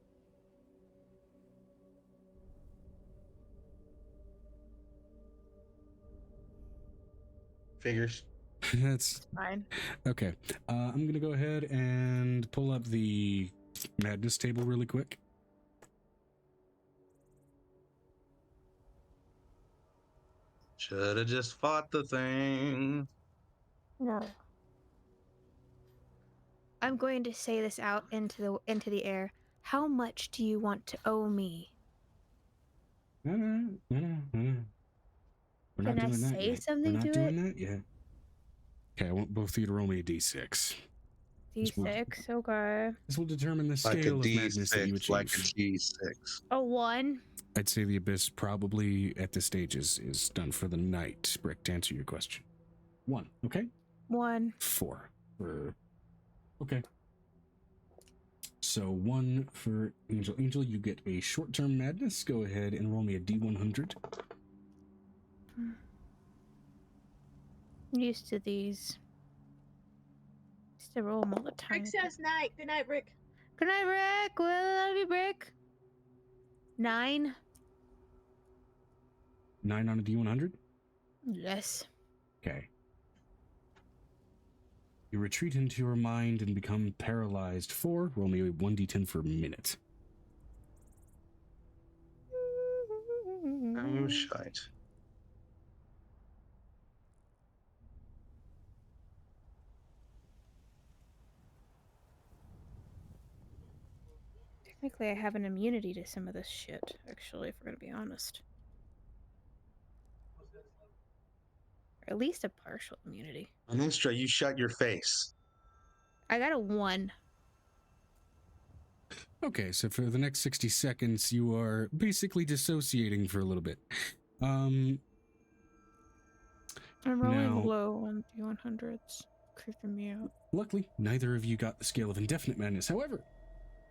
Figures. That's Fine. okay. I'm gonna go ahead and pull up the madness table really quick. Should have just fought the thing. No. I'm going to say this out into the air. How much do you want to owe me? We're not Can I doing that say yet. something We're not to doing it? that yet. Okay, I want both of you to roll me a d6. D6, okay. This will determine the Like a scale of madness that you D6, like a achieve. D6. A 1. I'd say the abyss probably at this stage is done for the night. Brick, to answer your question. 1, okay? 1. 4 for... Okay. So 1 for Angel. Angel, you get a short-term madness. Go ahead and roll me a D100. I'm used to these. Used to roll them all the time. Brick says night. Good night, Brick. Good night, Brick. Well, love you, Brick. 9. 9 on a D100? Yes. Okay. You retreat into your mind and become paralyzed. 4. Roll me a 1d10 for a minute. Oh, shite. Technically, I have an immunity to some of this shit, actually, if we're gonna be honest. Or at least a partial immunity. Anistra, you shut your face. I got a 1. Okay, so for the next 60 seconds, you are basically dissociating for a little bit. I'm rolling Now- low on the 100s. Creeping me out. Luckily, neither of you got the scale of indefinite madness. However,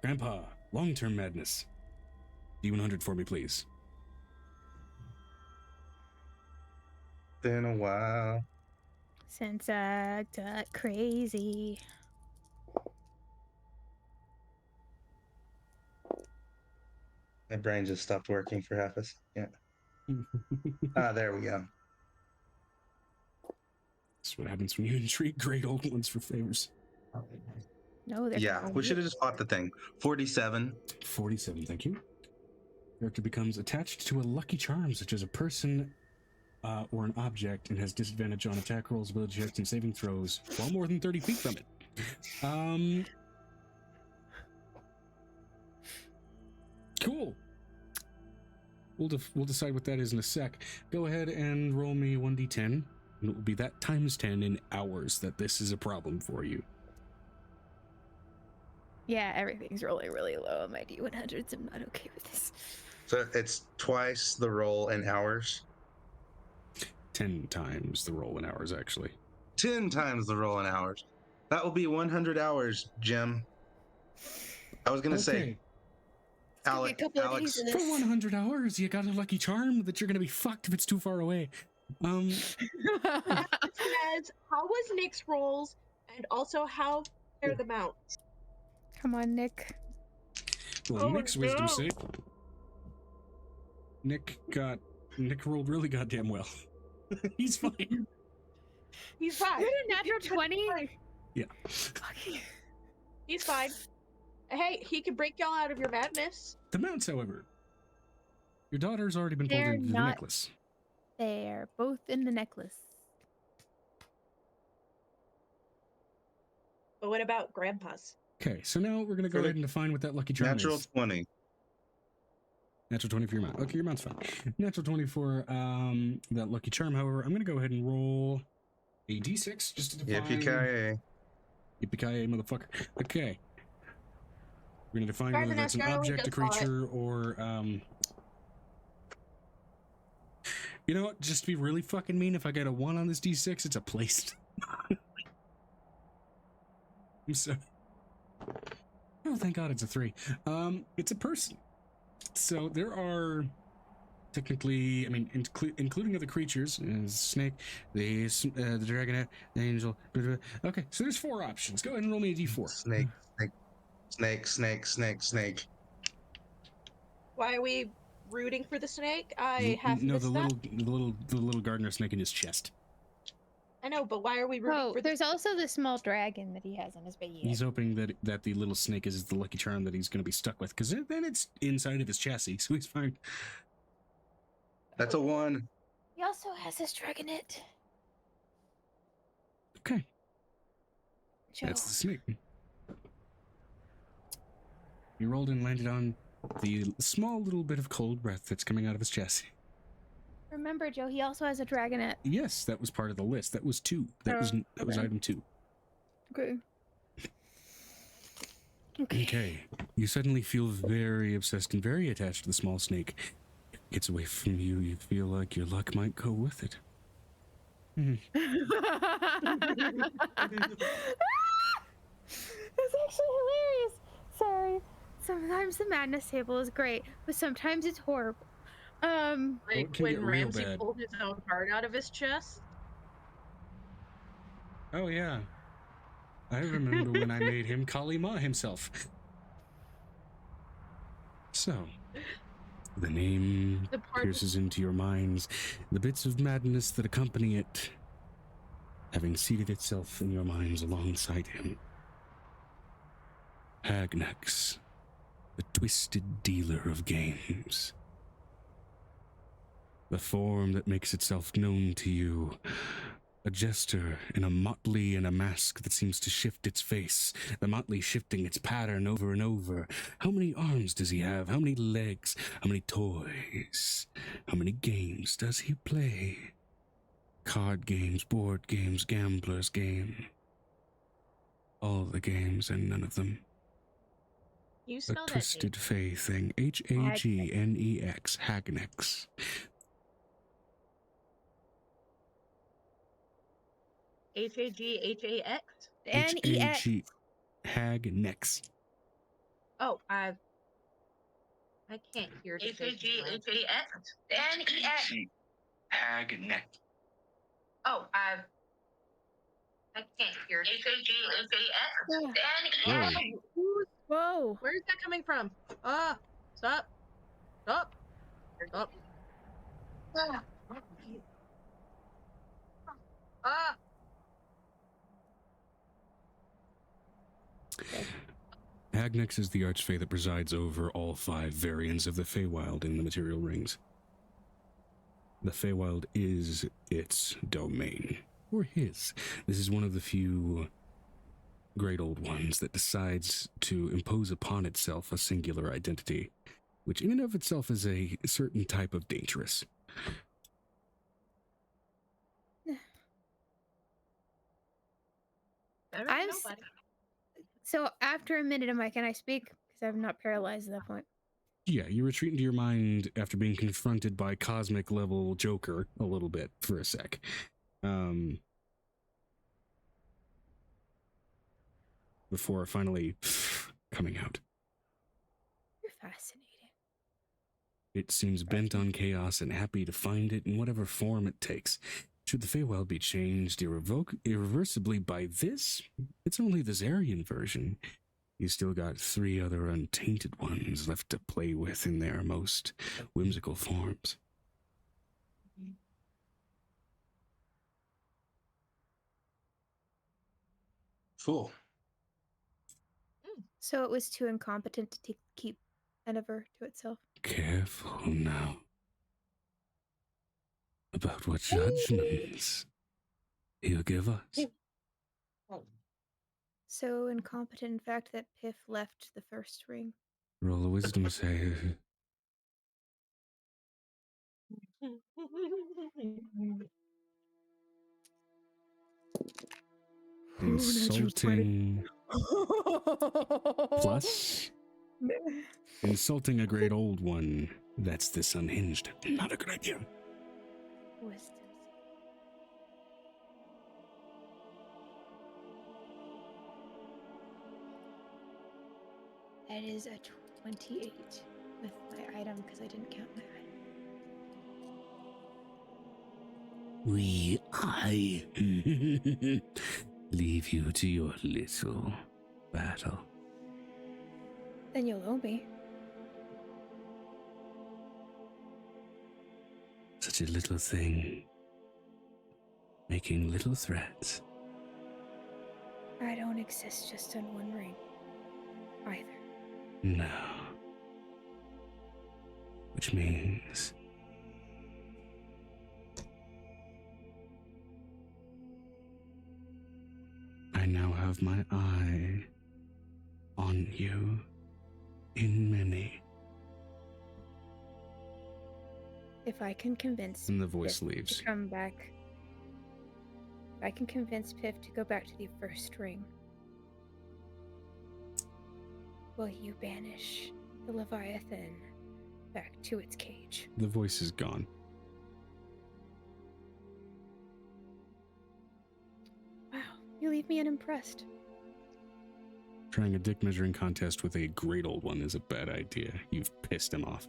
Grandpa, long-term madness. D100 for me, please. Been a while. Since I got crazy. My brain just stopped working for half a second. There we go. That's what happens when you intrigue great old ones for favors. No, they're Yeah, we should have just fought the thing. 47. 47, thank you. Character becomes attached to a lucky charm, such as a person or an object, and has disadvantage on attack rolls, ability checks, and saving throws while more than 30 feet from it. Cool. We'll decide what that is in a sec. Go ahead and roll me 1d10, and it will be that times 10 in hours that this is a problem for you. Yeah, everything's rolling really low on my D100s. I'm not okay with this. So it's twice the roll in hours. 10 times the roll in hours, actually. 10 times the roll in hours. That will be 100 hours, Jim. I was going to say, Alex, For 100 hours, you got a lucky charm that you're going to be fucked if it's too far away. Says, how was Nick's rolls, and also how are the mounts? Come on, Nick. Well, Nick's wisdom no. save. Nick rolled really goddamn well. He's fine. He's fine. You're a natural 20? Yeah. He's fine. Hey, he can break y'all out of your madness. The mounts, however. Your daughter's already been pulled They're into the not- necklace. They're both in the necklace. But what about Grandpa's? Okay, so now we're going to go ahead and define what that lucky charm natural is. 20. Natural 20 for your mount. Okay, your mount's fine. Natural 20 for that lucky charm, however. I'm going to go ahead and roll a d6 just to define... Yippee-ki-yay. Yippee-ki-yay, motherfucker. Okay. We're going to define Guys, whether that's an Nestor, we object, a just saw it. creature, or... You know what? Just to be really fucking mean, if I get a 1 on this d6, it's a place. I'm sorry. Oh, thank God it's a 3. It's a person. So there are technically, I mean, including other creatures, snake, the dragonette, the angel. Okay, so there's 4 options. Go ahead and roll me a d4. Snake. Why are we rooting for the snake? I have no, missed the that. little gardener snake in his chest. I know, but why are we rooting Oh, for the there's also the small dragon that he has on his bed. He's hoping that the little snake is the lucky charm that he's going to be stuck with, because then it's inside of his chassis, so he's fine. That's a 1. He also has his dragonette. Okay, Joe. that's the snake. He rolled and landed on the small little bit of cold breath that's coming out of his chest. Remember, Joe, he also has a dragonette. Yes, that was part of the list. That was 2. That was item 2. Okay. Okay. You suddenly feel very obsessed and very attached to the small snake. It gets away from you. You feel like your luck might go with it. That's actually hilarious. Sorry. Sometimes the madness table is great, but sometimes it's horrible. Like can when get real Ramsey bad. pulled his own heart out of his chest. Oh, yeah. I remember when I made him Kali Ma himself. So, the name pierces into your minds, the bits of madness that accompany it, having seated itself in your minds alongside him. Hagnex, the twisted dealer of games. The form that makes itself known to you. A jester in a motley and a mask that seems to shift its face, the motley shifting its pattern over and over. How many arms does he have? How many legs? How many toys? How many games does he play? Card games, board games, gambler's game. All the games and none of them. You A spell that twisted fey thing. Hagnex. Hagnex. Haghax? Nex. Hagnex. Oh, I can't hear the Haghax. Nex. Hagnex. Oh, I can't hear Haghax. Whoa. Where is that coming from? Ah, stop. Stop. Stop. Ah. Hagnex is the archfey that presides over all 5 variants of the Feywild in the material rings. The Feywild is its domain, or his. This is one of the few great old ones that decides to impose upon itself a singular identity, which in and of itself is a certain type of dangerous. So after a minute, can I speak? Because I'm not paralyzed at that point. Yeah, you retreat into your mind after being confronted by cosmic level Joker a little bit for a sec. Before finally coming out. You're fascinating. It seems bent on chaos and happy to find it in whatever form it takes. Should the Feywild be changed irreversibly by this, it's only the Zarian version. You still got 3 other untainted ones left to play with in their most whimsical forms. Cool. So it was too incompetent to keep Endeavor to itself. Careful now about what judgments you give us. So incompetent, in fact, that Piff left the first ring. Roll a wisdom save. Insulting plus insulting a great old one. That's this unhinged. Not a good idea. Wisdom. That is a 28 with my item because I didn't count my item. I leave you to your little battle. Then you'll owe me. Such a little thing, making little threats. I don't exist just on one ring, either. No. Which means I now have my eye on you. in many. If I can convince And the voice Piff leaves. to come back, if I can convince Piff to go back to the first ring, will you banish the Leviathan back to its cage? The voice is gone. Wow, you leave me unimpressed. Trying a dick measuring contest with a great old one is a bad idea. You've pissed him off.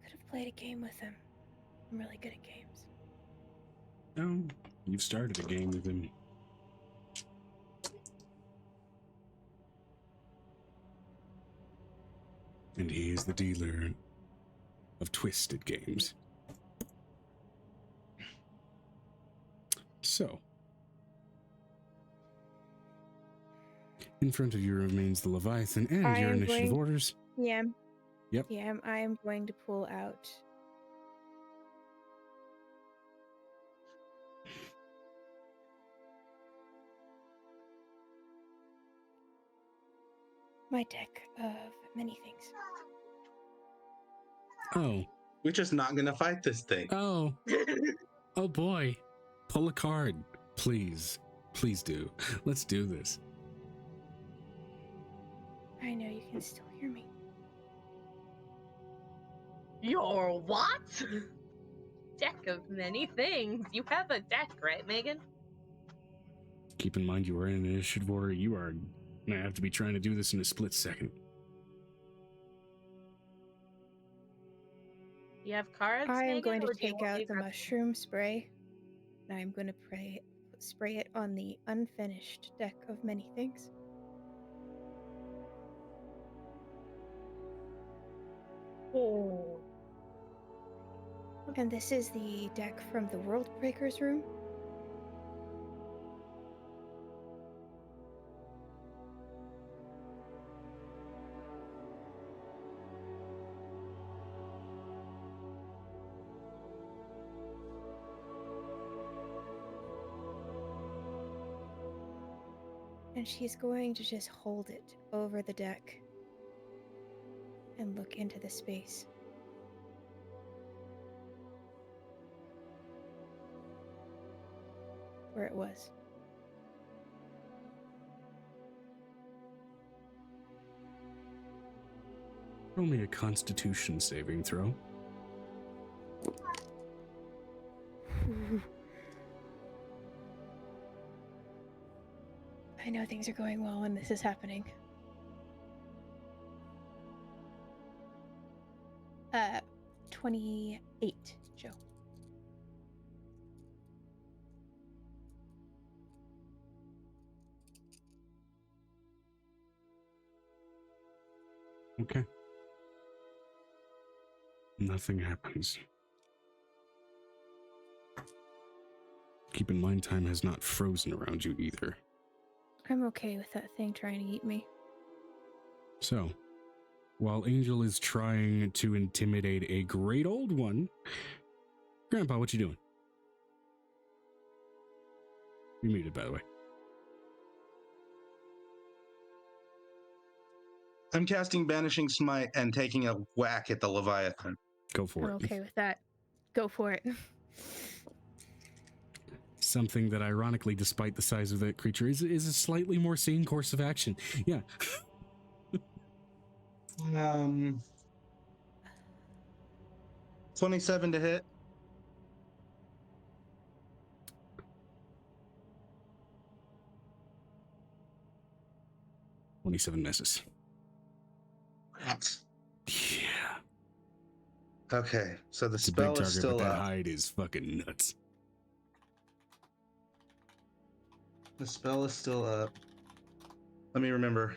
I could have played a game with him. I'm really good at games. No, you've started a game with him. And he is the dealer of twisted games. So, in front of you remains the Leviathan and I your am initiative going- orders. Yeah. Yep. Yeah, I am going to pull out. My deck of many things. Oh, We're just not gonna fight this thing. oh, oh boy. Pull a card, please. Please do. Let's do this. I know you can still hear me. Your what? Deck of many things. You have a deck, right, Megan? Keep in mind you are in an initiative order. You are gonna have to be trying to do this in a split second. You have cards, I am Megan, going to or do you take want out me the to- mushroom spray, and I'm going to spray it on the unfinished deck of many things. Oh. And this is the deck from the World Breakers room. And she's going to just hold it over the deck and look into the space. Where it was. Roll me a Constitution saving throw. I know things are going well when this is happening. 28, Joe. Okay. Nothing happens. Keep in mind, time has not frozen around you either. I'm okay with that thing trying to eat me. So, while Angel is trying to intimidate a great old one, Grandpa, what you doing? You're muted, by the way. I'm casting Banishing Smite and taking a whack at the Leviathan. Go for I'm it. okay with that. Go for it. Something that, ironically, despite the size of that creature, is a slightly more sane course of action. Yeah. 27 to hit. $27 misses. What? Yeah. Okay, so the It's a big spell target, is still but that up. hide is fucking nuts. The spell is still up. Let me remember.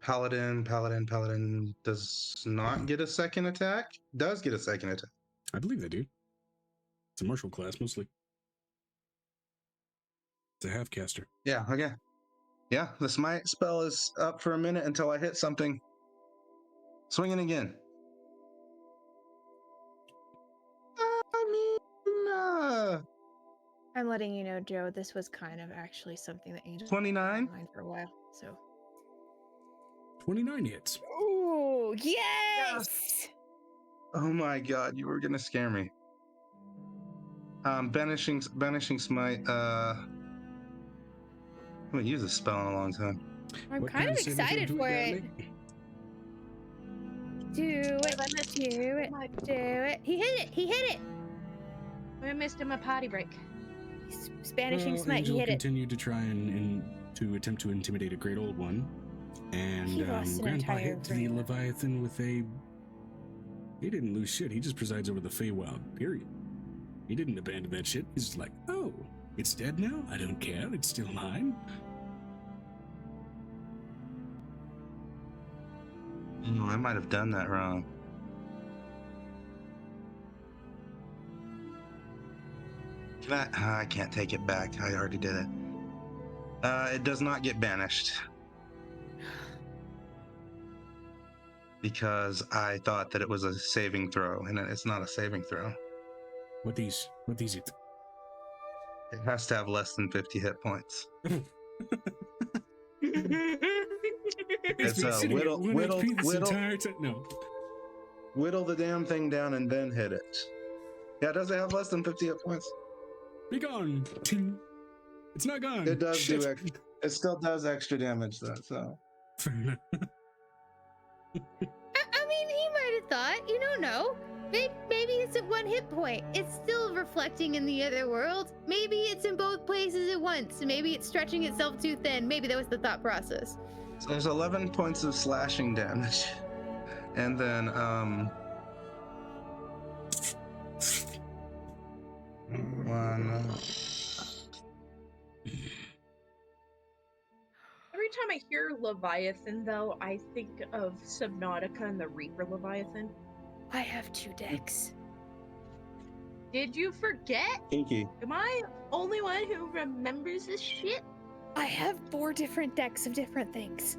Paladin does not get a second attack. Does get a second attack. I believe they do. It's a martial class, mostly. It's a half caster. Yeah, okay. Yeah, the smite spell is up for a minute until I hit something. Swinging again. I'm letting you know, Joe, this was kind of actually something that Angel 29? had in mind for a while. So 29 hits. ooh, yes! Oh my god, you were gonna scare me. Banishing smite. I haven't used a spell in a long time. I'm What kind of saving throw excited do we for gotta it. make? Do it, do it, do it. He hit it, he hit it! I missed him a potty break. Spanishing Well, smite, Angel he hit it. continued to try and to attempt to intimidate a great old one. And He lost an Grandpa entire hit the brain. Leviathan with a... He didn't lose shit. He just presides over the Feywild, period. He didn't abandon that shit. He's just like, oh, it's dead now? I don't care. It's still mine. Oh, I might have done that wrong. Can I can't take it back. I already did it. It does not get banished. Because I thought that it was a saving throw, and it's not a saving throw. What is it? It has to have less than 50 hit points. It's been sitting at 1 HP this entire time. No. Whittle the damn thing down and then hit it. Yeah, does it have less than 50 hit points? Be gone. Ting. It's not gone. It does Shit. do extra. It still does extra damage though. So. Fair enough. I mean, he might have thought, you don't know. Maybe it's at 1 hit point. It's still reflecting in the other world. Maybe it's in both places at once. Maybe it's stretching itself too thin. Maybe that was the thought process. So there's 11 points of slashing damage, and then one. Every time I hear Leviathan, though, I think of Subnautica and the Reaper Leviathan. I have 2 decks. Did you forget? Kinky. Am I the only one who remembers this shit? I have 4 different decks of different things.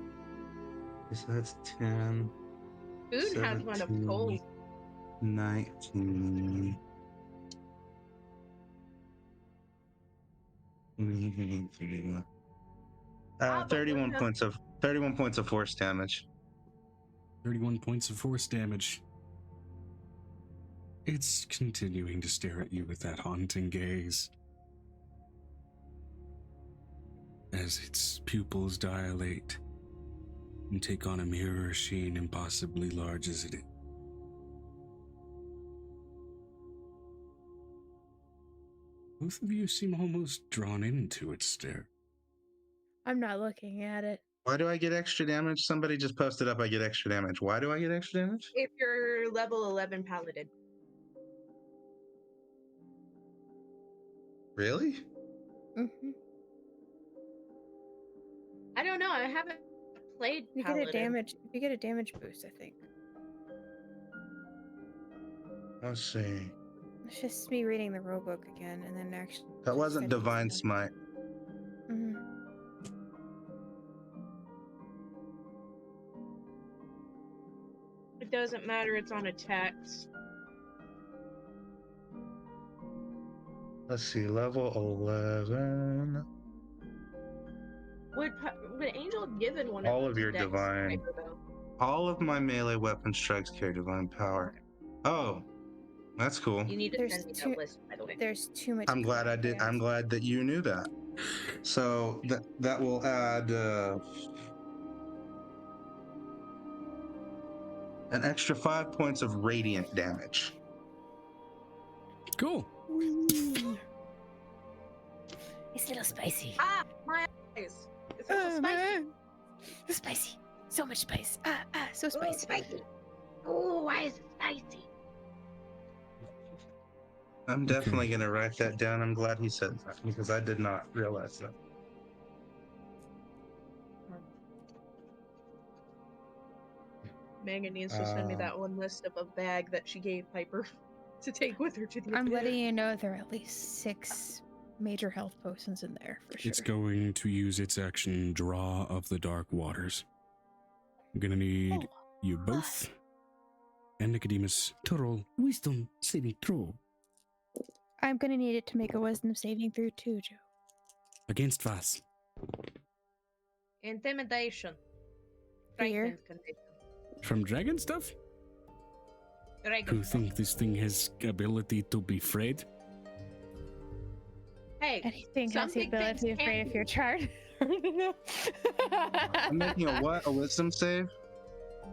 So that's 10. Food has one of 17, gold. 19. 31 points of force damage. 31 points of force damage. It's continuing to stare at you with that haunting gaze. As its pupils dilate and take on a mirror sheen impossibly large as it is. Both of you seem almost drawn into its stare. I'm not looking at it. Why do I get extra damage? Somebody just posted up I get extra damage. Why do I get extra damage? If you're level 11 paladin. Really? Mm-hmm. I don't know. I haven't played You paladin. get a damage boost, I think. Let's see. It's just me reading the rulebook again, and then actually. That wasn't Divine Smite. Mm-hmm. It doesn't matter. It's on attacks. Let's see, level 11. Would Angel have given one All of of those your decks to divine. Piper, though? All of my melee weapon strikes carry divine power. Oh, that's cool. You need to There's send me two- that list, by the way. There's too much. I'm glad I did. chaos. I'm glad that you knew that. So that will add an extra 5 points of radiant damage. Cool. Ooh. It's a little spicy. Ah, my eyes. It's a little spicy. Man. It's spicy. So much spice. So Ooh, spicy. spicy. Oh, why is it spicy? I'm definitely gonna write that down. I'm glad he said that because I did not realize that. Megan needs to send me that one list of a bag that she gave Piper to take with her to the I'm event. letting you know there are at least 6 major health potions in there for sure. It's going to use its action Draw of the Dark Waters. I'm gonna need you both and Nicodemus to roll Wisdom saving throw. I'm gonna need it to make a wisdom saving throw too, Joe. Against Vas. Intimidation. Fear. Strength condition. From dragon stuff? Dragon. You think this thing has ability to be afraid? Hey, Anything has some the big ability to things be afraid can if you're charred. No. I'm making a what? A wisdom save?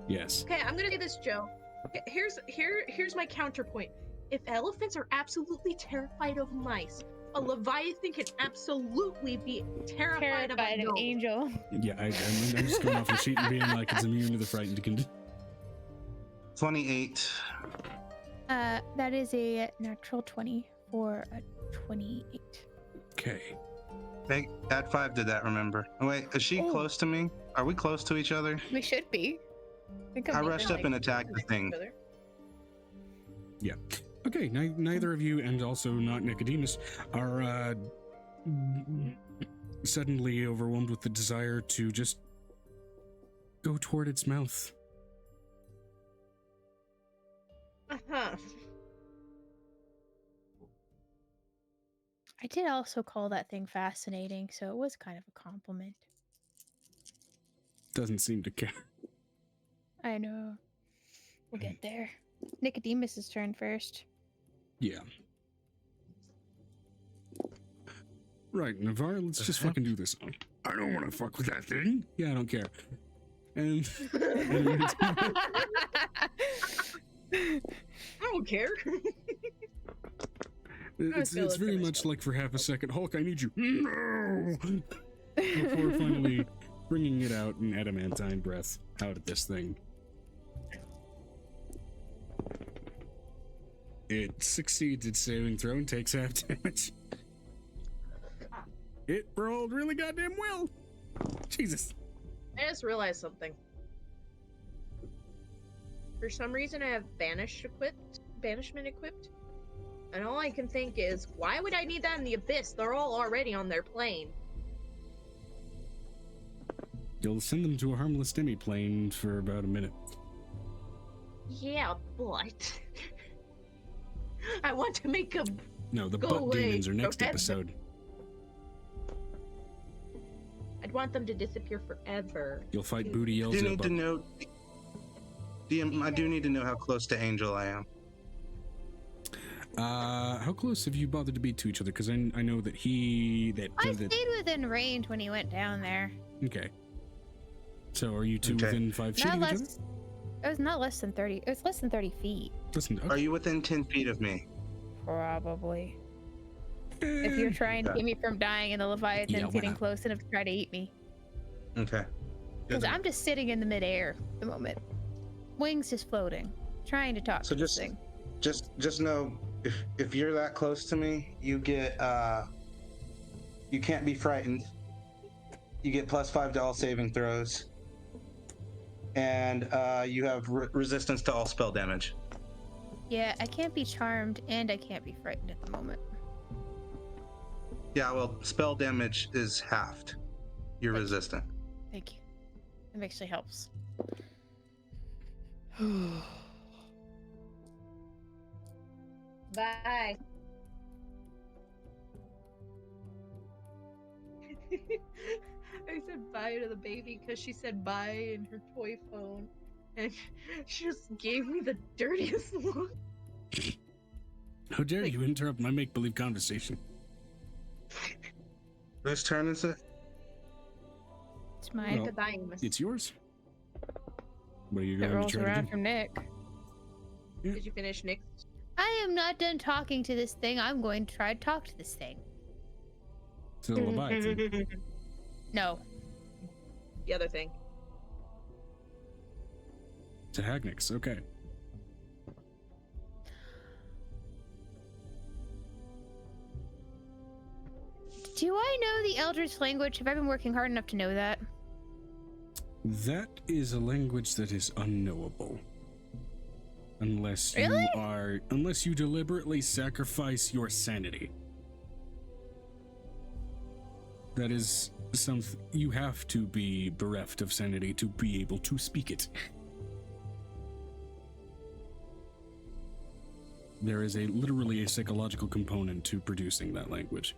Yes. Okay, I'm gonna do this, Joe. Here's my counterpoint. If elephants are absolutely terrified of mice, a leviathan can absolutely be terrified of a Terrified of gnome. angel. Yeah, I'm just going off your sheet and being like it's immune to the frightened condition. 28. That is a natural 20 for a 28. Okay. Hey, add 5 to that, remember. Oh, wait, is she Oh. close to me? Are we close to each other? We should be. I rushed up and attacked the thing. Yeah. Okay, neither of you, and also not Nicodemus, are suddenly overwhelmed with the desire to just go toward its mouth. Uh-huh. I did also call that thing fascinating, so it was kind of a compliment. Doesn't seem to care. I know. We'll get there. Nicodemus's turn first. Yeah. Right, Navarre, let's just fucking do this. I don't want to fuck with that thing. Yeah, I don't care. And I don't care. it's very much like for half a second, Hulk, I need you. No! Before finally bringing it out in adamantine breath out at this thing. It succeeds its saving throw and takes half damage. It rolled really goddamn well. Jesus. I just realized something. For some reason, I have banishment equipped, and all I can think is, why would I need that in the abyss? They're all already on their plane. You'll send them to a harmless demi-plane for about a minute. Yeah, but I want to make them. No, the Go butt away. demons are next Okay. episode. I'd want them to disappear forever. You'll fight Booty I Yells do need to know. DM, I do need to know how close to Angel I am. How close have you bothered to be to each other? Because I know that I stayed within range when he went down there. Okay. So are you two Okay. within 5 feet Not of each other? less. It was not less than 30. It was less than 30 feet, Listen, Are you within 10 feet of me? probably. If you're trying to keep me from dying and the Leviathan's Yeah, why getting not? close enough to try to eat me. Okay. Because I'm just sitting in the midair at the moment. Wings just floating. Trying to talk So to this thing. just know if you're that close to me, you get you can't be frightened. You get +5 to all saving throws, and you have resistance to all spell damage. Yeah, I can't be charmed and I can't be frightened at the moment. Yeah, well, spell damage is halved. You're Thank you. resistant. Thank you. That actually helps. Bye. I said bye to the baby because she said bye in her toy phone, and she just gave me the dirtiest look. How dare you interrupt my make-believe conversation? Whose turn is it? It's mine. Well, Goodbye, Miss. It's yours. What are you It going to rolls try to around do? from Nick. Did you finish Nick? I am not done talking to this thing. I'm going to try to talk to this thing. To the Leviathan. No. The other thing. To Hagnix, okay. Do I know the Eldritch language? Have I been working hard enough to know that? That is a language that is unknowable. Unless unless you deliberately sacrifice your sanity. That is something you have to be bereft of sanity to be able to speak it. there is literally a psychological component to producing that language.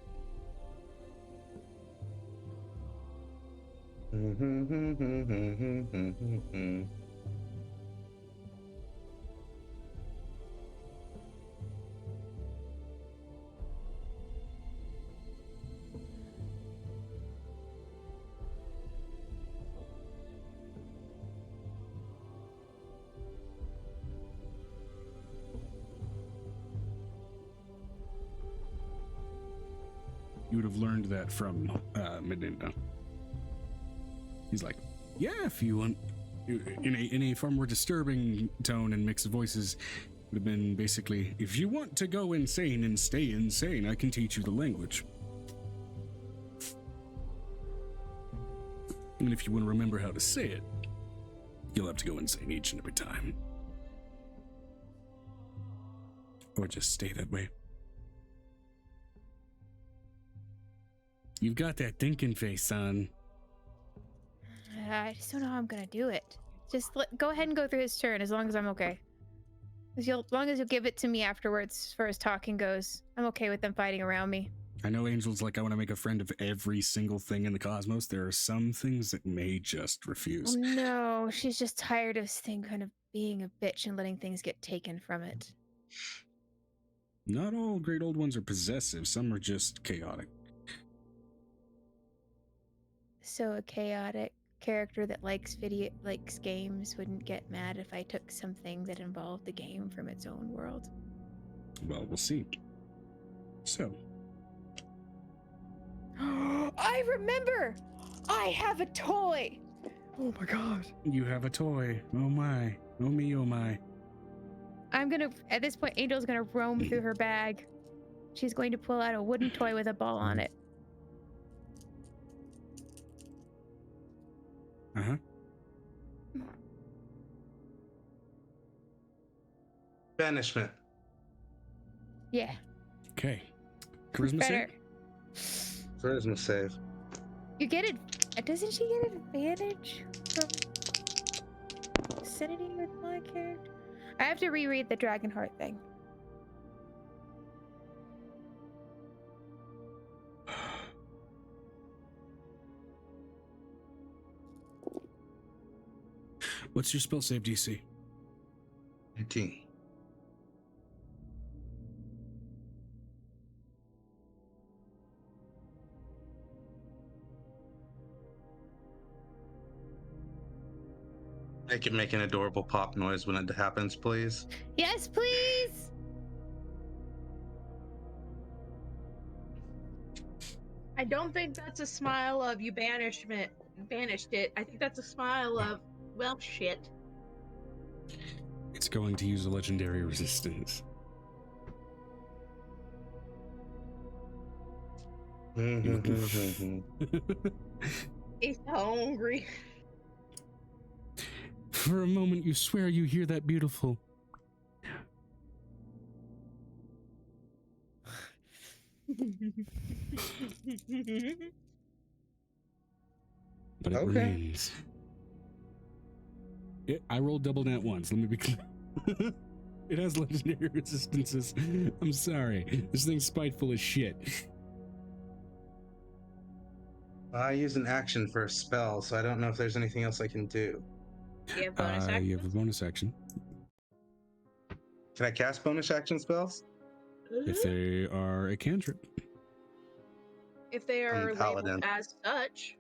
You would have learned that from Medina. He's like, yeah, if you want, in a far more disturbing tone and mix of voices, would have been basically, if you want to go insane and stay insane, I can teach you the language. And if you want to remember how to say it, you'll have to go insane each and every time. Or just stay that way. You've got that thinking face, son. I just don't know how I'm gonna do it. Just go ahead and go through his turn, as long as I'm okay. As long as you'll give it to me afterwards, as far as talking goes, I'm okay with them fighting around me. I know Angel's like, I want to make a friend of every single thing in the cosmos. There are some things that may just refuse. Oh, no, she's just tired of this thing kind of being a bitch and letting things get taken from it. Not all great old ones are possessive. Some are just chaotic. So a chaotic character that likes games wouldn't get mad if I took something that involved the game from its own world. Well, we'll see. So. I remember! I have a toy! Oh my god. You have a toy. Oh my. Oh me, oh my. At this point, Angel's gonna roam through her bag. She's going to pull out a wooden toy with a ball on it. Uh-huh. Banishment. Yeah. Okay. Charisma save? Charisma save. You get it. Doesn't she get an advantage from vicinity with my character? I have to reread the Dragonheart thing. What's your spell save DC? 18. I can make an adorable pop noise when it happens, please. Yes, please! I don't think that's a smile of you banished it. I think that's a smile of, well, shit. It's going to use a legendary resistance. He's hungry. For a moment, you swear you hear that beautiful. But it remains. I rolled double nat once. Let me be clear. It has legendary resistances. I'm sorry. This thing's spiteful as shit. I use an action for a spell, so I don't know if there's anything else I can do. You have bonus action? You have a bonus action. Can I cast bonus action spells? If they are a cantrip. If they are labeled as such.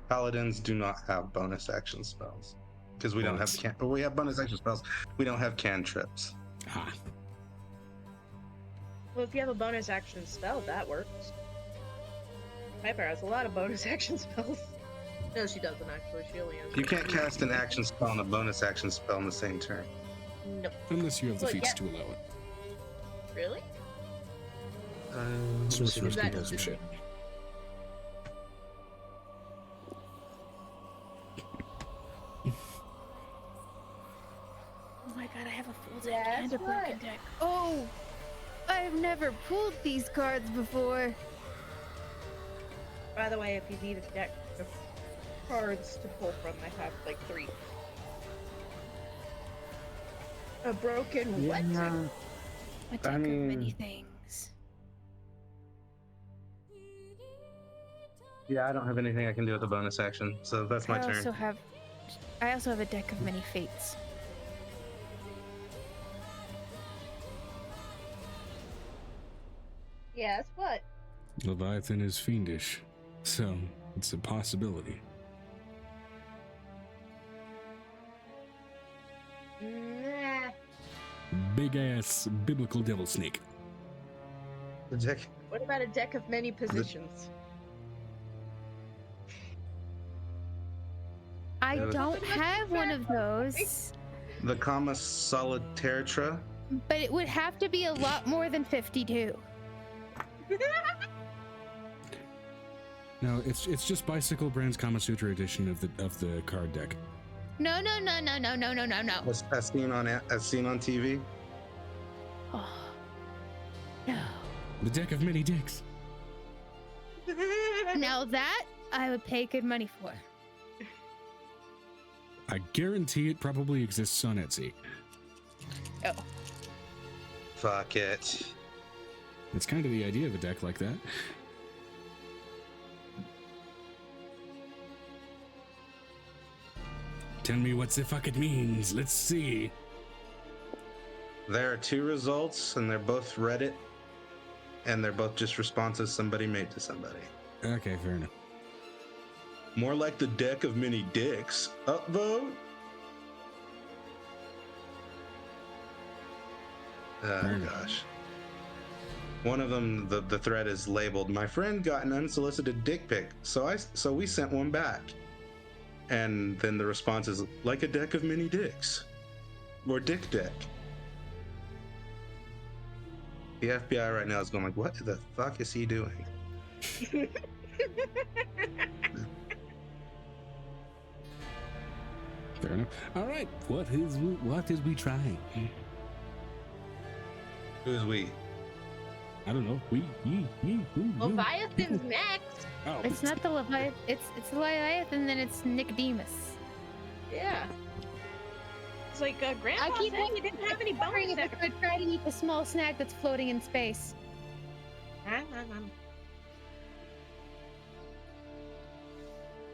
Paladins do not have bonus action spells. Because we don't have we have bonus action spells. We don't have cantrips. Ah. Well, if you have a bonus action spell, that works. Piper has a lot of bonus action spells. No, she doesn't actually. She only has. You can't cast an action spell and a bonus action spell in the same turn. Nope. Unless you have the feats to allow it. Really? Sorcerers can pull some shit. Oh my god, I have a full deck and a broken deck. Oh! I've never pulled these cards before. By the way, if you need a deck of cards to pull from, I have like 3. A broken what? Yeah. A deck of many things. Yeah, I don't have anything I can do with the bonus action, so that's my turn. I also have a deck of many fates. Yes, what? Leviathan is fiendish, so it's a possibility. Nah. Big ass biblical devil snake. The deck. What about a deck of many positions? I Yeah, don't have one of those, The Kama Solitaire. but it would have to be a lot more than 52. No, it's just Bicycle Brand's Kama Sutra edition of the card deck. No. As seen on TV. Oh, no. The deck of many dicks. Now that I would pay good money for. I guarantee it probably exists on Etsy. Oh. Fuck it. It's kind of the idea of a deck like that. Tell me what the fuck it means. Let's see. There are 2 results, and they're both Reddit, and they're both just responses somebody made to somebody. Okay, fair enough. More like the deck of many dicks. Upvote. Oh gosh. One of them, the thread is labeled, "My friend got an unsolicited dick pic, so we sent one back." And then the response is, "Like a deck of many dicks." Or dick deck. The FBI right now is going like, what the fuck is he doing? Fair enough. All right. What is we trying? Who's we? I don't know. We. Leviathan's next. Oh. It's not the Leviathan. It's the Leviathan, then it's Nicodemus. Yeah. It's like Grandpa I keep said he didn't have any wondering bones. if I could try to eat the small snack that's floating in space.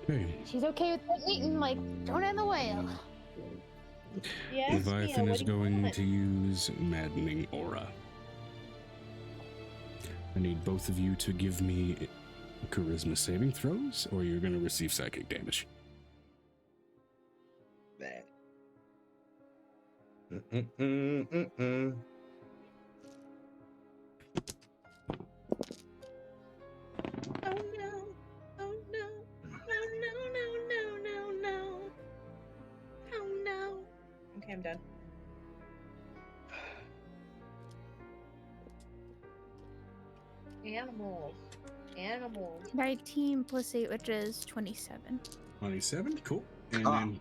Okay. She's okay with eating, like, Jonah and the whale. Yes, Leviathan Mia, is what do you going want? to use Maddening Aura. I need both of you to give me charisma saving throws, or you're going to receive psychic damage. Oh no! Oh no! Oh no! No! No! No! No! Oh no! Okay, I'm done. Animals. 19 plus 8, which is 27. 27, cool. And Ah. then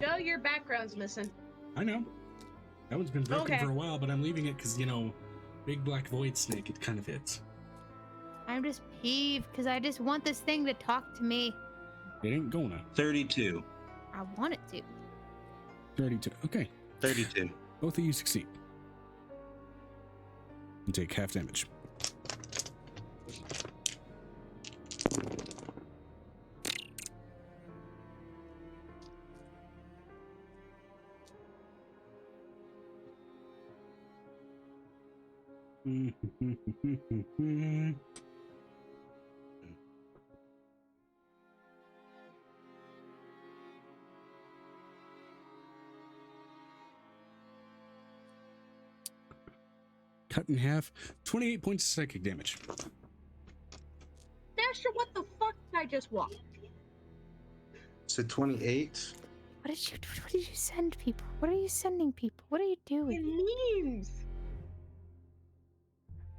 Joe, your background's missing. I know that one's been broken Okay. for a while, but I'm leaving it because big black void snake. It kind of fits. I'm just peeved because I just want this thing to talk to me. It ain't gonna. 32. I want it to. 32. Okay, 32. both of you succeed. And take half damage. Cut in half. 28 points of psychic damage. Dasher, what the fuck did I just walk? So 28. What did you send people? What are you sending people? What are you doing? Memes.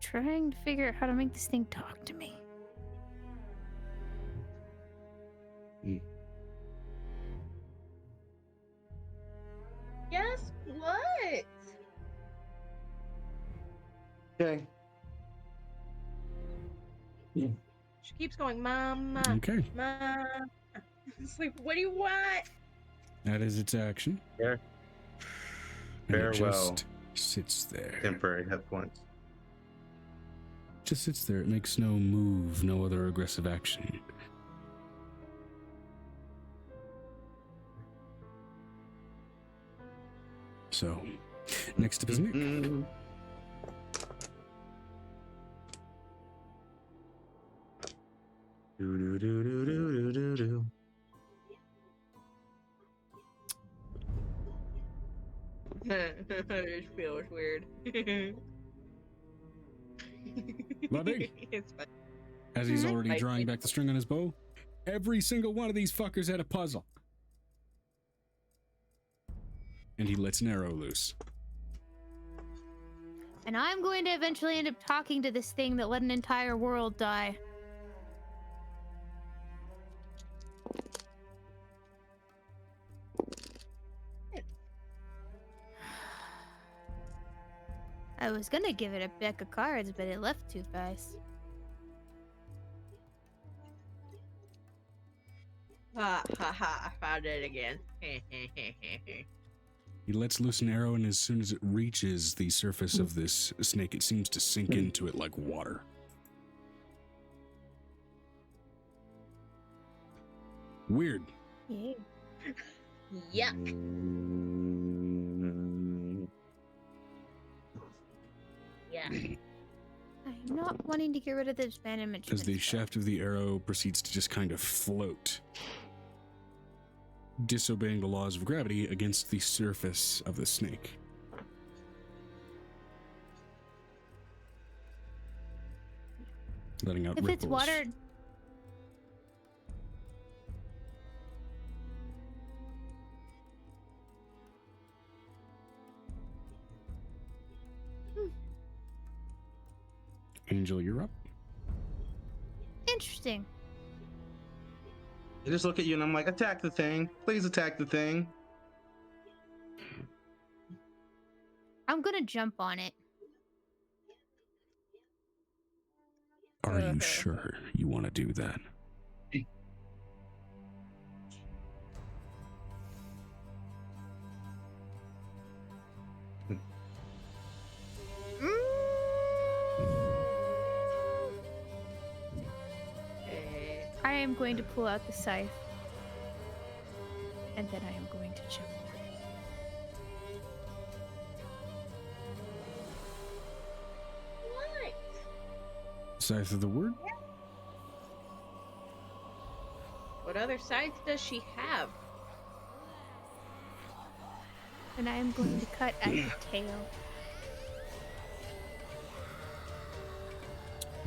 Trying to figure out how to make this thing talk to me. Yes, what? Okay. She keeps going, Mama, Okay. Mama. It's like, what do you want? That is its action. Yeah. And it Farewell. just sits there. Temporary hit points. Just sits there. It makes no move, no other aggressive action. So, next up is Nick. Mm. Do, do, do, do, do, do, do. It feels weird. Buddy. It's fine. As he's already I- drawing back the string on his bow, every single one of these fuckers had a puzzle. And he lets an arrow loose. And I'm going to eventually end up talking to this thing that let an entire world die. I was gonna give it a deck of cards, but it left too fast. Ha ha ha! I found it again. He lets loose an arrow, and as soon as it reaches the surface of this snake, it seems to sink into it like water. Weird. Yeah. Yuck. Mm. Yeah. I'm not wanting to get rid of this abandonment. As the shaft of the arrow proceeds to just kind of float, disobeying the laws of gravity against the surface of the snake. Letting out If ripples. it's water, Angel, you're up. interesting. I just look at you and I'm like, attack the thing. Please attack the thing. I'm gonna jump on it. Are you sure you want to do that? I am going to pull out the scythe. And then I am going to jump. What? Scythe of the word? What other scythe does she have? And I am going to cut at the tail.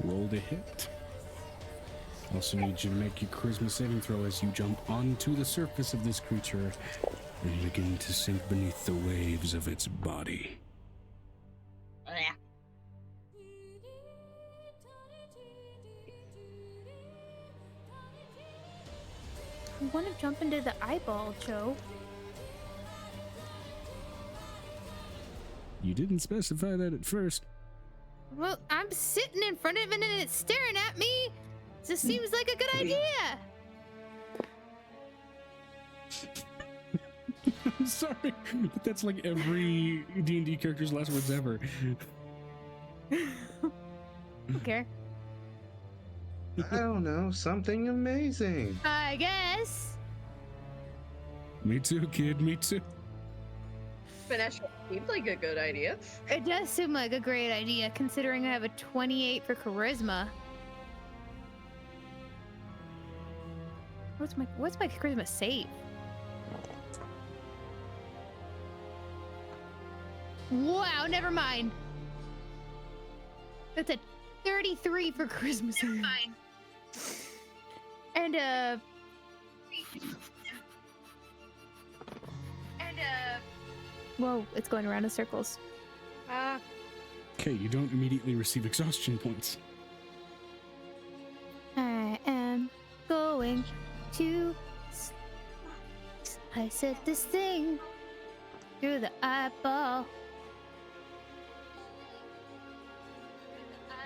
Roll to hit. Also need you to make your charisma saving throw as you jump onto the surface of this creature and begin to sink beneath the waves of its body. I want to jump into the eyeball, Joe. You didn't specify that at first. Well, I'm sitting in front of it and it's staring at me. This seems like a good idea. I'm sorry, but that's like every D&D character's last words ever. Okay. I don't know, something amazing. I guess. Me too, kid, me too. Vanessa seems like a good idea. It does seem like a great idea, considering I have a 28 for charisma. What's my charisma save? Wow, never mind. That's a 33 for charisma save. Fine. And whoa, it's going around in circles. Okay, you don't immediately receive exhaustion points. I am going to slice at this thing through the eyeball.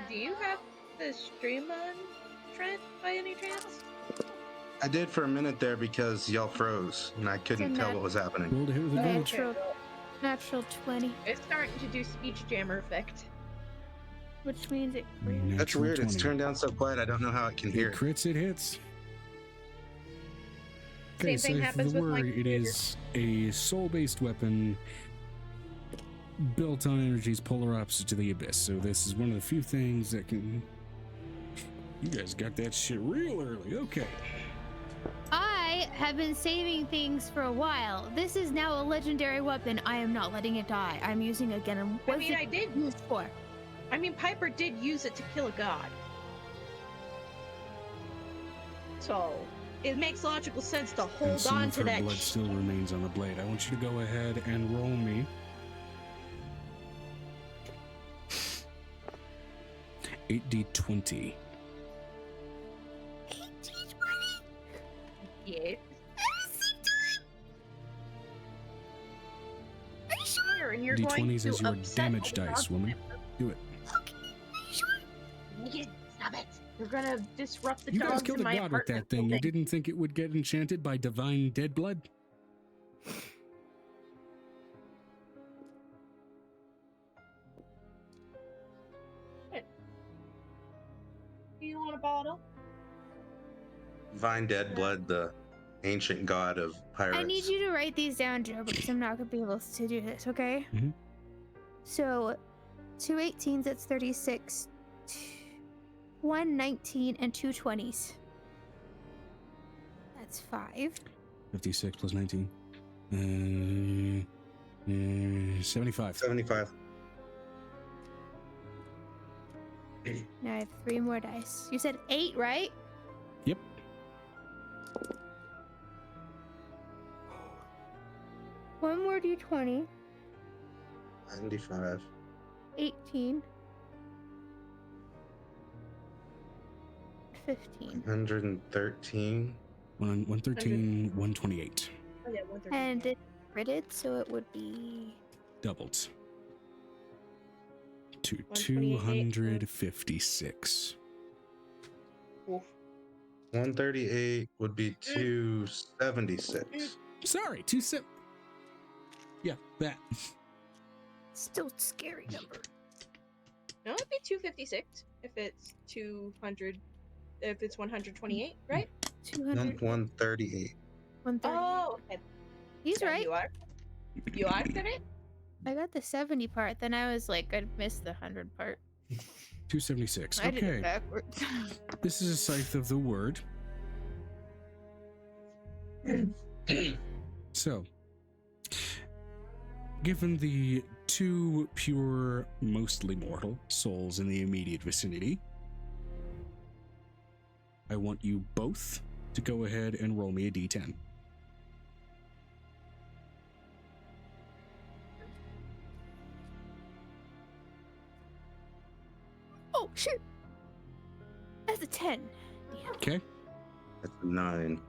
Do you have the stream on, Trent, by any chance? I did for a minute there because y'all froze and I couldn't tell what was happening. Roll to hit with advantage. Natural 20, It's starting to do speech jammer effect. which means it. That's Natural weird. 20. It's turned down so quiet. I don't know how it can It hear. crits, it hits. Same thing so happens for the with my word, it computer. is a soul-based weapon built on energies polar opposite to the abyss. So this is one of the few things that can. You guys got that shit real early. Okay. I have been saving things for a while. This is now a legendary weapon. I am not letting it die. I'm using it again. And I what's mean, it I did. used for? I mean, Piper did use it to kill a god. So, it makes logical sense to And hold some on of to her that blood still remains on the blade. I want you to go ahead and roll me. $8d20. Yeah. Sure, and you're going D20s to is your upset damage the dice, dog. woman. Do it. Megan, stop it. You're gonna disrupt the You guys dogs killed in a my god with apartment that thing. You building. didn't think it would get enchanted by divine dead blood? Do you want a bottle? Divine Dead Blood, the ancient god of pirates. I need you to write these down, Joe, because I'm not going to be able to do this, okay? Mhm. So, 2 18s, that's 36. 1 19 and 2 20s. That's 5. 56 plus 19. 75. 75. Now I have 3 more dice. You said 8, right? Yep. One more d20. 95. 18. 15. 113. 113, 128. Oh, yeah, 130. And it's critted, so it would be... Doubled. To 128. 256. Oof. 138 would be 276. Sorry, 27. Yeah, that. Still scary number. No, it'd be 256 if it's 200. If it's 128, right? 200. 138. 130. Oh, okay. He's Yeah, right. You are correct. I got the 70 part, then I was like, I missed the 100 part. 276. I did it Okay. backwards. This is a scythe of the word. So, given the 2 pure, mostly mortal souls in the immediate vicinity, I want you both to go ahead and roll me a d10. Oh, shit! That's a 10. Yeah. Okay? That's 9.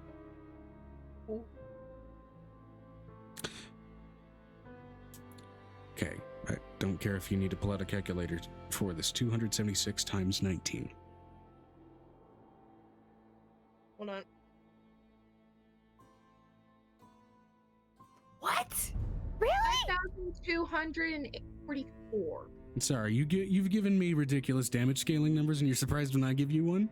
Okay. I don't care if you need to pull out a calculator for this. 276 times 19. Hold on. What? Really? 5,244. Sorry, you've given me ridiculous damage scaling numbers, and you're surprised when I give you one?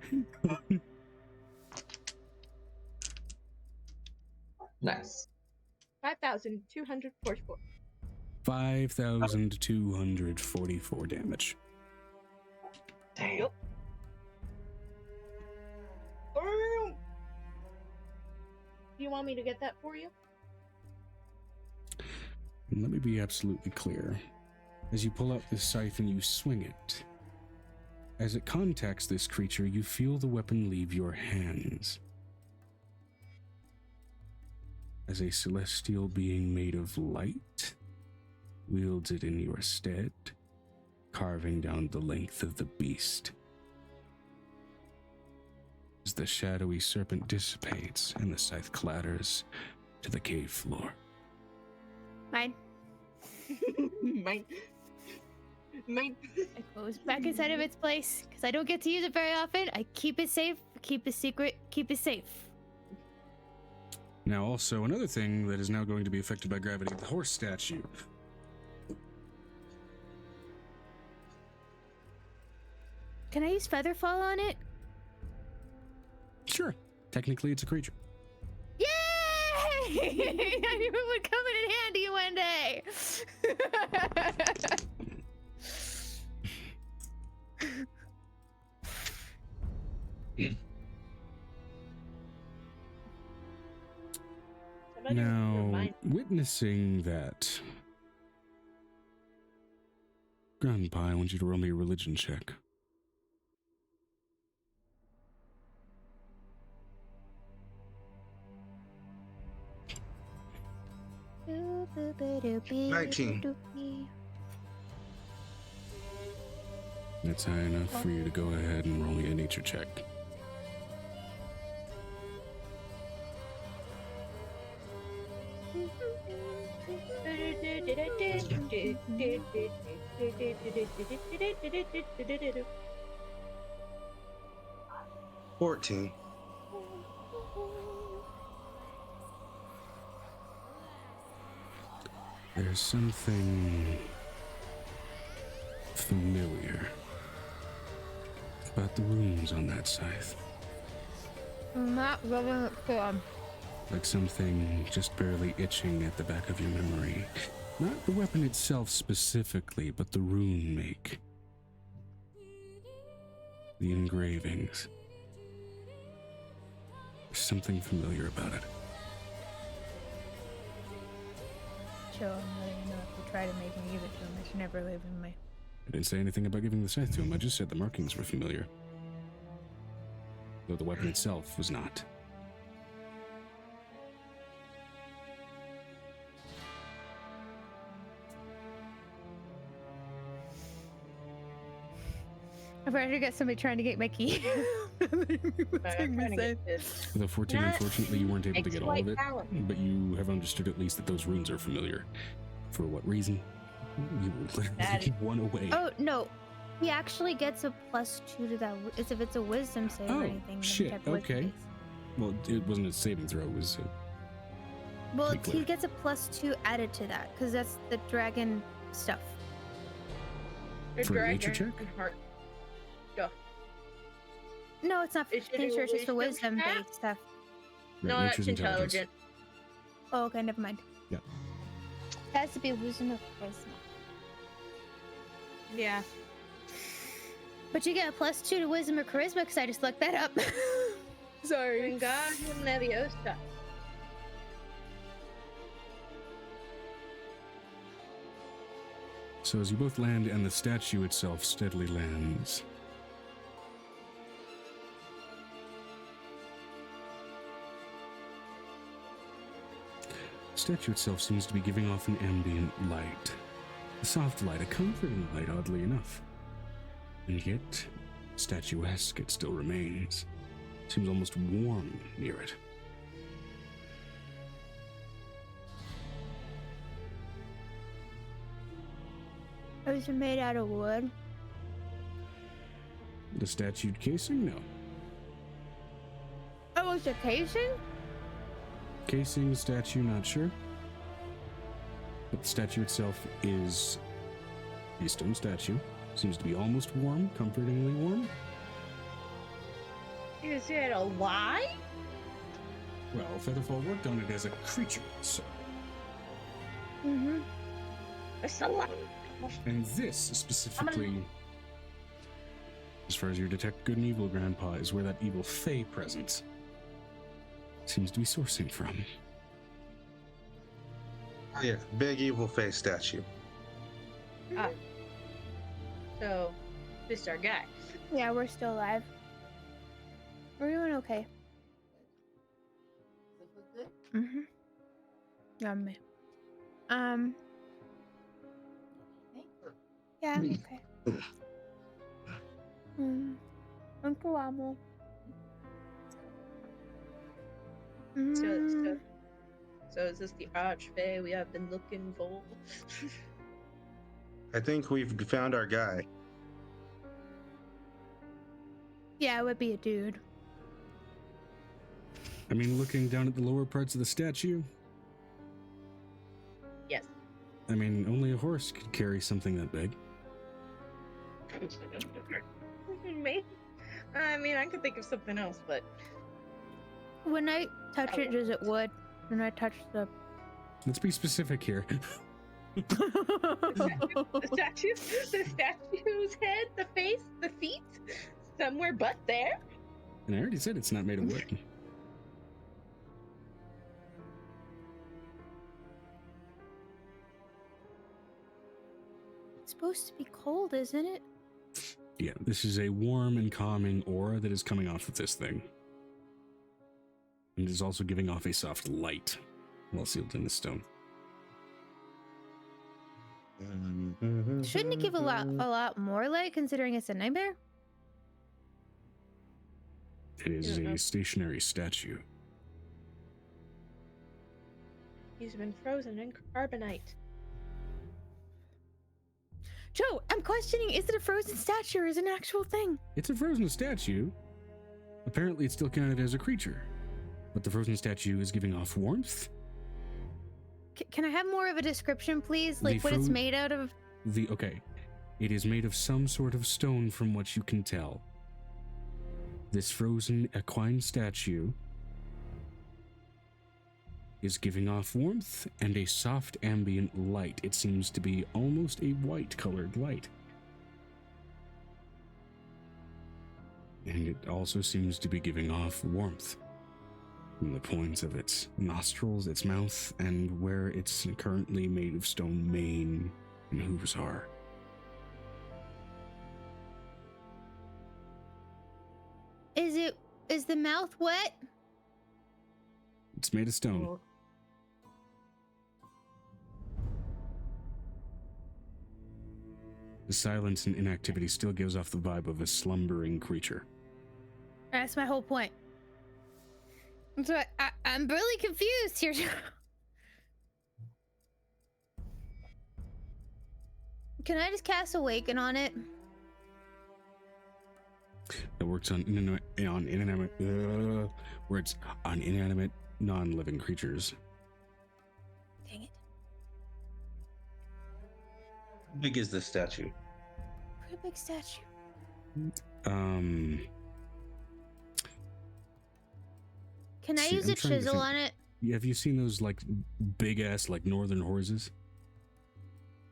Nice. 5,244. 5,244 damage. Damn. Yep. Do you want me to get that for you? And let me be absolutely clear. As you pull out this scythe and you swing it, as it contacts this creature, you feel the weapon leave your hands. As a celestial being made of light wields it in your stead, carving down the length of the beast. As the shadowy serpent dissipates and the scythe clatters to the cave floor. Mine. Mine. It goes back inside of its place because I don't get to use it very often. I keep it safe, keep it secret, keep it safe. Now, also, another thing that is now going to be affected by gravity, the horse statue. Can I use Featherfall on it? Sure. Technically, it's a creature. Yay! I knew it would come in handy one day. Now, witnessing that, Grandpa, I want you to roll me a religion check. 19. That's high enough for you to go ahead and roll me a nature check. $14. There's something familiar about the runes on that scythe. I'm not rubbing it for Like something just barely itching at the back of your memory. Not the weapon itself specifically, but the rune make. The engravings. There's something familiar about it. Sure, I'm letting you know if you try to make me give it to him. I should never leave him my. I didn't say anything about giving the scythe to him. I just said the markings were familiar. Though the weapon itself was not. I've already got somebody trying to get my key. With a 14, unfortunately, you weren't able to get all of it, but you have understood at least that those runes are familiar. For what reason? You were literally one away. Oh, no. He actually gets a +2 to that. It's if it's a wisdom save or anything. then Shit, type of wisdom okay. base. Well, it wasn't a saving throw, it was... Well, pretty he clear. gets a +2 added to that, because that's the dragon stuff. For a nature check? No, it's not. Is it Pretty a sure it's just for wisdom wisdom-based stuff. Right, No, nature's that's intelligent. Oh, okay, never mind. Yeah. It has to be wisdom or charisma. Yeah. But you get a +2 to wisdom or charisma, because I just looked that up. Sorry. Wingardium Leviosa. So as you both land and the statue itself steadily lands, the statue itself seems to be giving off an ambient light. A soft light, a comforting light, oddly enough. And yet, statuesque it still remains. Seems almost warm near it. Is it made out of wood? The statued casing? No. Oh, it's a casing? Casing, statue, not sure. But the statue itself is a stone statue. Seems to be almost warm, comfortingly warm. Is it alive? Well, Featherfall worked on it as a creature, so. Mm-hmm. It's alive. And this specifically, as far as your detect good and evil, Grandpa, is where that evil Fey presence seems to be sourcing from. Oh, yeah, big evil face statue. Ah. So, this is our guy. Yeah, we're still alive. We're doing okay. Mm-hmm. Yummy. Yeah, I'm okay. Uncle Amo. So is this the Archfey we have been looking for? I think we've found our guy. Yeah, it would be a dude. I mean, looking down at the lower parts of the statue, Yes. I mean, only a horse could carry something that big. Maybe. I mean, I could think of something else, but When I touch it, does it wood? When I touch the... Let's be specific here. the statue's head, the face, the feet, somewhere but there. And I already said it's not made of wood. It's supposed to be cold, isn't it? Yeah, this is a warm and calming aura that is coming off of this thing. And it is also giving off a soft light while sealed in the stone. Shouldn't it give a lot more light considering it's a nightmare? It is a stationary statue. He's been frozen in carbonite. Joe, I'm questioning, is it a frozen statue or is it an actual thing? It's a frozen statue. Apparently it's still counted as a creature. But the frozen statue is giving off warmth. Can I have more of a description, please? Like what it's made out of? Okay. It is made of some sort of stone from what you can tell. This frozen equine statue is giving off warmth and a soft ambient light. It seems to be almost a white-colored light. And it also seems to be giving off warmth from the points of its nostrils, its mouth, and where its currently made of stone mane and hooves are. Is the mouth wet? It's made of stone. The silence and inactivity still gives off the vibe of a slumbering creature. That's my whole point. So I'm really confused here. Can I just cast Awaken on it? That works on inanimate words on inanimate, non-living creatures. Dang it. How big is this statue? Pretty big statue. Can I use a chisel on it? Have you seen those like big ass like northern horses?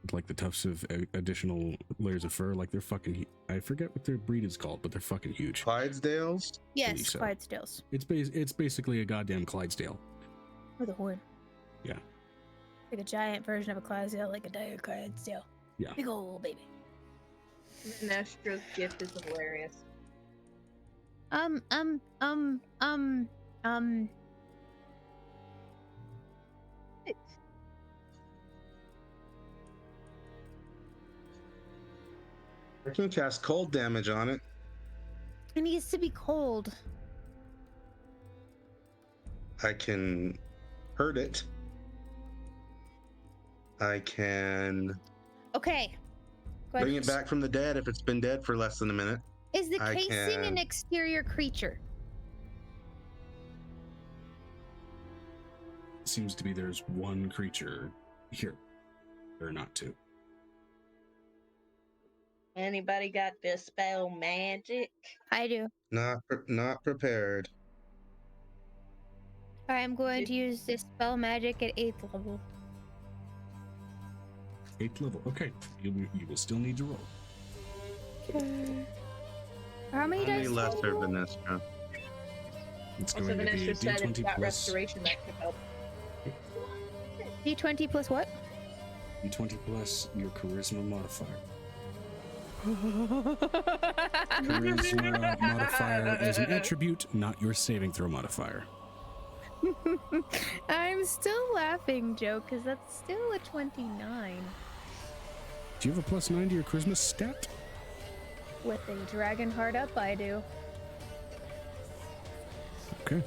With, like the tufts of additional layers of fur, like they're fucking. I forget what their breed is called, but they're fucking huge. Clydesdales? Yes, so. Clydesdales. It's basically a goddamn Clydesdale. With a horn. Yeah. Like a giant version of a Clydesdale, like a dire Clydesdale. Yeah. Big old baby. Nestro's gift is hilarious. I can cast cold damage on it. It needs to be cold. I can hurt it. I can Okay. bring it back from the dead if it's been dead for less than a minute. Is the casing an exterior creature? Seems to be there's one creature here. Or not two. Anybody got dispel magic? I do. Not prepared. I'm going to use this spell magic at 8th level. 8th level. Okay. You will still need to roll. Okay. How many Only dice? lesser Vanestra. It's Also, going to be a Vanessa said it's D20 got plus restoration that could help. D20 plus what? D20 plus your charisma modifier. Charisma modifier is an attribute, not your saving throw modifier. I'm still laughing, Joe, because that's still a 29. Do you have a +9 to your charisma stat? With a dragon heart up, I do. Okay.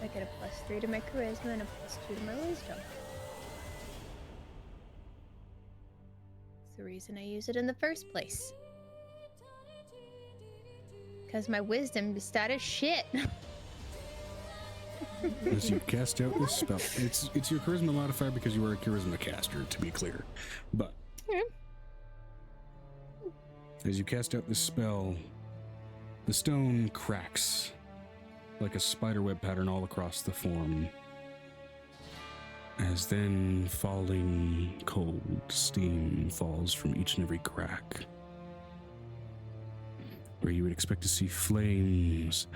I get a +3 to my charisma and a +2 to my wisdom. That's the reason I use it in the first place. Because my wisdom stat is shit. As you cast out this spell, it's your charisma modifier because you are a charisma caster, to be clear. But as you cast out this spell, the stone cracks like a spiderweb pattern all across the form. As then falling cold steam falls from each and every crack. Where you would expect to see flames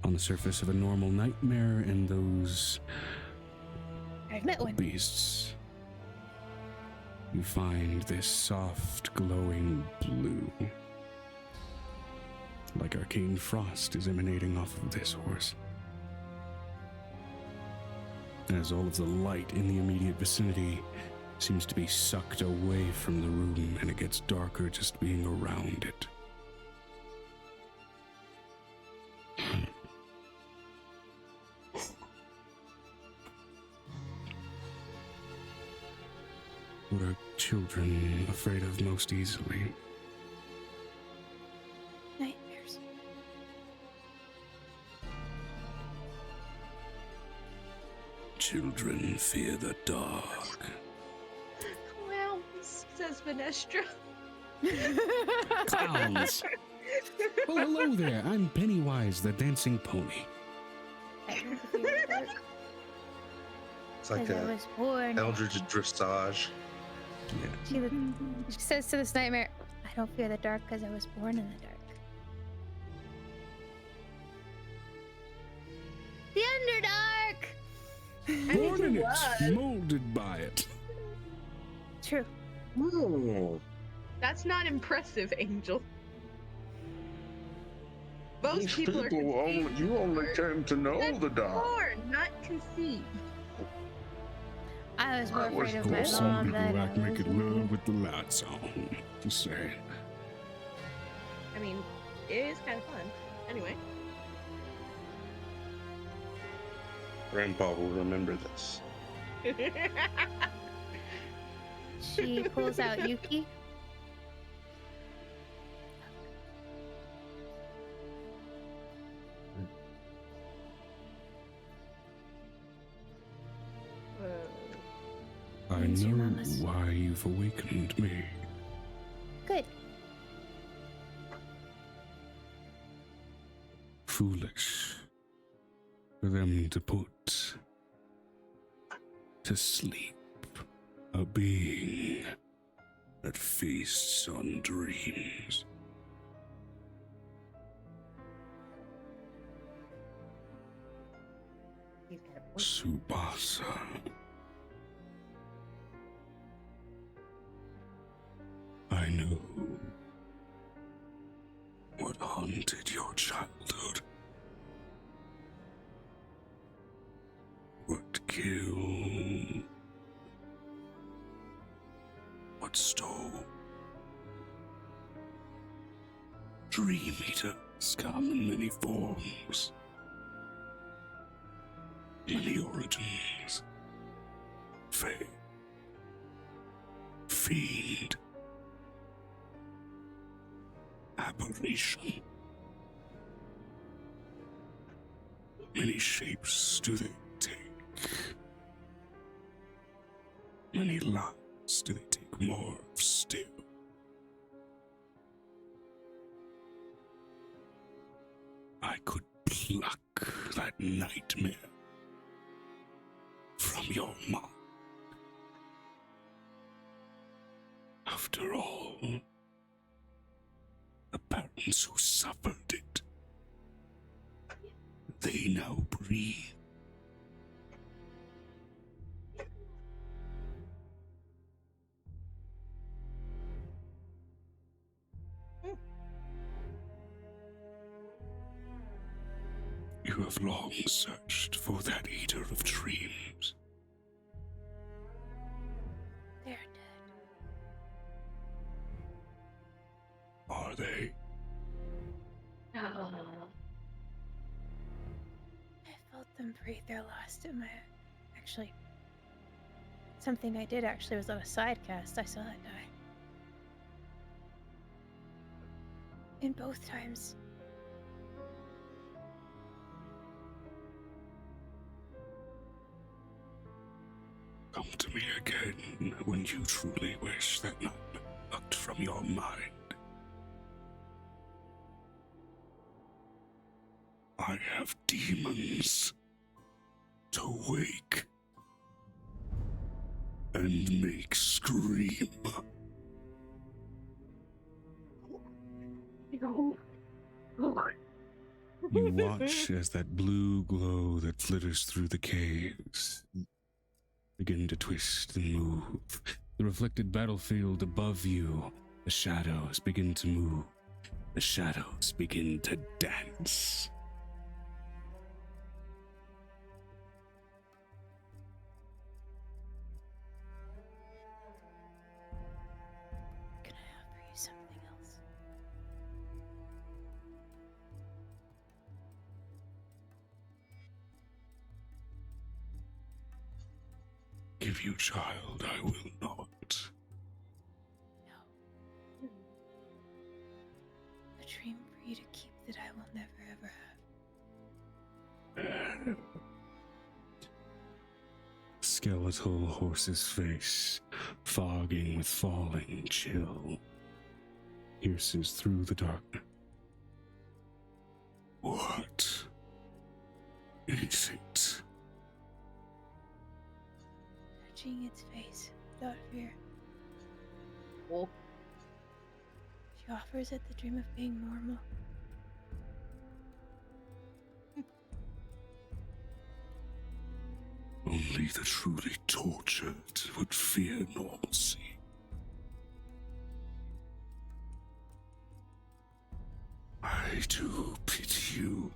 on the surface of a normal nightmare and those I've met one. beasts. You find this soft, glowing blue. Like arcane frost is emanating off of this horse. As all of the light in the immediate vicinity seems to be sucked away from the room and it gets darker just being around it. What are children afraid of most easily? Nightmares. Children fear the dark. Well, says Venestra. Clowns. Well, hello there. I'm Pennywise, the dancing pony. It's like I a was born. eldritch dressage. Yeah. She says to this nightmare, I don't fear the dark because I was born in the dark. The Underdark! Born in it, molded by it. True. Ooh. That's not impressive, Angel. Most These people are conceived you only born. came to know That's the dark. born, not conceived. I was more I was afraid of my Or some mom people than like I was making love with the lights on. Just saying. I mean, it is kind of fun. Anyway. Grandpa will remember this. She pulls out Yuki. I Means your know mama's- why you've awakened me. Good. Foolish for them to put to sleep a being that feasts on dreams. Subasa. I know what haunted your childhood. What killed. What stole. Dream eaters come in many forms. Many origins. Fae. Fiend. Aberration. Many shapes do they take. Many lives do they take more of still. I could pluck that nightmare from your mind. After all, the parents who suffered it, they now breathe. You have long searched for that eater of dreams. They're dead. Are they? I felt them breathe their last in my... Actually, something I did actually was on a side cast. I saw that die. And both times, Come to me again when you truly wish that nightmare plucked from your mind. I have demons to wake and make scream. You watch as that blue glow that flitters through the caves begin to twist and move. The reflected battlefield above you, the shadows begin to move. The shadows begin to dance. Can I offer you something else? Give you, child, I will not. No. A dream for you to keep that I will never ever have. Skeletal horse's face, fogging with falling chill, pierces through the darkness. What is it? Touching its face without fear. Oh. She offers it the dream of being normal. Only the truly tortured would fear normalcy. I do pity you.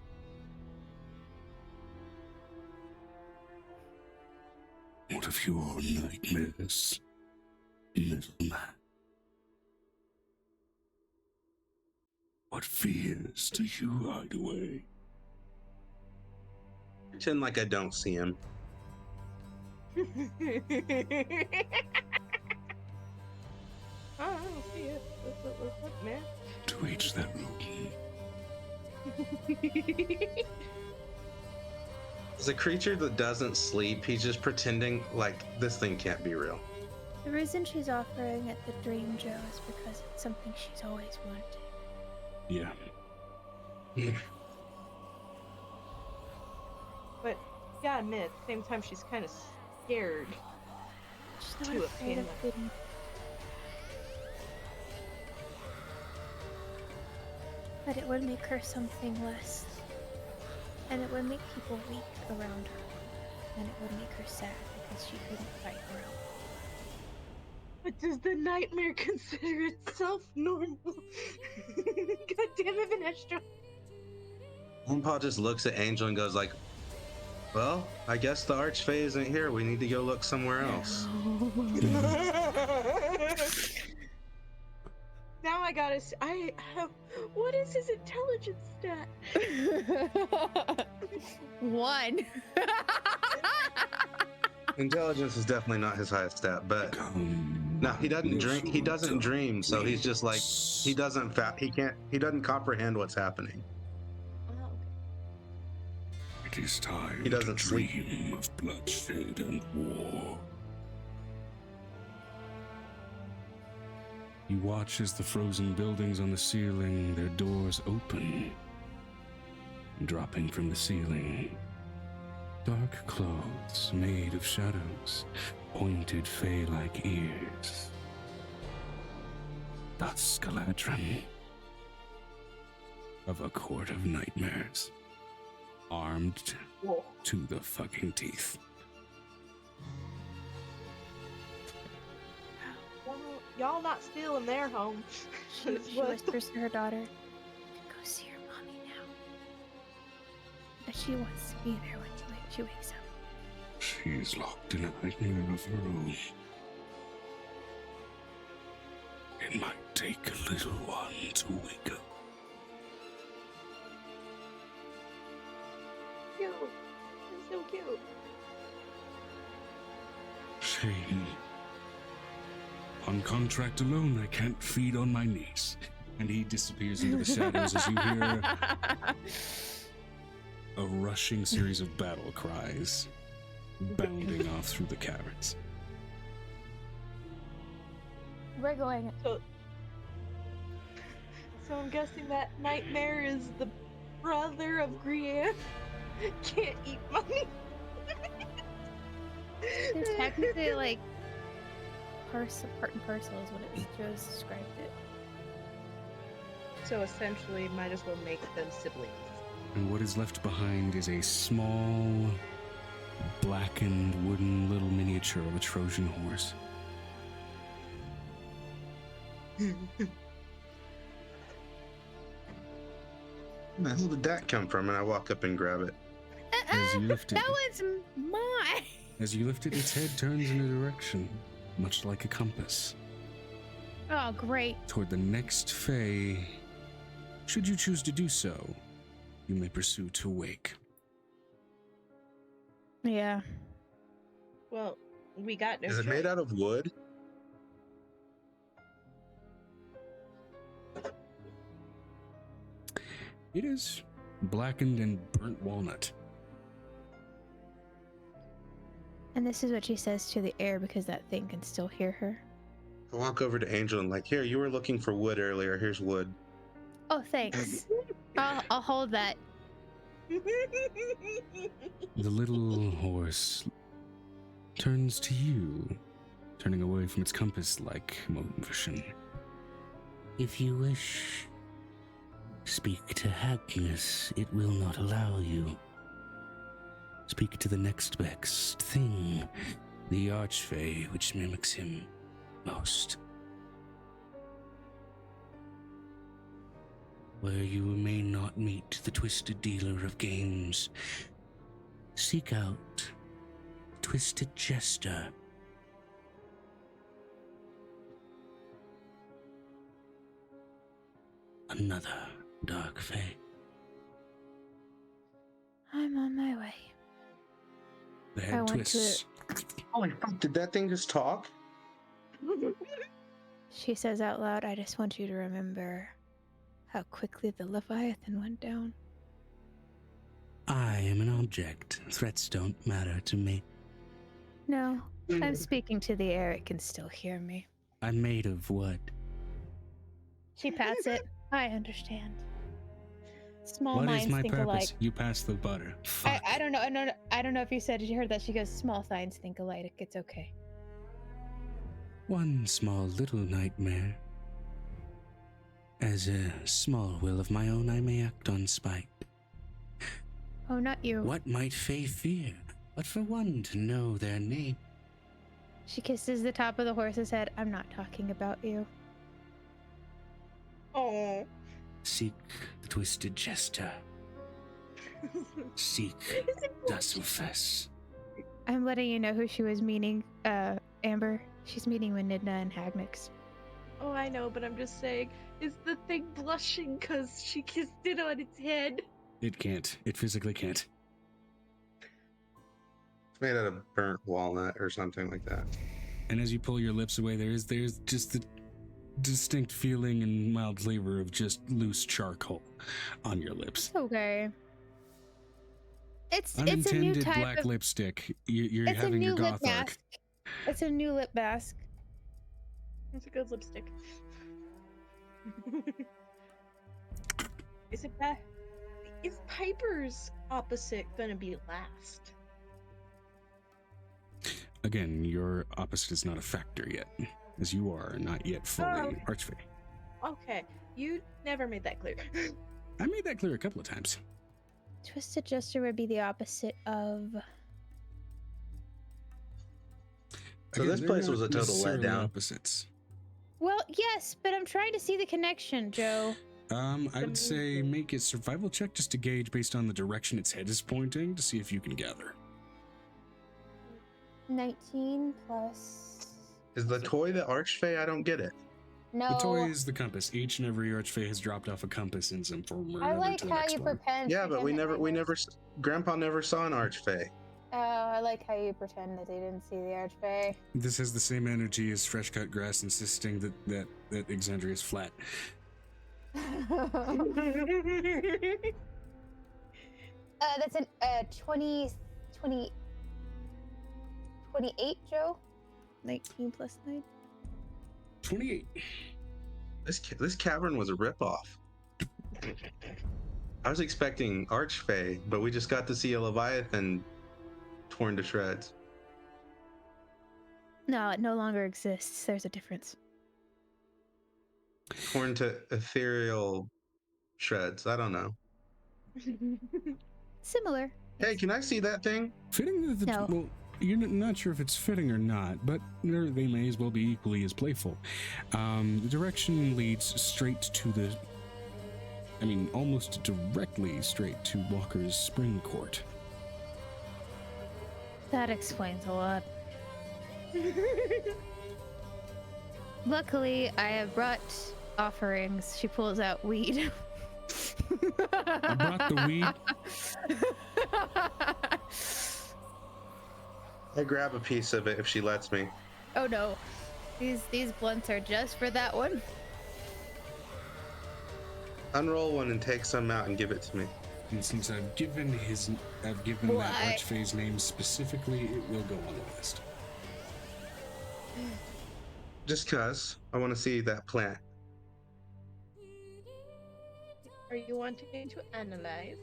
What of your nightmares, middleman? What fears do you hide away? Pretend like I don't see him. I don't see it. What's it look like, man? To each their own. As a creature that doesn't sleep, he's just pretending like this thing can't be real. The reason she's offering it the dream, Joe, is because it's something she's always wanted. Yeah. But gotta admit, at the same time, she's kind of scared. She's To not a afraid pin. of being. But it would make her something less. And it would make people weak around her. And it would make her sad because she couldn't fight her own. But does the nightmare consider itself normal? God damn it, Vanessa. Grandpa just looks at Angel and goes like, well, I guess the Archfey isn't here. We need to go look somewhere else. Now I gotta. I have. What is his intelligence stat? 1. Intelligence is definitely not his highest stat, but no, he doesn't dream. He doesn't dream, so he's just like he doesn't he doesn't comprehend what's happening. Oh, It is time He doesn't to sleep. dream of bloodshed and war. You watch as the frozen buildings on the ceiling, their doors open. Dropping from the ceiling, dark clothes made of shadows, pointed fey-like ears. That's Galadrin of a court of nightmares, armed Whoa. to the fucking teeth. Well, y'all not stealing their home. She Is what- whispers to her daughter, go see your mommy now. But she wants to be there when she wakes up. She's locked in a nightmare of her own. It might take a little one to wake up. Cute. They're so cute. Shame. On contract alone, I can't feed on my niece. And he disappears into the shadows as you hear a rushing series of battle cries, bounding off through the caverns. We're going. So I'm guessing that Nightmare is the brother of Grianne. Can't eat money. It's technically like part and parcel is what it Joe's described it. So essentially, might as well make them siblings. And what is left behind is a small, blackened wooden little miniature of a Trojan horse. Where the hell did that come from? And I walk up and grab it. As you lift it, That one's mine. as you lift it, its head turns in a direction, much like a compass, Oh, great. toward the next Fae. Should you choose to do so, you may pursue to wake. Yeah. Well, we got no Is it choice. made out of wood? It is blackened and burnt walnut. And this is what she says to the air because that thing can still hear her. I walk over to Angel and like, here, you were looking for wood earlier. Here's wood. Oh, thanks. I'll hold that. The little horse turns to you, turning away from its compass-like motion. If you wish, speak to Agnes. It will not allow you. Speak to the next best thing, the Archfey, which mimics him most. Where you may not meet the twisted dealer of games, seek out Twisted Jester. Another dark fate. I'm on my way. The I head want twists. Holy fuck, did that thing just talk? She says out loud, I just want you to remember how quickly the Leviathan went down. I am an object. Threats don't matter to me. No, I'm speaking to the air. It can still hear me. I'm made of wood. She pats it. I understand. Small What minds is my think purpose? alike. You pass the butter. Fuck. I don't know. I don't know if you said you heard that. She goes, small minds think alike. It's okay. One small little nightmare. As a small will of my own, I may act on spite. Oh, not you. What might Fae fear, but for one to know their name? She kisses the top of the horse's head. I'm not talking about you. Oh. Seek the Twisted Jester. Seek Dasufes. I'm letting you know who she was meaning, Amber. She's meeting with Nidna and Hagnix. Oh, I know, but I'm just saying, is the thing blushing because she kissed it on its head? It can't. It physically can't. It's made out of burnt walnut or something like that. And as you pull your lips away, there's just the distinct feeling and mild flavor of just loose charcoal on your lips. It's okay. It's a Unintended new type black of lipstick. You're it's a having new your lip goth arc. mask. It's a new lip mask. It's a good lipstick. Is it bad? Is Piper's opposite gonna be last? Again, your opposite is not a factor yet, as you are not yet fully Archfey. Okay, you never made that clear. I made that clear a couple of times. Twisted Jester would be the opposite of. So Again, this they're place not was a total necessarily letdown. Opposites. Well, yes, but I'm trying to see the connection, Joe. I'd say make a survival check just to gauge based on the direction its head is pointing to see if you can gather. 19 plus. Is the toy the Archfey? I don't get it. No. The toy is the compass. Each and every Archfey has dropped off a compass in some form or I another like to the how next you one. pretend. Yeah, but we never, Grandpa never saw an Archfey. Oh, I like how you pretend that they didn't see the Archfey. This has the same energy as fresh cut grass insisting that Exandria is flat. That's an 20 28, Joe. 19 plus 9. 28. This cavern was a ripoff. I was expecting Archfey, but we just got to see a Leviathan torn to shreds. No, it no longer exists. There's a difference. Torn to ethereal shreds. I don't know. Similar. Hey, can I see that thing? Fitting that No. well, you're not sure if it's fitting or not, but they may as well be equally as playful. The direction leads straight to the, almost directly straight to Walker's Spring Court. That explains a lot. Luckily, I have brought offerings. She pulls out weed. I brought the weed. I'll grab a piece of it if she lets me. Oh no, these blunts are just for that one. Unroll one and take some out and give it to me. And since I've given that Archfey's name specifically, it will go on the list. Just cause I want to see that plant. Are you wanting to analyze?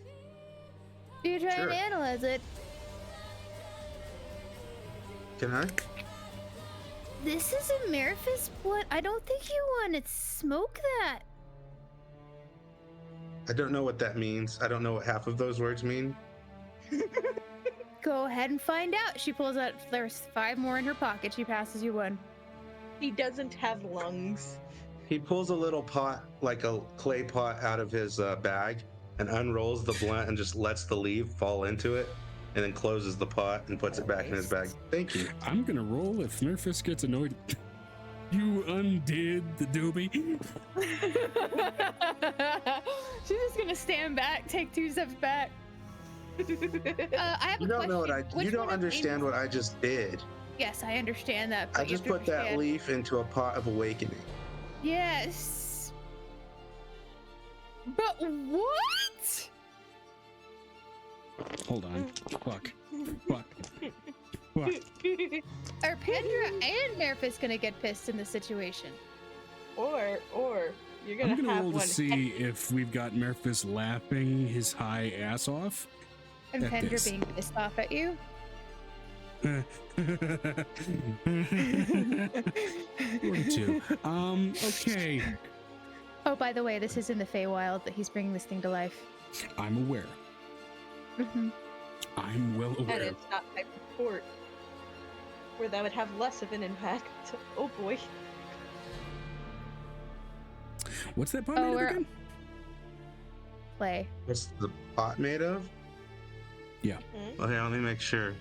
You try Sure. and analyze it. Can I? This is a Meraphis blunt. I don't think you want to smoke that. I don't know what that means. I don't know what half of those words mean. Go ahead and find out. She pulls out. There's 5 more in her pocket. She passes you one. He doesn't have lungs. He pulls a little pot, like a clay pot, out of his bag and unrolls the blunt and just lets the leaf fall into it and then closes the pot and puts it back in his bag. Thank you. I'm gonna roll if Nerfus gets annoyed. You undid the doobie. She's just gonna stand back, take 2 steps back. I have You a don't know what question. Which you don't one of understand what I just did. Yes, I understand that. But I you just have to put that understand. leaf into a pot of awakening. Yes. But what? Hold on. Fuck. Are Pendra and Nerfus gonna get pissed in this situation? Or you're gonna I'm gonna have roll to one. see if we've got Nerfus laughing his high ass off. And At Pendra this. being pissed off at you? 42. Okay. Oh, by the way, this is in the Feywild that he's bringing this thing to life. I'm aware. Mm-hmm. I'm well And aware. it's not type of port, where that would have less of an impact. Oh boy. What's that pot Oh, made of we're- again? Play. What's the pot made of? Yeah. Okay, let me make sure.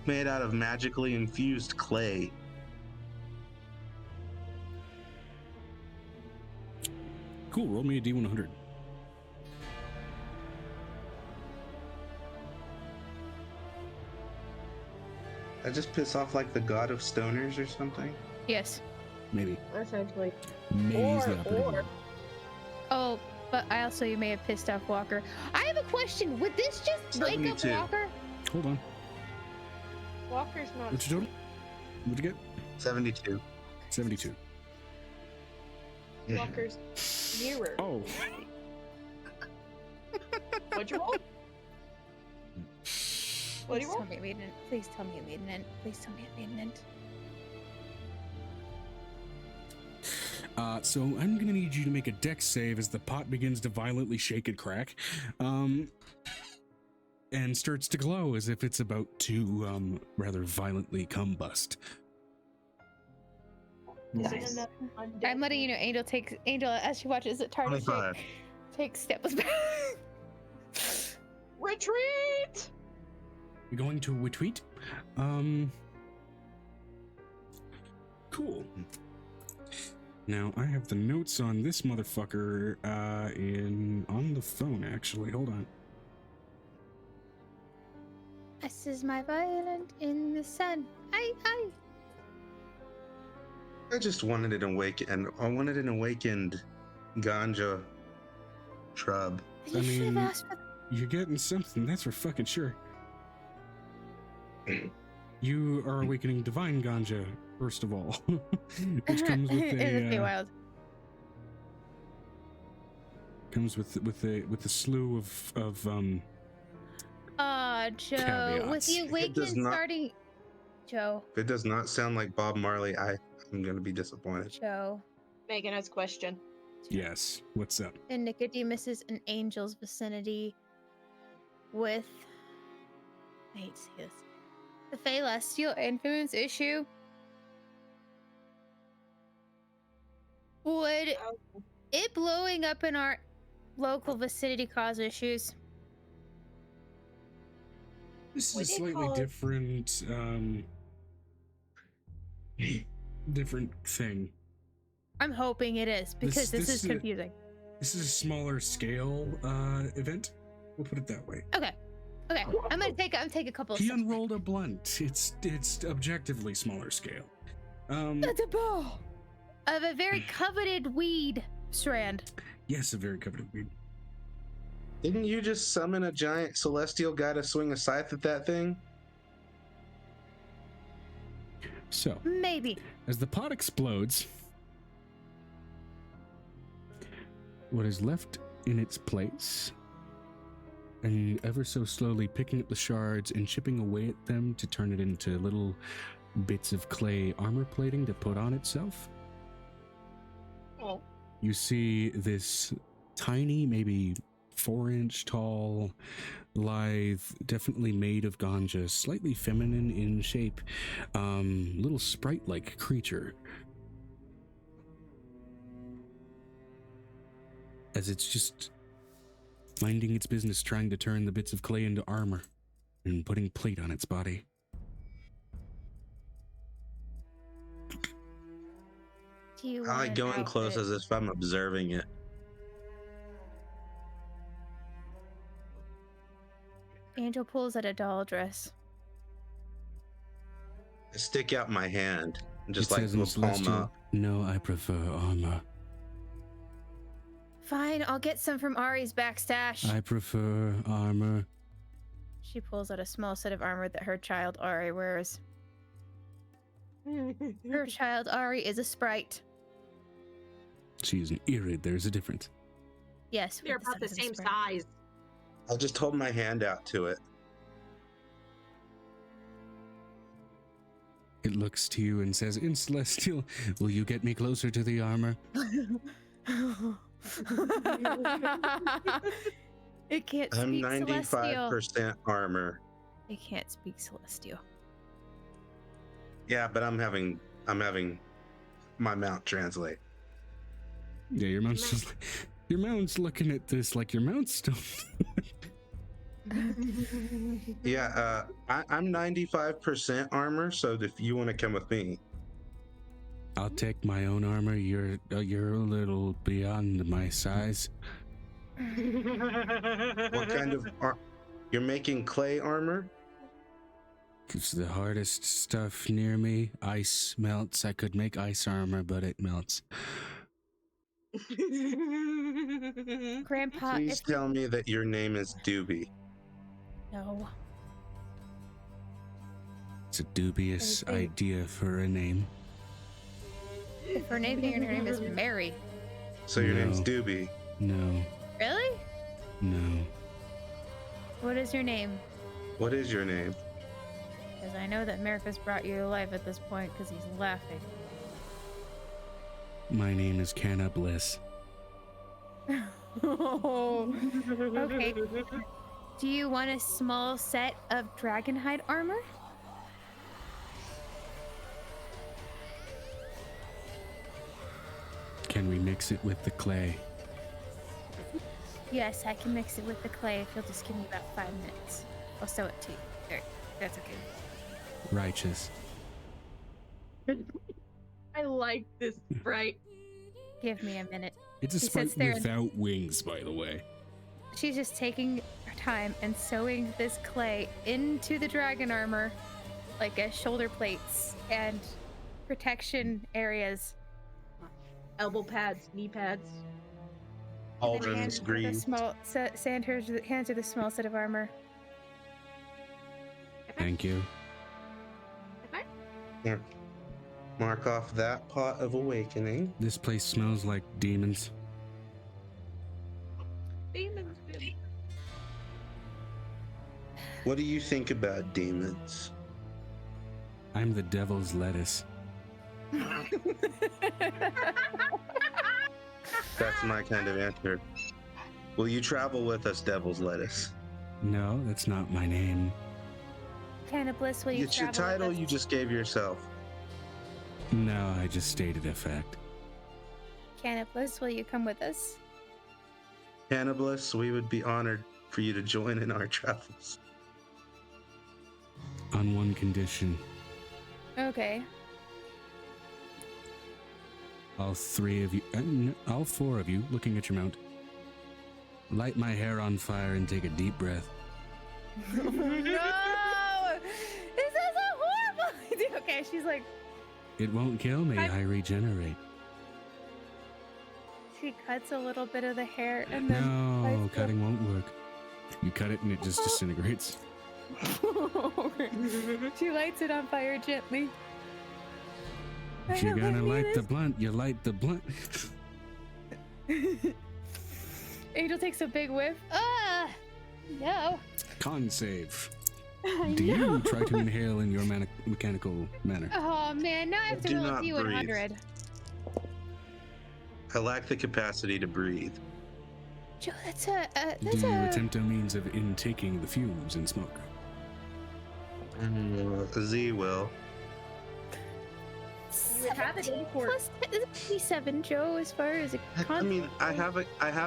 Made out of magically infused clay. Cool. Roll me a D100. I just piss off like the god of stoners or something. Yes. Maybe. That sounds like. May's the operative word. Oh, but you may have pissed off Walker. I have a question. Would this just wake up 72. Walker? Hold on. Walker's not. What'd you total? What'd you get? 72. 72. Walker's nearer. Oh. What'd you roll? What do Please you roll? tell me it made an int. Please tell me it made an int. Please tell me it made an int. So I'm gonna need you to make a dex save as the pot begins to violently shake and crack, and starts to glow as if it's about to rather violently combust. Is it Nice. enough undead? I'm letting you know, Angel, as she watches it, Target 25. takes steps back. Retreat! You're going to retreat? Cool. Now I have the notes on this motherfucker on the phone actually. Hold on. This is my violent in the sun. I. I just wanted an awakened ganja shrub. You should have mean- asked for. You're getting something, that's for fucking sure. You are awakening divine ganja, first of all, which comes with In the Feywild. comes with a slew of Joe, with caveats. the awakening not- starting. Joe, If it does not sound like Bob Marley, I'm going to be disappointed. Joe. Megan has a question. Yes. What's up? And Nicodemus is an angel's vicinity with. I hate to say this. The Celestial influence issue. Would it blowing up in our local vicinity cause issues? This What is a do you slightly call it? different different thing. I'm hoping it is because this is confusing. This is a smaller scale event. We'll put it that way. Okay. I'm gonna take a couple of He steps back. unrolled a blunt. It's objectively smaller scale. That's a bow of a very coveted weed strand. Yes, a very coveted weed. Didn't you just summon a giant celestial guy to swing a scythe at that thing? So, Maybe. as the pot explodes, what is left in its place, and ever so slowly picking up the shards and chipping away at them to turn it into little bits of clay armor plating to put on itself, Oh. you see this tiny, maybe 4-inch tall, lithe, definitely made of ganja, slightly feminine in shape, little sprite-like creature. As it's just minding its business, trying to turn the bits of clay into armor and putting plate on its body. Do you I want like an going close outfit? as if I'm observing it. Angel pulls at a doll dress. I stick out my hand and just It like says in will palm Celestial, up. "No, I prefer armor. Fine, I'll get some from Ari's backstash. I prefer armor." She pulls out a small set of armor that her child Ari wears. Her child Ari is a sprite. She's an Irid. There's a difference. Yes, They're with about the size of a same sprite. size. I'll just hold my hand out to it. It looks to you and says, "In Celestial, will you get me closer to the armor?" It can't I'm speak Celestial. 95% armor. It can't speak Celestial. Yeah, but I'm having my mount translate. Yeah, your mount's just, your mount's looking at this like your mount's still. Yeah, I'm 95% armor, so if you want to come with me, I'll take my own armor. You're a little beyond my size. what kind of you're making clay armor? It's the hardest stuff near me. Ice melts. I could make ice armor, but it melts. Grandpa, Please if tell me that your name is Doobie. no. It's a dubious Anything. idea for a name. If her name is Mary. So your name's No. Doobie. No, Really? no. What is your name? What is your name? Because I know that America's brought you to life at this point because he's laughing. My name is Canna Bliss. Okay. Do you want a small set of dragonhide armor? Can we mix it with the clay? Yes, I can mix it with the clay if you'll just give me about 5 minutes. I'll sew it to you. There, that's okay. Righteous. I like this sprite. Give me a minute. It's a He sprite sits there and- without wings, by the way. She's just taking her time and sewing this clay into the dragon armor, like as shoulder plates and protection areas. Elbow pads, knee pads. And then Aldrin's hands her the green. hands her the small set of armor. Thank you. Mark off that pot of awakening. This place smells like demons. Demons. What do you think about demons? I'm the devil's lettuce. That's my kind of answer. Will you travel with us, Devil's Lettuce? No, that's not my name. Cannibalists, will you It's your travel with title us? you just gave yourself. No, I just stated a fact. Cannibalists, will you come with us? Cannibalists, we would be honored for you to join in our travels. On one condition. Okay. All three of you, all four of you, looking at your mount, light my hair on fire and take a deep breath. No! This is a horrible idea. Okay, she's like, It won't kill me, I regenerate. she cuts a little bit of the hair and then No, lights cutting won't work. You cut it and it just disintegrates. She lights it on fire gently. If you're gonna light the blunt, you light the blunt. Angel takes a big whiff. Ah! No. Con save. I Do know. you try to inhale in your mechanical manner? Oh man, now I have to Do roll a not D100. I lack the capacity to breathe. Joe, that's a Do you attempt a means of intaking the fumes and smoke? Z will. You would have it in court. plus 57, Joe, as far as a I mean, I have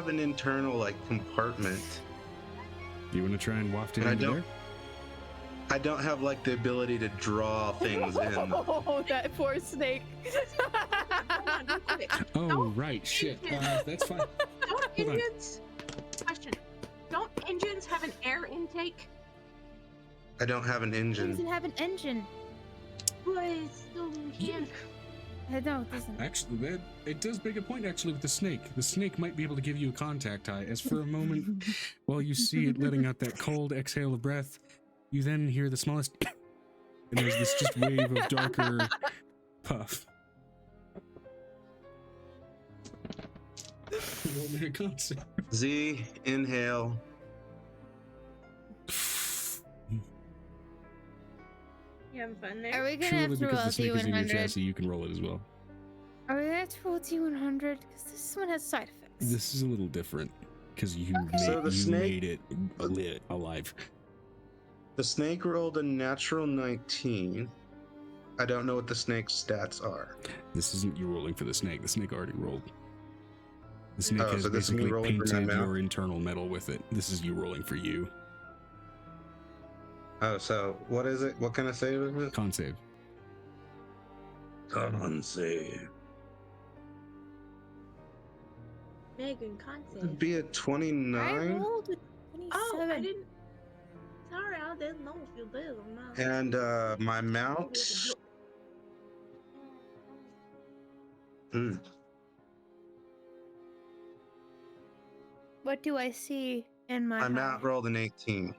an internal like compartment. Do you want to try and waft it And I into don't- there? I don't have like the ability to draw things in. Oh, that poor snake. Hold on, real quick. Oh, Don't right, shit. That's fine. Don't Hold on. engines? Question. Don't engines have an air intake? I don't have an It engine. doesn't have an engine. But still shit. No, it doesn't. Actually, it does make a point actually with the snake. The snake might be able to give you a contact eye, as for a moment, while you see it letting out that cold exhale of breath, you then hear the smallest and there's this just wave of darker puff. Roll me a concept. Z, inhale. You having fun Are there? we gonna Purely have to roll because the a snake is in your D100? chassis, you can roll it as well. Are we gonna have to roll a D100? Because this one has side effects. This is a little different because you, So the snake- made it lit alive. The snake rolled a natural 19. I don't know what the snake's stats are. This isn't you rolling for the snake. The snake already rolled. The snake Oh, has so this is me basically rolling for my painted mount? your internal metal with it. This is you rolling for you. Oh, so what is it? What kind of save is it? Con save. Con save. Megan, concept. It'd be a I 29. rolled a 27. Oh, I didn't. Sorry, I didn't know if you did or not. And my mount. What do I see in my My mount high? rolled an 18,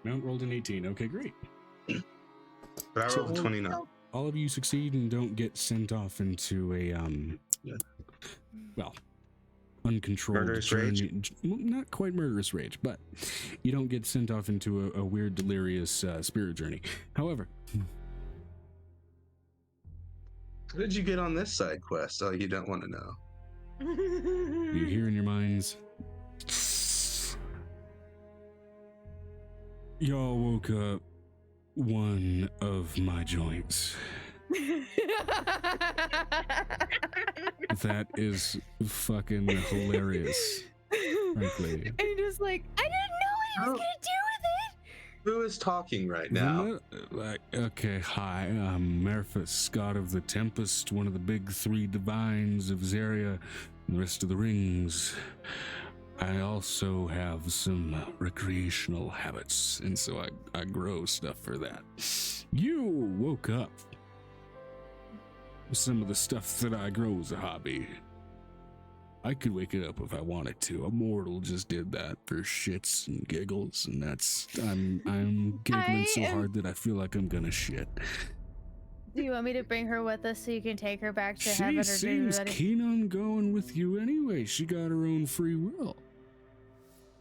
Mount rolled an 18. Okay, great. but I So- rolled a 29. All of you succeed and don't get sent off into a Yeah. well, uncontrolled Murderous journey. Well, not quite murderous rage, but you don't get sent off into a weird, delirious spirit journey. However, How did you get on this side quest? Oh, you don't want to know. you hear in your minds, y'all woke up one of my joints. That is fucking hilarious, frankly. And you're just like, I didn't know what he was Oh. gonna do with it. Who is talking right now? Okay, hi, I'm Merphis, god of the Tempest, one of the big three divines of Zaria and the rest of the rings. I also have some recreational habits, and so I grow stuff for that. You woke up. Some of the stuff that I grow is a hobby. I could wake it up if I wanted to. A mortal just did that for shits and giggles, and I'm giggling so I am- hard that I feel like I'm gonna shit. Do you want me to bring her with us so you can take her back to heaven? She Or seems keen on going with you anyway. She got her own free will.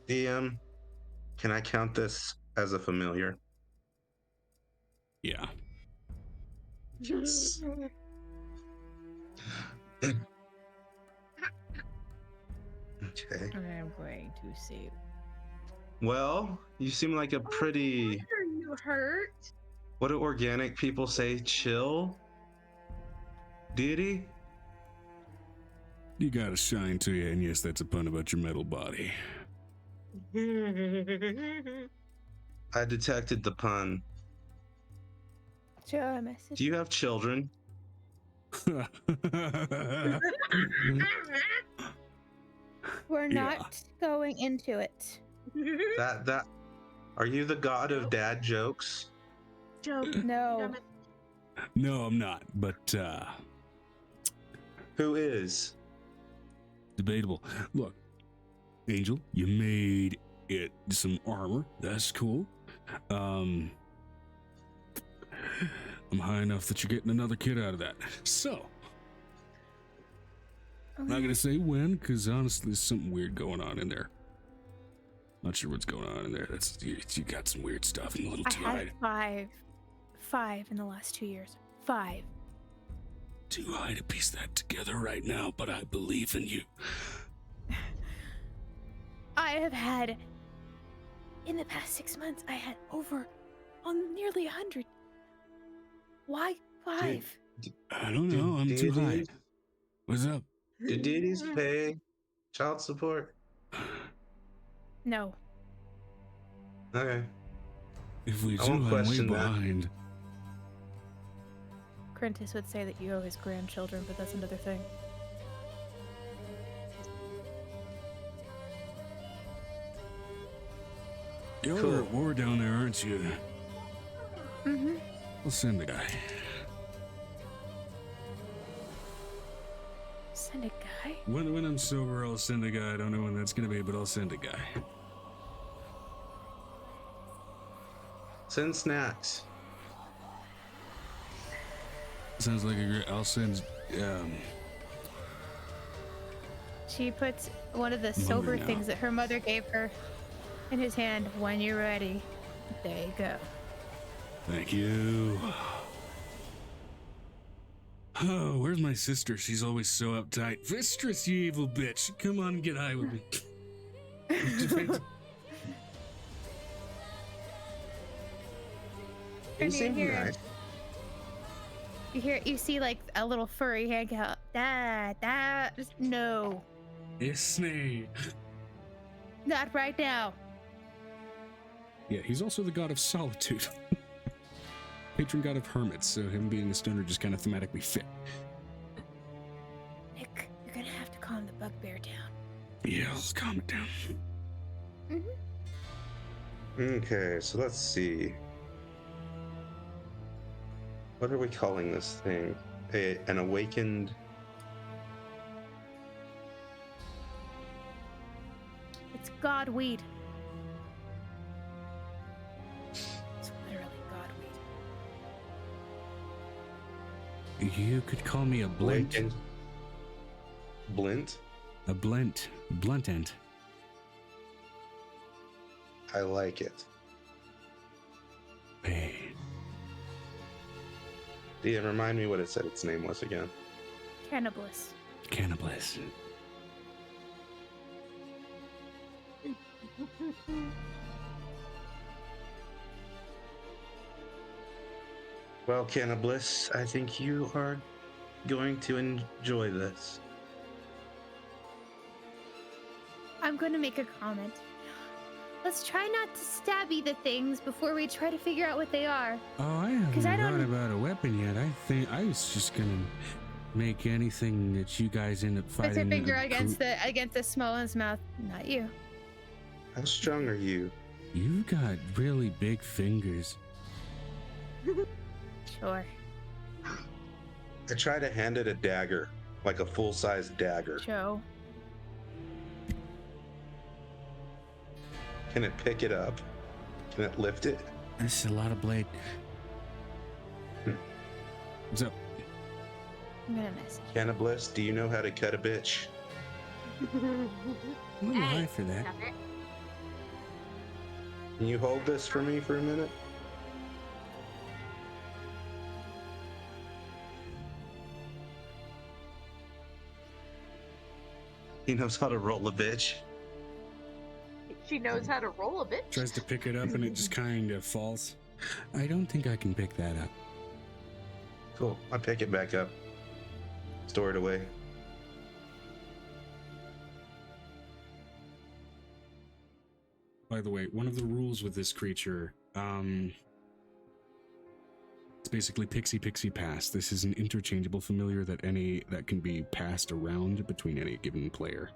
DM, can I count this as a familiar? Yeah. Yes. Okay. I'm going to see. Well, you seem like a pretty. Are you hurt? What do organic people say? Chill? Deity? You got a shine to you, and yes, that's a pun about your metal body. I detected the pun. Show a message. Do you have children? We're not going into it. That. Are you the god of dad jokes? Joke. No. No, I'm not, but Who is? debatable. Look, Angel, you made it some armor. That's cool. I'm high enough that you're getting another kid out of that. So, I'm not gonna say when, because honestly, there's something weird going on in there. Not sure what's going on in there. That's you got some weird stuff and a little too high. Five in the last 2 years. 5. Too high to piece that together right now, but I believe in you. I have had, in the past 6 months, I had nearly 100. Why 5? I don't know. I'm too high. What's up? Do deities pay child support? No. Okay. If we I do, won't I'm way question that. behind. Crentis would say that you owe his grandchildren, but that's another thing. You're at war down there, aren't you? Mm-hmm. I'll send a guy. Send a guy? When I'm sober, I'll send a guy. I don't know when that's gonna be, but I'll send a guy. Send snacks. Sounds like a great. I'll send. She puts one of the I'm sober hungry now. things that her mother gave her in his hand. When you're ready, there you go. Thank you. Oh, where's my sister? She's always so uptight. Mistress, you evil bitch. Come on and get high with me. You seem nice. You see like a little furry hand go, no, It's me. not right now. Yeah, he's also the god of solitude. Patron god of hermits, so him being a stoner just kind of thematically fit. Nick, you're gonna have to calm the bugbear down. Yeah, let's calm it down. Okay, so let's see. What are we calling this thing? An awakened. It's godweed. It's literally godweed. You could call me a blint. Awakened. Blint? A blunt end. I like it. Hey. Yeah, remind me what it said its name was again. Cannibalists. Cannibals. Well, Cannabis, I think you are going to enjoy this. I'm gonna make a comment. Let's try not to stabby the things before we try to figure out what they are. Oh, I haven't 'Cause I thought don't- about a weapon yet. I think I was just gonna make anything that you guys end up Put fighting. your finger a against the small one's mouth. Not you. How strong are you? You've got really big fingers. Sure. I try to hand it a dagger, like a full-size dagger. Joe. Can it pick it up? Can it lift it? That's a lot of blade. What's up? I'm gonna message. Cannibalists, do you know how to cut a bitch? I'm a little high for that. Stop it. Can you hold this for me for a minute? He knows how to roll a bitch. She knows how to roll a bitch. Tries to pick it up and it just kind of falls. I don't think I can pick that up. Cool. I pick it back up. Store it away. By the way, one of the rules with this creature, it's basically pixie pass. This is an interchangeable familiar that can be passed around between any given player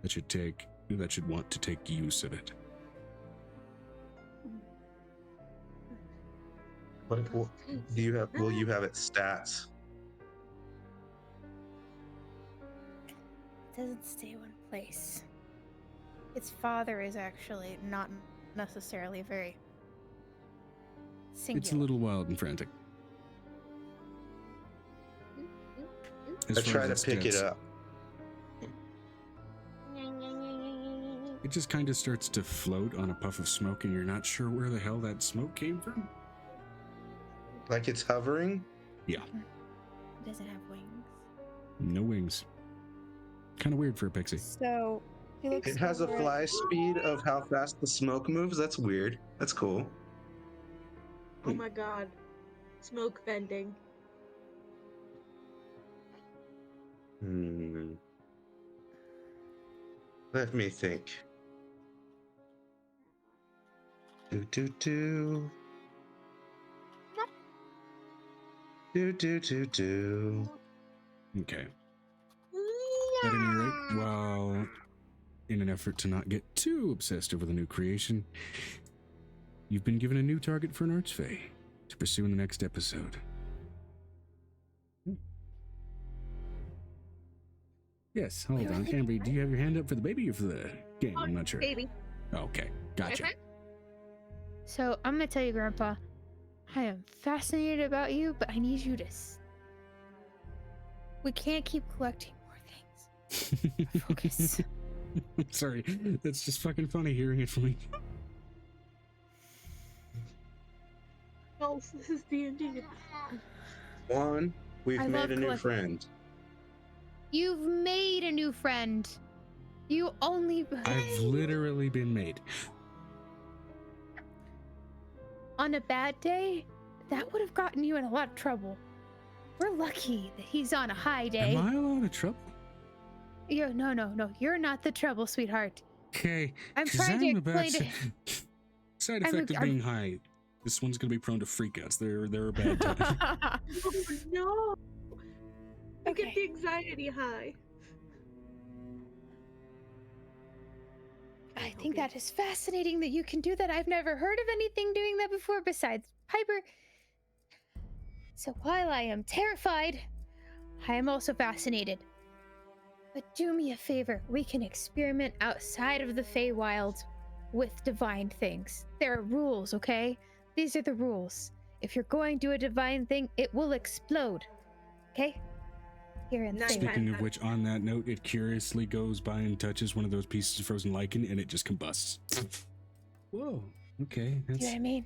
that should want to take use of it. What do you have? Will you have its stats? It doesn't stay one place. Its father is actually not necessarily very singular. It's a little wild and frantic. I try to pick it up. It just kind of starts to float on a puff of smoke, and you're not sure where the hell that smoke came from. Like it's hovering? Yeah. It doesn't have wings. No wings. Kind of weird for a pixie. So he looks. It has a over fly speed of how fast the smoke moves. That's weird. That's cool. Oh my god. Smoke bending. Let me think. Do do do. Do do do do. Okay. At any rate, while in an effort to not get too obsessed over the new creation, you've been given a new target for an archfey to pursue in the next episode. Yes, hold on. Amber, do you have your hand up for the baby or for the game? I'm not sure. Baby. Okay, gotcha. So I'm gonna tell you, Grandpa, I am fascinated about you, but I need you to. We can't keep collecting more things. Focus. Sorry, that's just fucking funny hearing it from me. Oh, this is D&D. One, we've I made love a new collecting. friend. You've made a new friend. You only. I've literally been made. On a bad day, that would have gotten you in a lot of trouble. We're lucky that he's on a high day. Am I a lot of trouble? No. You're not the trouble, sweetheart. Okay. I'm 'cause trying to I'm about explain to- Side effect of I'm- being high. This one's gonna be prone to freakouts. They're a bad time. Oh no! I get Okay. the anxiety high. I think that is fascinating that you can do that. I've never heard of anything doing that before besides Piper. So while I am terrified, I am also fascinated. But do me a favor, we can experiment outside of the Feywild with divine things. There are rules, okay? These are the rules. If you're going to do a divine thing, it will explode. Okay? Here in the Nice. Feywild. Speaking of which, on that note, it curiously goes by and touches one of those pieces of frozen lichen, and it just combusts. Whoa. Okay. See what I mean?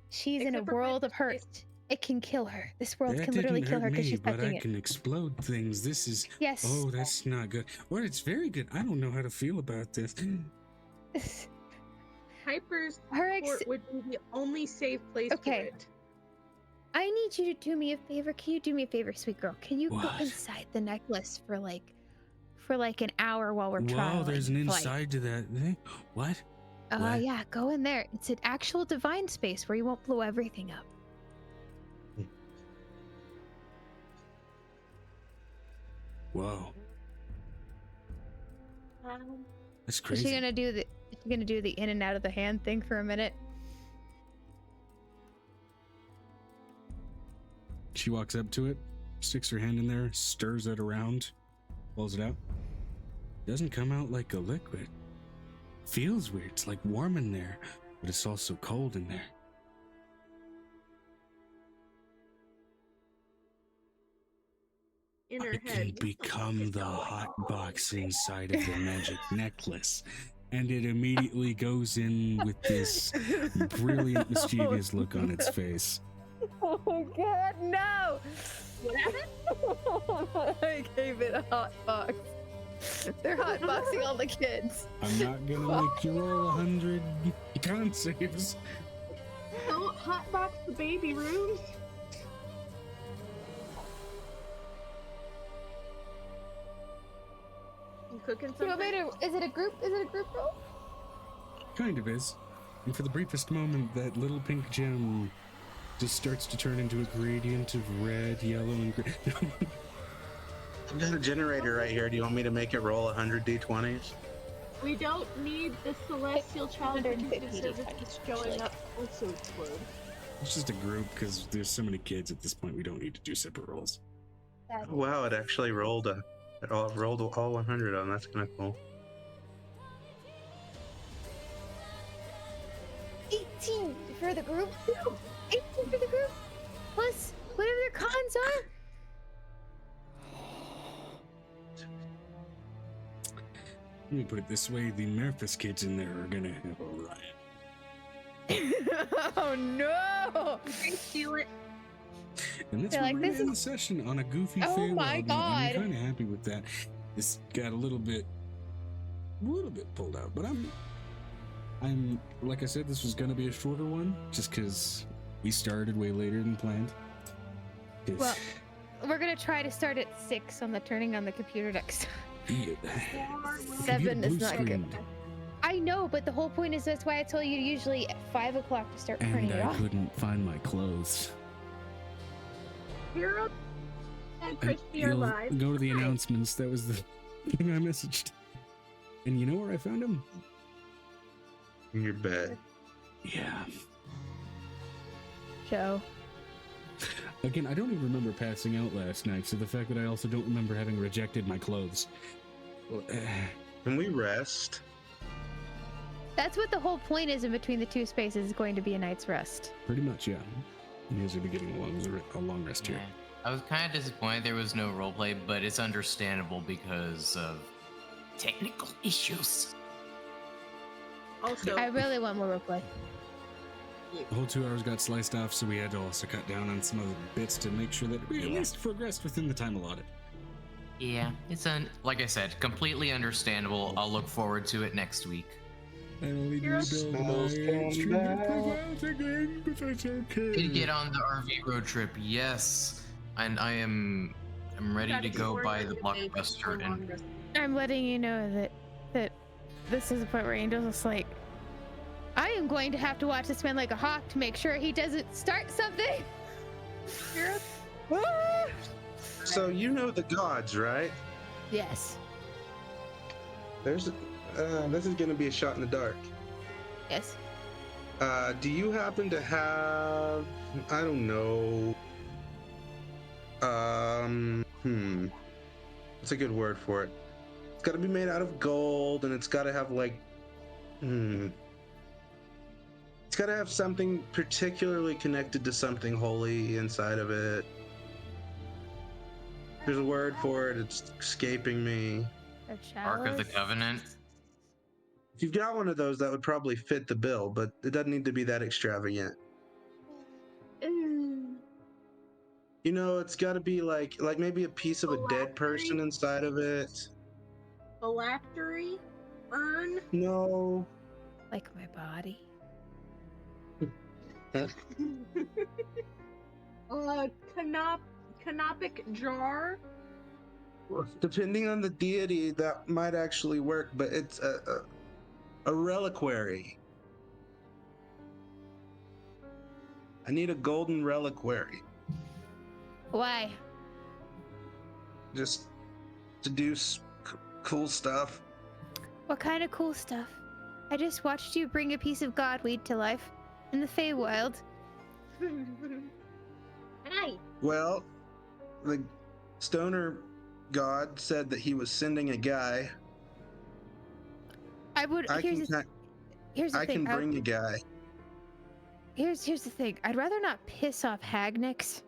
She's in a Except for world of Piper's hurt. It can kill her. This world That can literally didn't kill hurt her because me, she's but touching I it. can explode things. This is. Yes. Oh, that's not good. Well, it's very good. I don't know how to feel about this. Piper's Her ex- fort would be the only safe place Okay. for it. I need you to do me a favor. Can you do me a favor, sweet girl? Can you go What? inside the necklace for like an hour while we're Wow, trialing? there's an like- inside to that thing. What? what? Yeah, go in there. It's an actual divine space where you won't blow everything up. Whoa. That's Is crazy. she gonna do the in and out of the hand thing for a minute? She walks up to it, sticks her hand in there, stirs it around, pulls it out. Doesn't come out like a liquid. Feels weird. It's like warm in there, but it's also cold in there. in her I head. can become the hot box inside of the magic necklace. And it immediately goes in with this brilliant, mischievous look on its face. Oh God, no! What happened? I gave it a hot box. They're hot boxing all the kids. I'm not gonna make you roll 100 con saves. Don't hotbox the baby rooms. You cooking You want something? me to, is it a group roll? Kind of is. And for the briefest moment, that little pink gem just starts to turn into a gradient of red, yellow, and green. I've got a generator right here. Do you want me to make it roll 100 d20s? We don't need the celestial child 150 service showing up also explode. It's just a group because there's so many kids at this point. We don't need to do separate rolls. Wow, it actually rolled rolled all 100 on. That's kind of cool. 18 for the group. 18 for the group. Plus whatever their cons are. Let me put it this way: the Memphis kids in there are gonna have a riot. Oh no! Feel it. And that's They're where like, we're this gonna end is- the session on a goofy Oh Feywild my note, God. and I'm kind of happy with that. This got a little bit pulled out, but I'm like I said, this was gonna be a shorter one, just because we started way later than planned. 'Cause- Well, we're gonna try to start at 6 on the turning on the computer next time. Yeah. 7 is Blue not good. screened, I know, but the whole point is that's why I told you usually at 5 o'clock to start turning and it I off. couldn't find my clothes. Hero and And Christy are you'll live. go to the Hi. announcements. That was the thing I messaged. And you know where I found him? In your bed. Yeah. Show. Again, I don't even remember passing out last night, so the fact that I also don't remember having rejected my clothes. Well, Can we rest? That's what the whole point is in between the two spaces is going to be a night's rest. pretty much, yeah. You guys will be getting a long rest here. Yeah. I was kind of disappointed there was no roleplay, but it's understandable because of technical issues. Also, I really want more roleplay. The whole 2 hours got sliced off, so we had to also cut down on some other bits to make sure that we at Yeah. least progressed within the time allotted. Yeah, it's like I said, completely understandable. I'll look forward to it next week. I only Hero rebuild my smells extremely bad. progressive again, but that's okay. Did get on the RV road trip, yes, and I'm ready to go by the Blockbuster and I'm letting you know that this is the point where Angel's just like, I am going to have to watch this man like a hawk to make sure he doesn't start something. Ah! So you know the gods, right? Yes. This is gonna be a shot in the dark. Yes. Do you happen to have, I don't know, what's a good word for it? It's got to be made out of gold, and it's got to have like, it's got to have something particularly connected to something holy inside of it. There's a word for it. It's escaping me. A Ark of the chalice? Covenant. If you've got one of those, that would probably fit the bill, but it doesn't need to be that extravagant. You know, it's got to be like maybe a piece of a dead person inside of it. phylactery, urn. No. Like my body. Canopic jar. Depending on the deity, that might actually work, but it's a reliquary. I need a golden reliquary. Why? Just to do cool stuff. What kind of cool stuff? I just watched you bring a piece of godweed to life in the Feywild. Hi. Well, the stoner god said that he was sending a guy. I would. I Here's the can thing. bring a guy. Here's the thing. I'd rather not piss off Hagnix.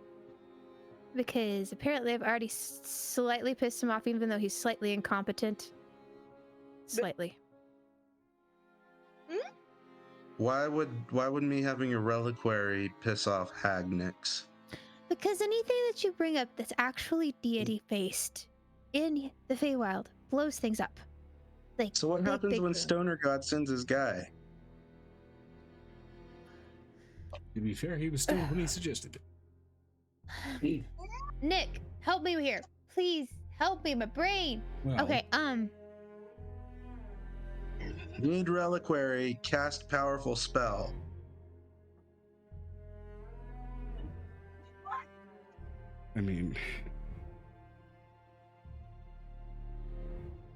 because apparently I've already slightly pissed him off, even though he's slightly incompetent. Slightly. Why would me having a reliquary piss off Hagnix? Because anything that you bring up that's actually deity-based in the Feywild blows things up. Like, So what big, happens big when boom. Stoner God sends his guy? To be fair, he was still when he suggested it. Nick, help me here. Please, help me, my brain. Well, Okay, Need reliquary, cast powerful spell. I mean,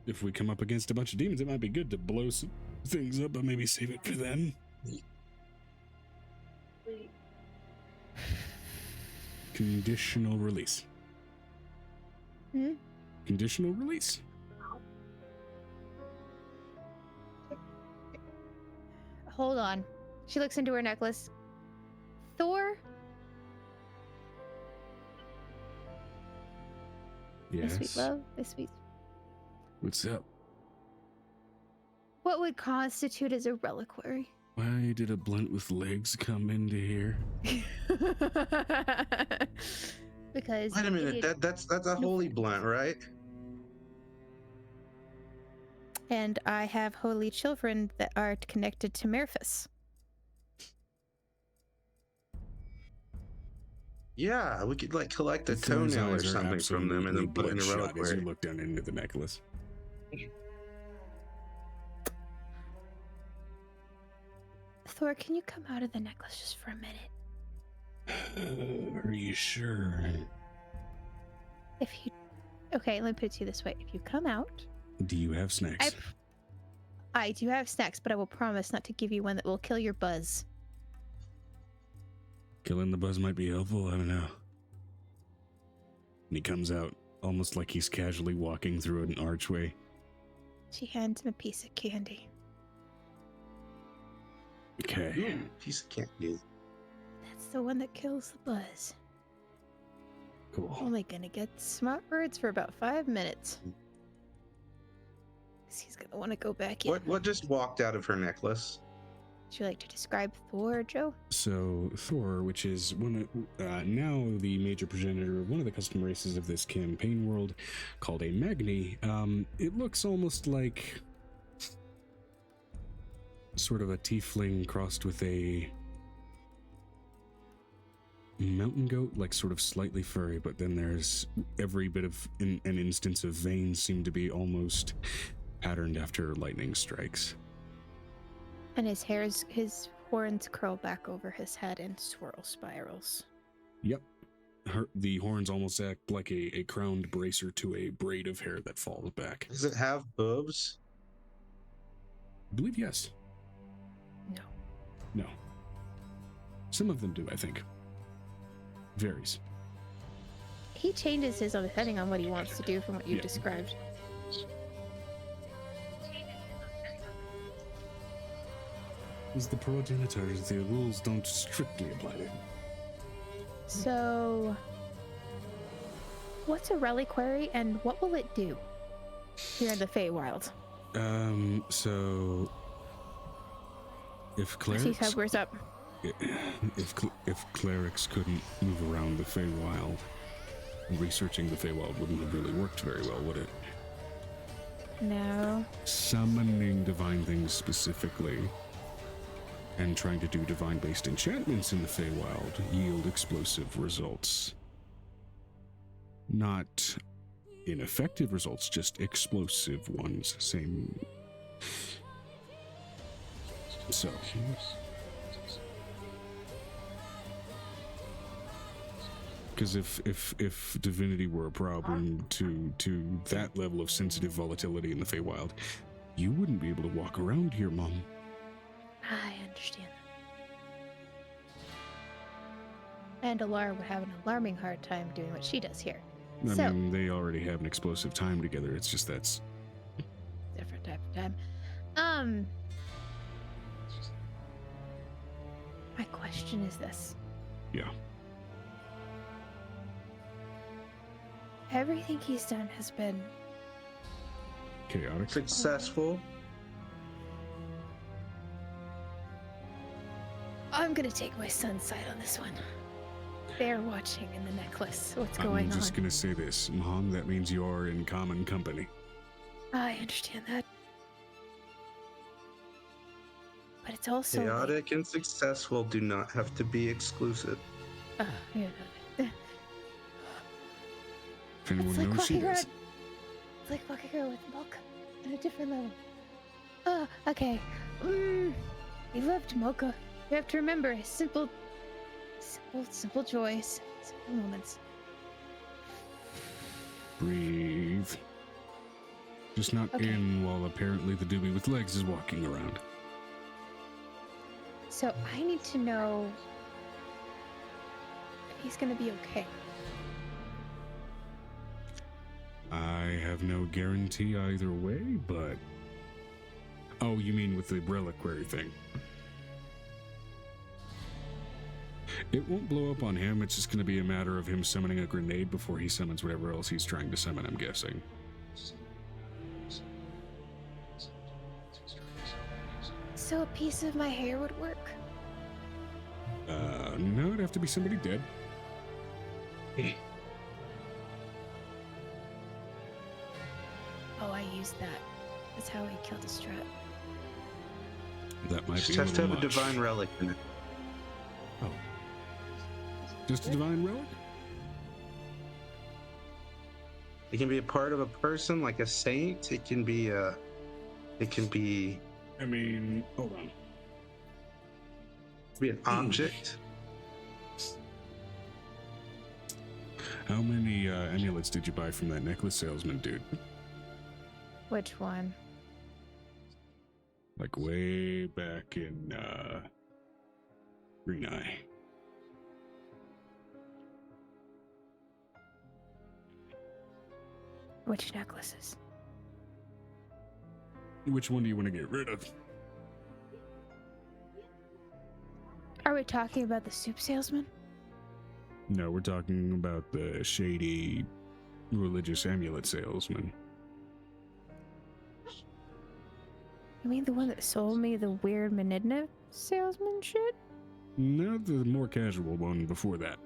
if we come up against a bunch of demons, it might be good to blow some things up, but maybe save it for them. Conditional release. Conditional release. hold on. She looks into her necklace. Thor? Yes. My sweet love, my sweet. What's up? What would constitute as a reliquary? Why did a blunt with legs come into here? Because Wait a minute, that's a holy blunt, right? And I have holy children that are connected to Merphis. Yeah, we could like collect a Thor's toenail or eyes are something from them and then put it in a bloodshot as you reliquary. look down into the necklace. Thor, can you come out of the necklace just for a minute? Are you sure? If you... Okay, let me put it to you this way. If you come out... Do you have snacks? I do have snacks, but I will promise not to give you one that will kill your buzz. Killing the buzz might be helpful, I don't know. And he comes out almost like he's casually walking through an archway. She hands him a piece of candy. Okay. Ooh, piece of candy. That's the one that kills the buzz. Cool. Only gonna get smart words for about 5 minutes. 'Cause he's gonna want to go back in. What just walked out of her necklace? Would you like to describe Thor, Joe? So Thor, which is one of, now the major progenitor of one of the custom races of this campaign world, called a Magni. It looks almost like sort of a tiefling crossed with a mountain goat, like sort of slightly furry, but then there's every bit of an instance of veins seem to be almost patterned after lightning strikes. And his horns curl back over his head in swirl spirals. Yep. The horns almost act like a crowned bracer to a braid of hair that falls back. Does it have boobs? I believe yes. No. No. Some of them do, I think. Varies. He changes his own depending on what he wants to do from what you Yeah. described. As the progenitors, the rules don't strictly apply to him. So, what's a reliquary and what will it do here in the Feywild? So if I see clerics, hovers up. if clerics couldn't move around the Feywild, researching the Feywild wouldn't have really worked very well, would it? No. Summoning divine things specifically and trying to do divine-based enchantments in the Feywild yield explosive results. Not ineffective results, just explosive ones. Same. So. Because if divinity were a problem to that level of sensitive volatility in the Feywild, you wouldn't be able to walk around here, Mom. I understand that. And Alara would have an alarming hard time doing what she does here. I mean, they already have an explosive time together. It's just that's different type of time. My question is this. yeah. Everything he's done has been Chaotic. Successful. I'm gonna take my son's side on this one. They're watching in the necklace. What's going on? I'm just gonna say this, Mom, that means you're in common company. I understand that. But it's also Chaotic and successful do not have to be exclusive. yeah. If anyone It's like knows, she walking does. around. It's like walking around with Mocha at a different level. Oh, okay. He loved Mocha. You have to remember his simple joys, simple moments. Breathe. Just not Okay. in while apparently the doobie with legs is walking around. So I need to know if he's gonna be okay. I have no guarantee either way, but... Oh, you mean with the reliquary thing? It won't blow up on him, it's just going to be a matter of him summoning a grenade before he summons whatever else he's trying to summon, I'm guessing. So a piece of my hair would work. No, it'd have to be somebody dead. Oh, I used that. That's how he killed a strut. That might Just be has to have a much. divine relic in it. Oh. Just a divine relic? It can be a part of a person, like a saint. It can be I mean, hold on. an object. How many amulets did you buy from that necklace salesman dude? Which one? Like way back in Green Eye. Which necklaces? Which one do you want to get rid of? Are we talking about the soup salesman? No, we're talking about the shady religious amulet salesman. You mean the one that sold me the weird Menidna salesman shit? No, the more casual one before that.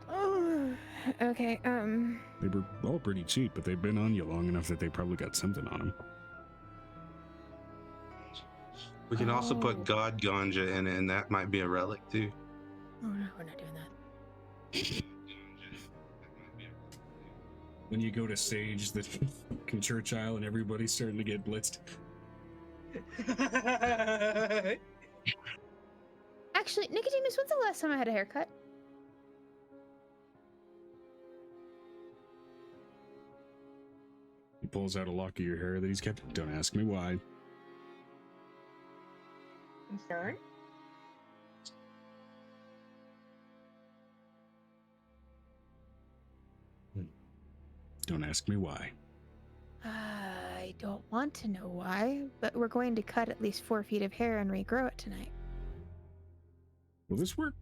Oh, okay, They were all pretty cheap, but they've been on you long enough that they probably got something on them. We can also Oh. put God Ganja in it, and that might be a relic too. Oh no, we're not doing that. When you go to Sage, the fucking church aisle, and everybody's starting to get blitzed. Actually, Nicodemus, when's the last time I had a haircut? He pulls out a lock of your hair that he's kept. Don't ask me why. I'm sorry. Don't ask me why. I don't want to know why, but we're going to cut at least 4 feet of hair and regrow it tonight. Will this work?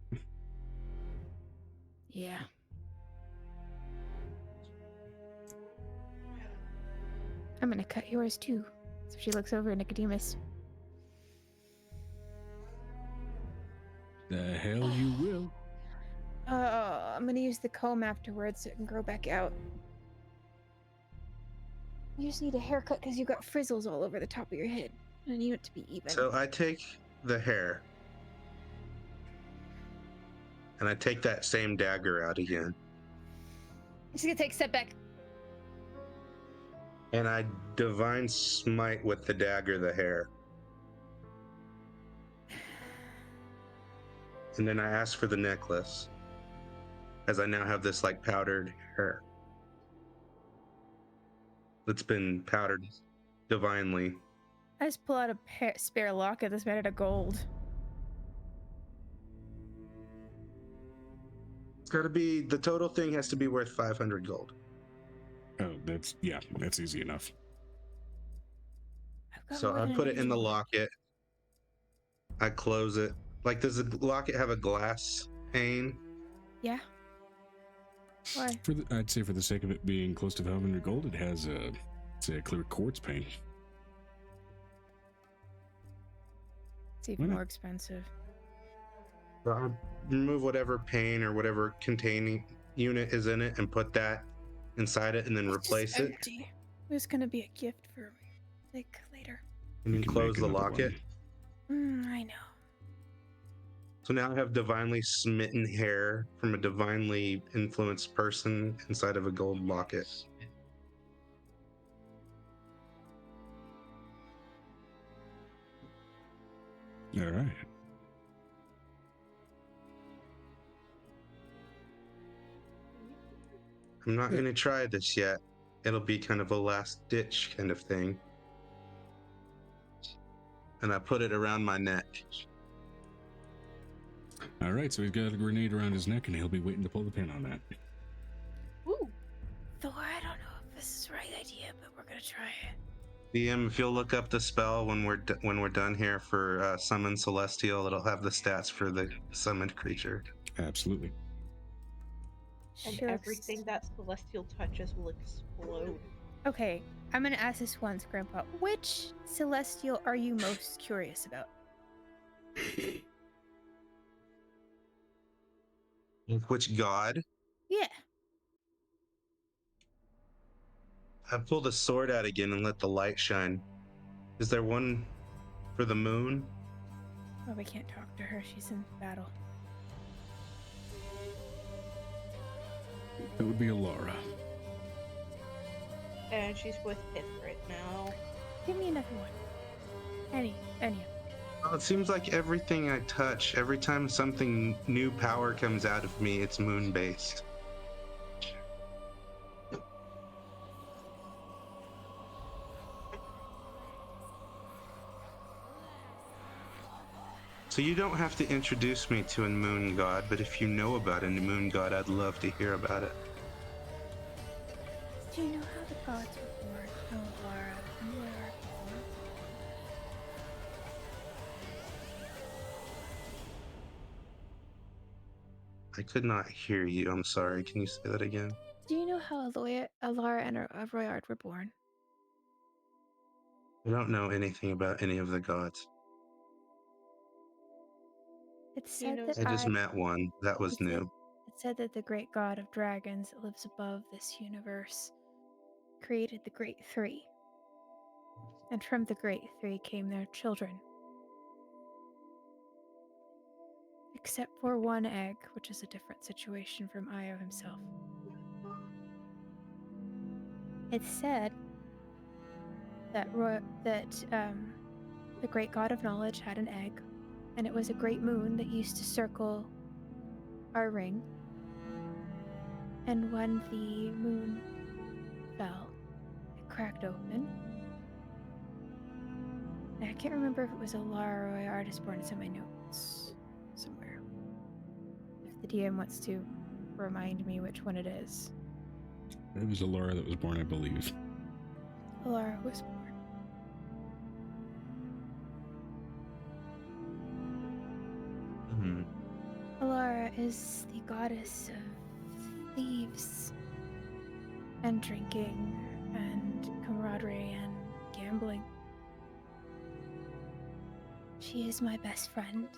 Yeah. I'm gonna cut yours too. So she looks over at Nicodemus. The hell you will. I'm gonna use the comb afterwards so it can grow back out. You just need a haircut because you got frizzles all over the top of your head. I need it to be even. So I take the hair, and I take that same dagger out again, Just gonna take a step back. and I divine smite with the dagger the hair. And then I ask for the necklace, as I now have this like powdered hair that's been powdered divinely. I just pull out a spare locket that's made out of gold. It's got to be, the total thing has to be worth 500 gold. Oh, that's easy enough. I've got So more I than put it in the need. locket. I close it. Like, does the locket have a glass pane? Yeah. Why? I'd say for the sake of it being close to 500 gold, it has it's a clear quartz pane. It's even Why not? more expensive. Remove whatever pane or whatever containing unit is in it and put that inside it and then replace it. Empty. It was gonna be a gift for like later. And then can close make the another locket. I know. So now I have divinely smitten hair from a divinely influenced person inside of a gold locket. All right. I'm not going to try this yet. It'll be kind of a last ditch kind of thing. And I put it around my neck. All right, so he's got a grenade around his neck, and he'll be waiting to pull the pin on that. Ooh. Thor, I don't know if this is the right idea, but we're gonna try it. DM, if you'll look up the spell when we're done here for Summon Celestial, it'll have the stats for the summoned creature. Absolutely. And Sure. everything that celestial touches will explode. Okay, I'm gonna ask this once, Grandpa. Which celestial are you most curious about? Which god? Yeah. I pull the sword out again and let the light shine. Is there one for the moon? Oh, we can't talk to her. She's in battle. That would be Alara. And she's with Pith right now. Give me another one. Any. Well, it seems like everything I touch, every time something new power comes out of me, it's moon-based. So you don't have to introduce me to a moon god, but if you know about a moon god, I'd love to hear about it. Do you know how the gods were born? Oh, Laura, you were born. I could not hear you. I'm sorry. Can you say that again? Do you know how Alara and Royard were born? I don't know anything about any of the gods. It Do you said know that I just met one. That was new. It said that the great god of dragons that lives above this universe created the Great Three. And from the Great Three came their children. Except for one egg, which is a different situation from Io himself. It's said that the great god of knowledge had an egg, and it was a great moon that used to circle our ring. And when the moon fell, it cracked open. And I can't remember if it was Alara or I artist born. It's in my notes somewhere. If the DM wants to remind me which one it is. It was Alara that was born, I believe. Alara was born. Alara is the goddess of thieves and drinking and camaraderie and gambling. She is my best friend.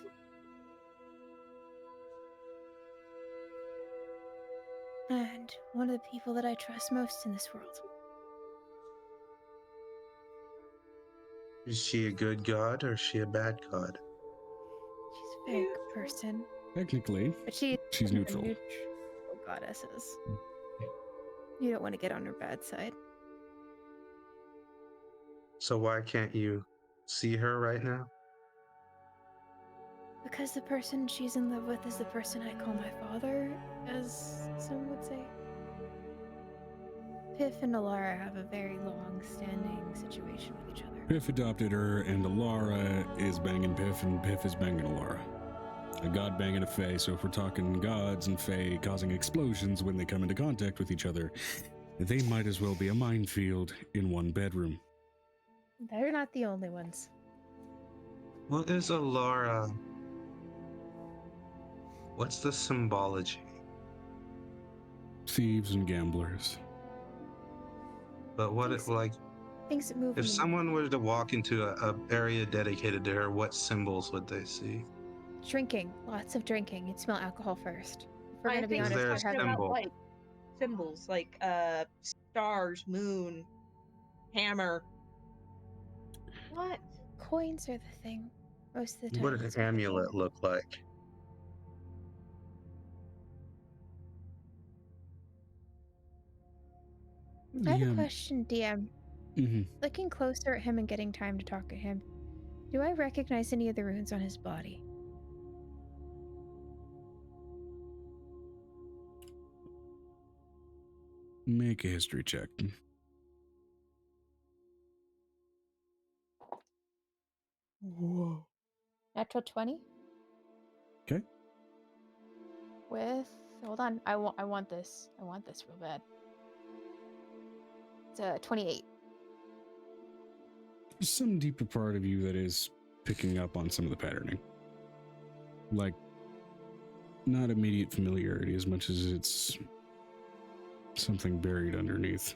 And one of the people that I trust most in this world. Is she a good god or is she a bad god? She's a very good person. Technically, But she's neutral. neutral goddesses. You don't want to get on her bad side. So why can't you see her right now? Because the person she's in love with is the person I call my father, as some would say. Piff and Alara have a very long-standing situation with each other. Piff adopted her, and Alara is banging Piff, and Piff is banging Alara. A god banging a fae, so if we're talking gods and fae causing explosions when they come into contact with each other, they might as well be a minefield in one bedroom. They're not the only ones. What is Alara? What's the symbology? thieves and gamblers. But what Thanks. if, like, Things that move. if someone were to walk into a area dedicated to her, what symbols would they see? Drinking, lots of drinking. You'd smell alcohol first. If we're I gonna be think Is honest, there a we're talking having symbol? about like symbols, like stars, moon, hammer. What? coins are the thing most of the time. What does It's an amulet look like? I have a question, DM. Mm-hmm. Looking closer at him and getting time to talk to him, do I recognize any of the runes on his body? Make a history check. Whoa. Natural 20? Okay. With hold on, I want this. I want this real bad. It's a 28. Some deeper part of you that is picking up on some of the patterning. Like, not immediate familiarity as much as it's something buried underneath.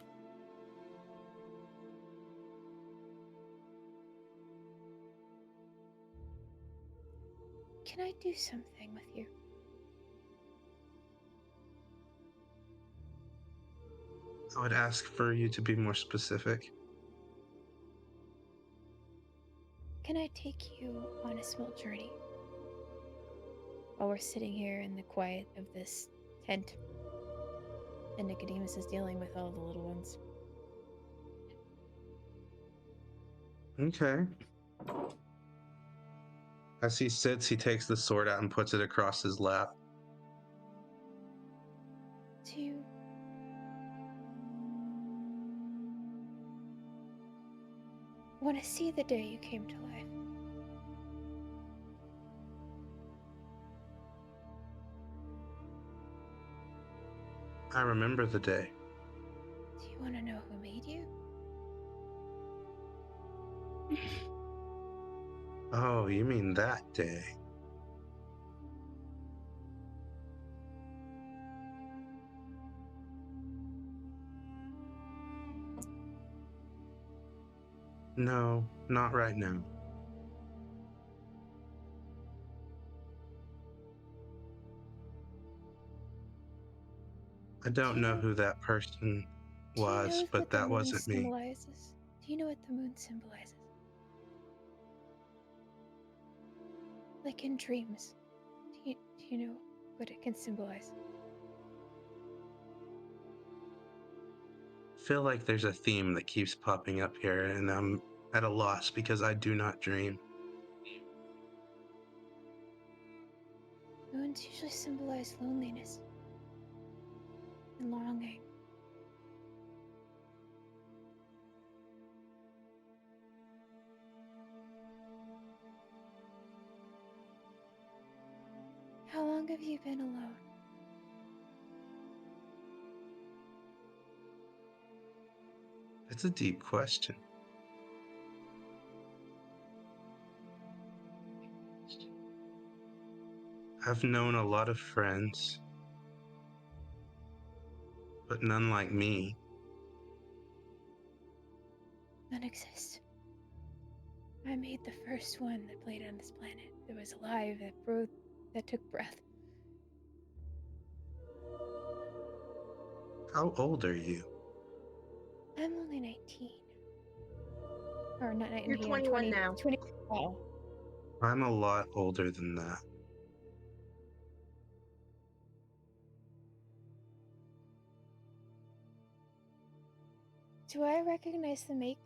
Can I do something with you? I would ask for you to be more specific. Can I take you on a small journey? While we're sitting here in the quiet of this tent, and Nicodemus is dealing with all the little ones. Okay. As he sits, he takes the sword out and puts it across his lap. Do you want to see the day you came to life? I remember the day. Do you want to know who made you? Oh, you mean that day? No, not right now. I don't know who that person Do you know was, but what the that moon wasn't me. symbolizes? Do you know what the moon symbolizes? Like in dreams. Do you know what it can symbolize? I feel like there's a theme that keeps popping up here, and I'm at a loss because I do not dream. Moons usually symbolize loneliness and longing. How long have you been alone? It's a deep question. I've known a lot of friends, but none like me. None exist. I made the first one that played on this planet, that was alive, that took breath. How old are you? I'm only 19. Or not 19, You're 21 now. 20. Oh. I'm a lot older than that. Do I recognize the make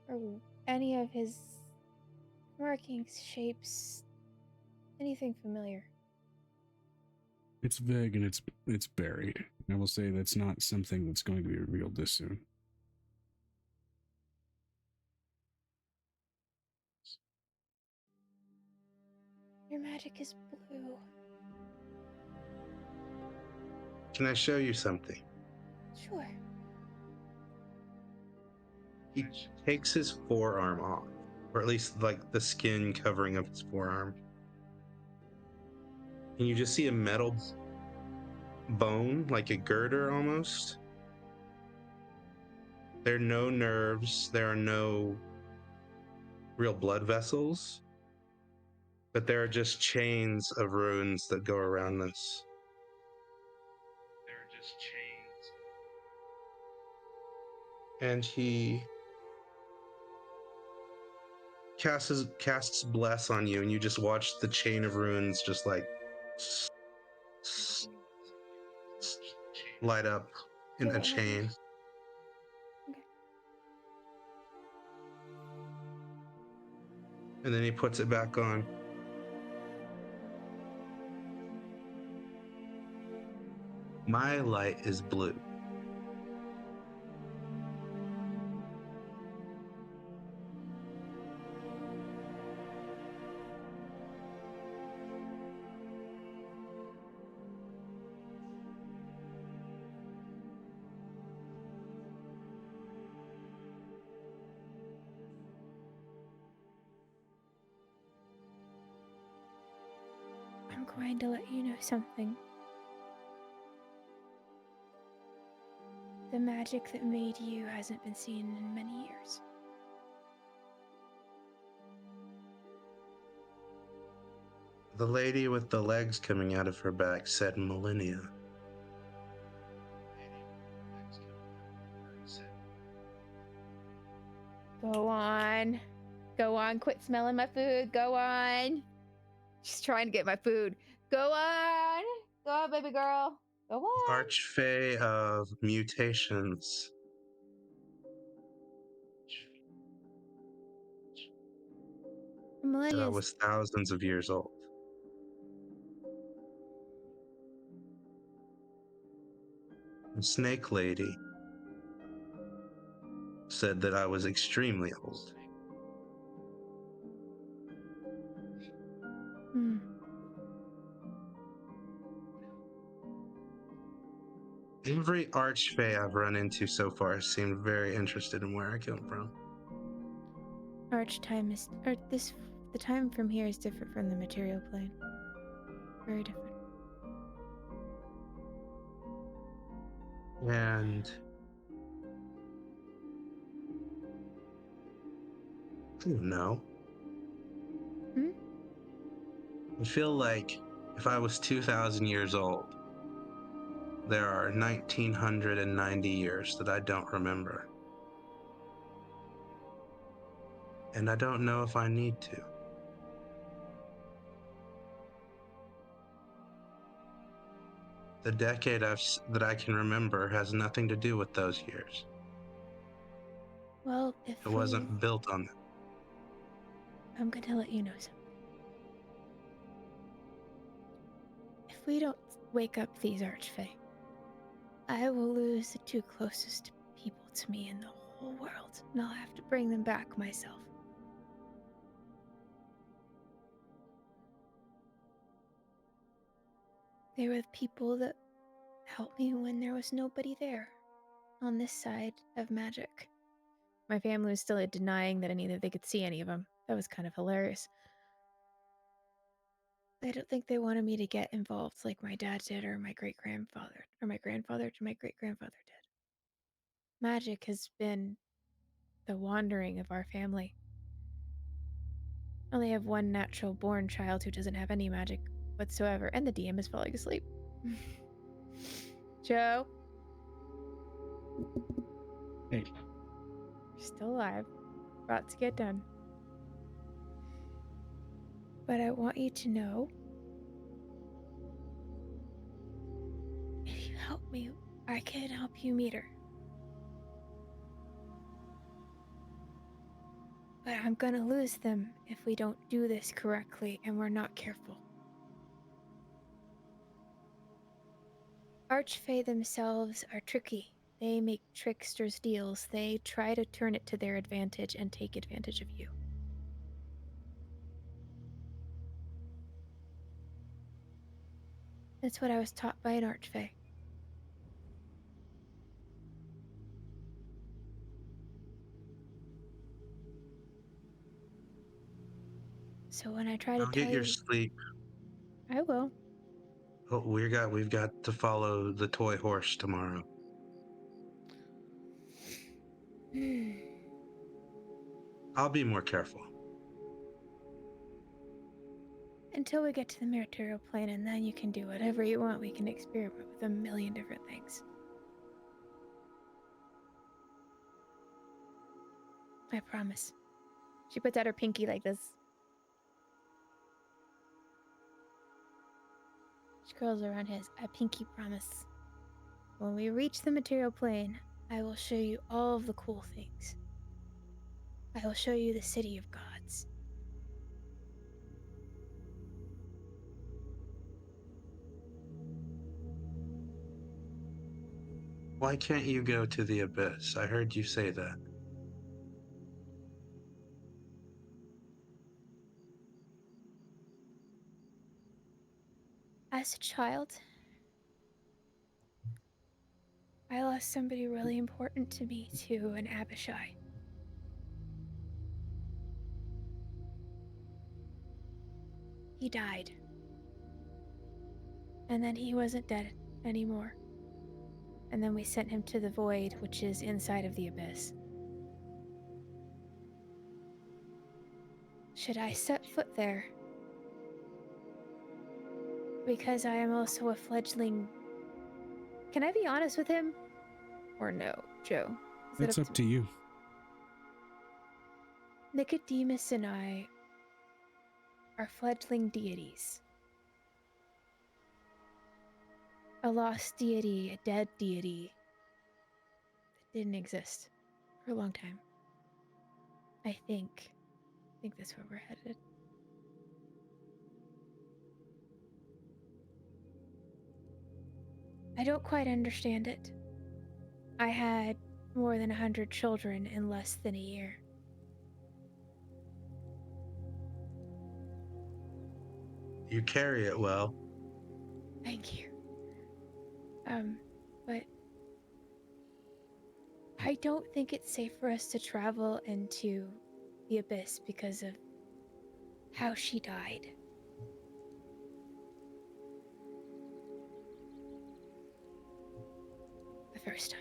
or any of his markings, shapes, anything familiar? It's vague and it's buried. I will say that's not something that's going to be revealed this soon. Your magic is blue. Can I show you something? Sure. He takes his forearm off, or at least like the skin covering of his forearm. And you just see a metal bone, like a girder almost. There are no nerves. There are no real blood vessels. But there are just chains of runes that go around this. And he casts bless on you, and you just watch the chain of runes just like light up in a chain. Okay. And then he puts it back on. My light is blue. I'm going to let you know something. The magic that made you hasn't been seen in many years. The lady with the legs coming out of her back said millennia. Go on. Go on, quit smelling my food. Go on. She's trying to get my food. Go on. Go on, baby girl. Go on. Archfey of mutations. That was thousands of years old. The snake lady said that I was extremely old. Every archfey I've run into so far seemed very interested in where I came from. The time from here is different from the material plane. Very different. And I don't know. I feel like if I was 2,000 years old, there are 1,990 years that I don't remember. And I don't know if I need to. The decade that I can remember has nothing to do with those years. Well, it wasn't built on them. I'm going to let you know something. If we don't wake up these archfey, I will lose the two closest people to me in the whole world, and I'll have to bring them back myself. They were the people that helped me when there was nobody there on this side of magic. My family was still denying that they could see any of them. That was kind of hilarious. I don't think they wanted me to get involved like my dad did or my great-grandfather, or my grandfather to my great-grandfather did. Magic has been the wandering of our family. I only have one natural-born child who doesn't have any magic whatsoever, and the DM is falling asleep. Joe? Hey. You're still alive. About to get done. But I want you to know, if you help me, I can help you meet her. But I'm gonna lose them if we don't do this correctly and we're not careful. Archfey themselves are tricky. They make trickster's deals. They try to turn it to their advantage and take advantage of you. That's what I was taught by an archfey. So when I try to tell get your sleep. I will. Oh, we've got to follow the toy horse tomorrow. I'll be more careful. Until we get to the material plane, and then you can do whatever you want. We can experiment with a million different things. I promise. She puts out her pinky like this. She curls around his. A pinky promise. When we reach the material plane, I will show you all of the cool things. I will show you the city of gods. Why can't you go to the abyss? I heard you say that. As a child, I lost somebody really important to me to an Abishai. He died. And then he wasn't dead anymore. And then we sent him to the void, which is inside of the abyss. Should I set foot there? Because I am also a fledgling. Can I be honest with him? Or no, Joe? That's up to you. Nicodemus and I are fledgling deities. A lost deity, a dead deity that didn't exist for a long time. I think that's where we're headed. I don't quite understand it. I had more than 100 children in less than a year. You carry it well. Thank you. But I don't think it's safe for us to travel into the abyss because of how she died. The first time.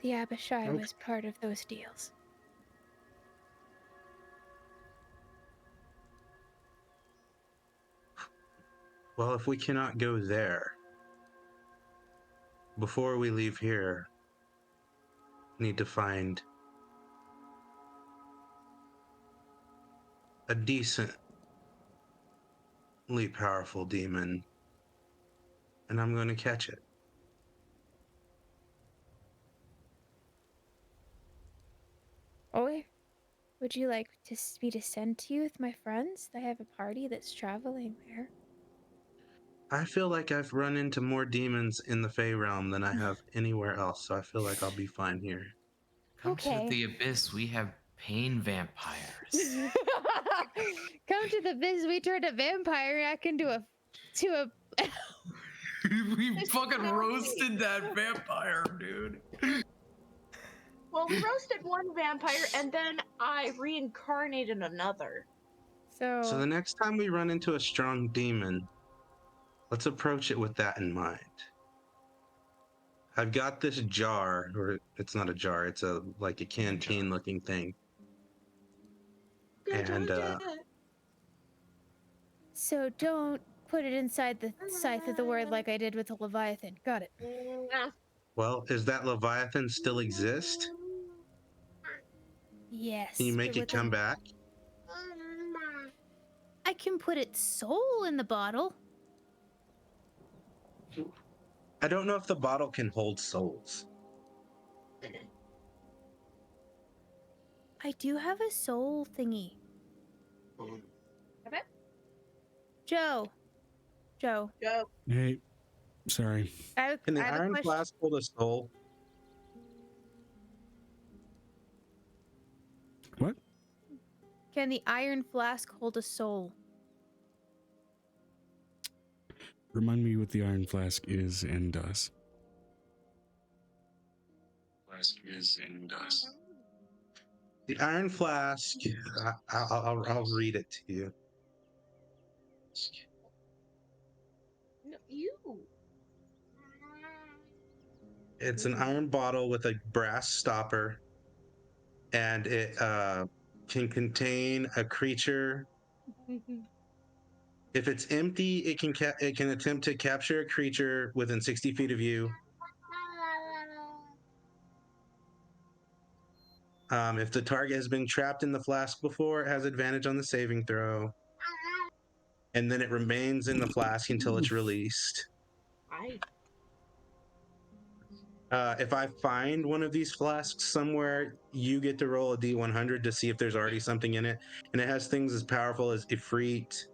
The Abishai was part of those deals. Well, if we cannot go there, before we leave here, we need to find a decently powerful demon, and I'm going to catch it. Oi, would you like me to send to you with my friends? I have a party that's traveling there. I feel like I've run into more demons in the Fey realm than I have anywhere else, so I feel like I'll be fine here. Come to the abyss. We have pain vampires. Come to the abyss. We turned a vampire back into a We fucking roasted that vampire, dude. Well, we roasted one vampire and then I reincarnated another. So the next time we run into a strong demon, let's approach it with that in mind. I've got this jar, or it's not a jar, it's like a canteen looking thing. And so don't put it inside the scythe of the word like I did with the Leviathan. Got it. well, does that Leviathan still exist? Yes. Can you make it come back? I can put its soul in the bottle. I don't know if the bottle can hold souls. I do have a soul thingy. Joe. Hey, sorry. Can the iron flask hold a soul? What? Can the iron flask hold a soul? Remind me what the iron flask is and does. flask is in dust. The iron flask. I'll read it to you. No, you. It's an iron bottle with a brass stopper, and it can contain a creature. If it's empty, it can attempt to capture a creature within 60 feet of you. If the target has been trapped in the flask before, it has advantage on the saving throw. And then it remains in the flask until it's released. If I find one of these flasks somewhere, you get to roll a D100 to see if there's already something in it. And it has things as powerful as Ifrit,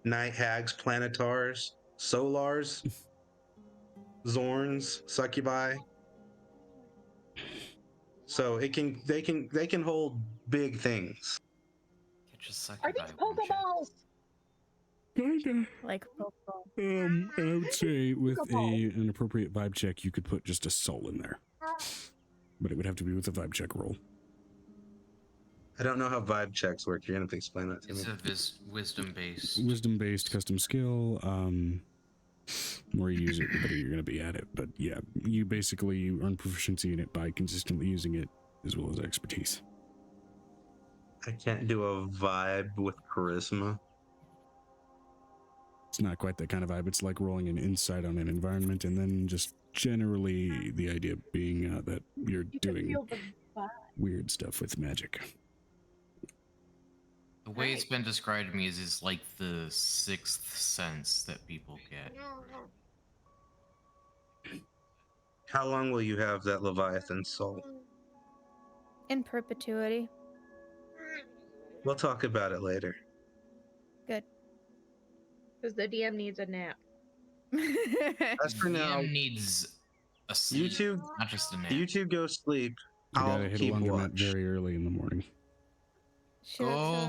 Night Hags, Planetars, Solars, Zorns, Succubi. So they can hold big things. Just Are these Pokeballs? Kinda. Like football. I would say with an appropriate vibe check, you could put just a soul in there, but it would have to be with a vibe check roll. I don't know how vibe checks work. You're gonna have to explain that to me. It's a wisdom-based. Wisdom-based custom skill. The more you use it, the better you're going to be at it. But yeah, you basically earn proficiency in it by consistently using it, as well as expertise. I can't do a vibe with charisma. It's not quite that kind of vibe. It's like rolling an insight on an environment, and then just generally the idea being that you're doing weird stuff with magic. The way it's been described to me is like the sixth sense that people get. How long will you have that Leviathan soul? In perpetuity. We'll talk about it later. Good. Because the DM needs a nap. As for now, DM needs a sleep, you two, not just a nap. you two go sleep. I I'll gotta hit a keep laundromat watch. very early in the morning. She looks Oh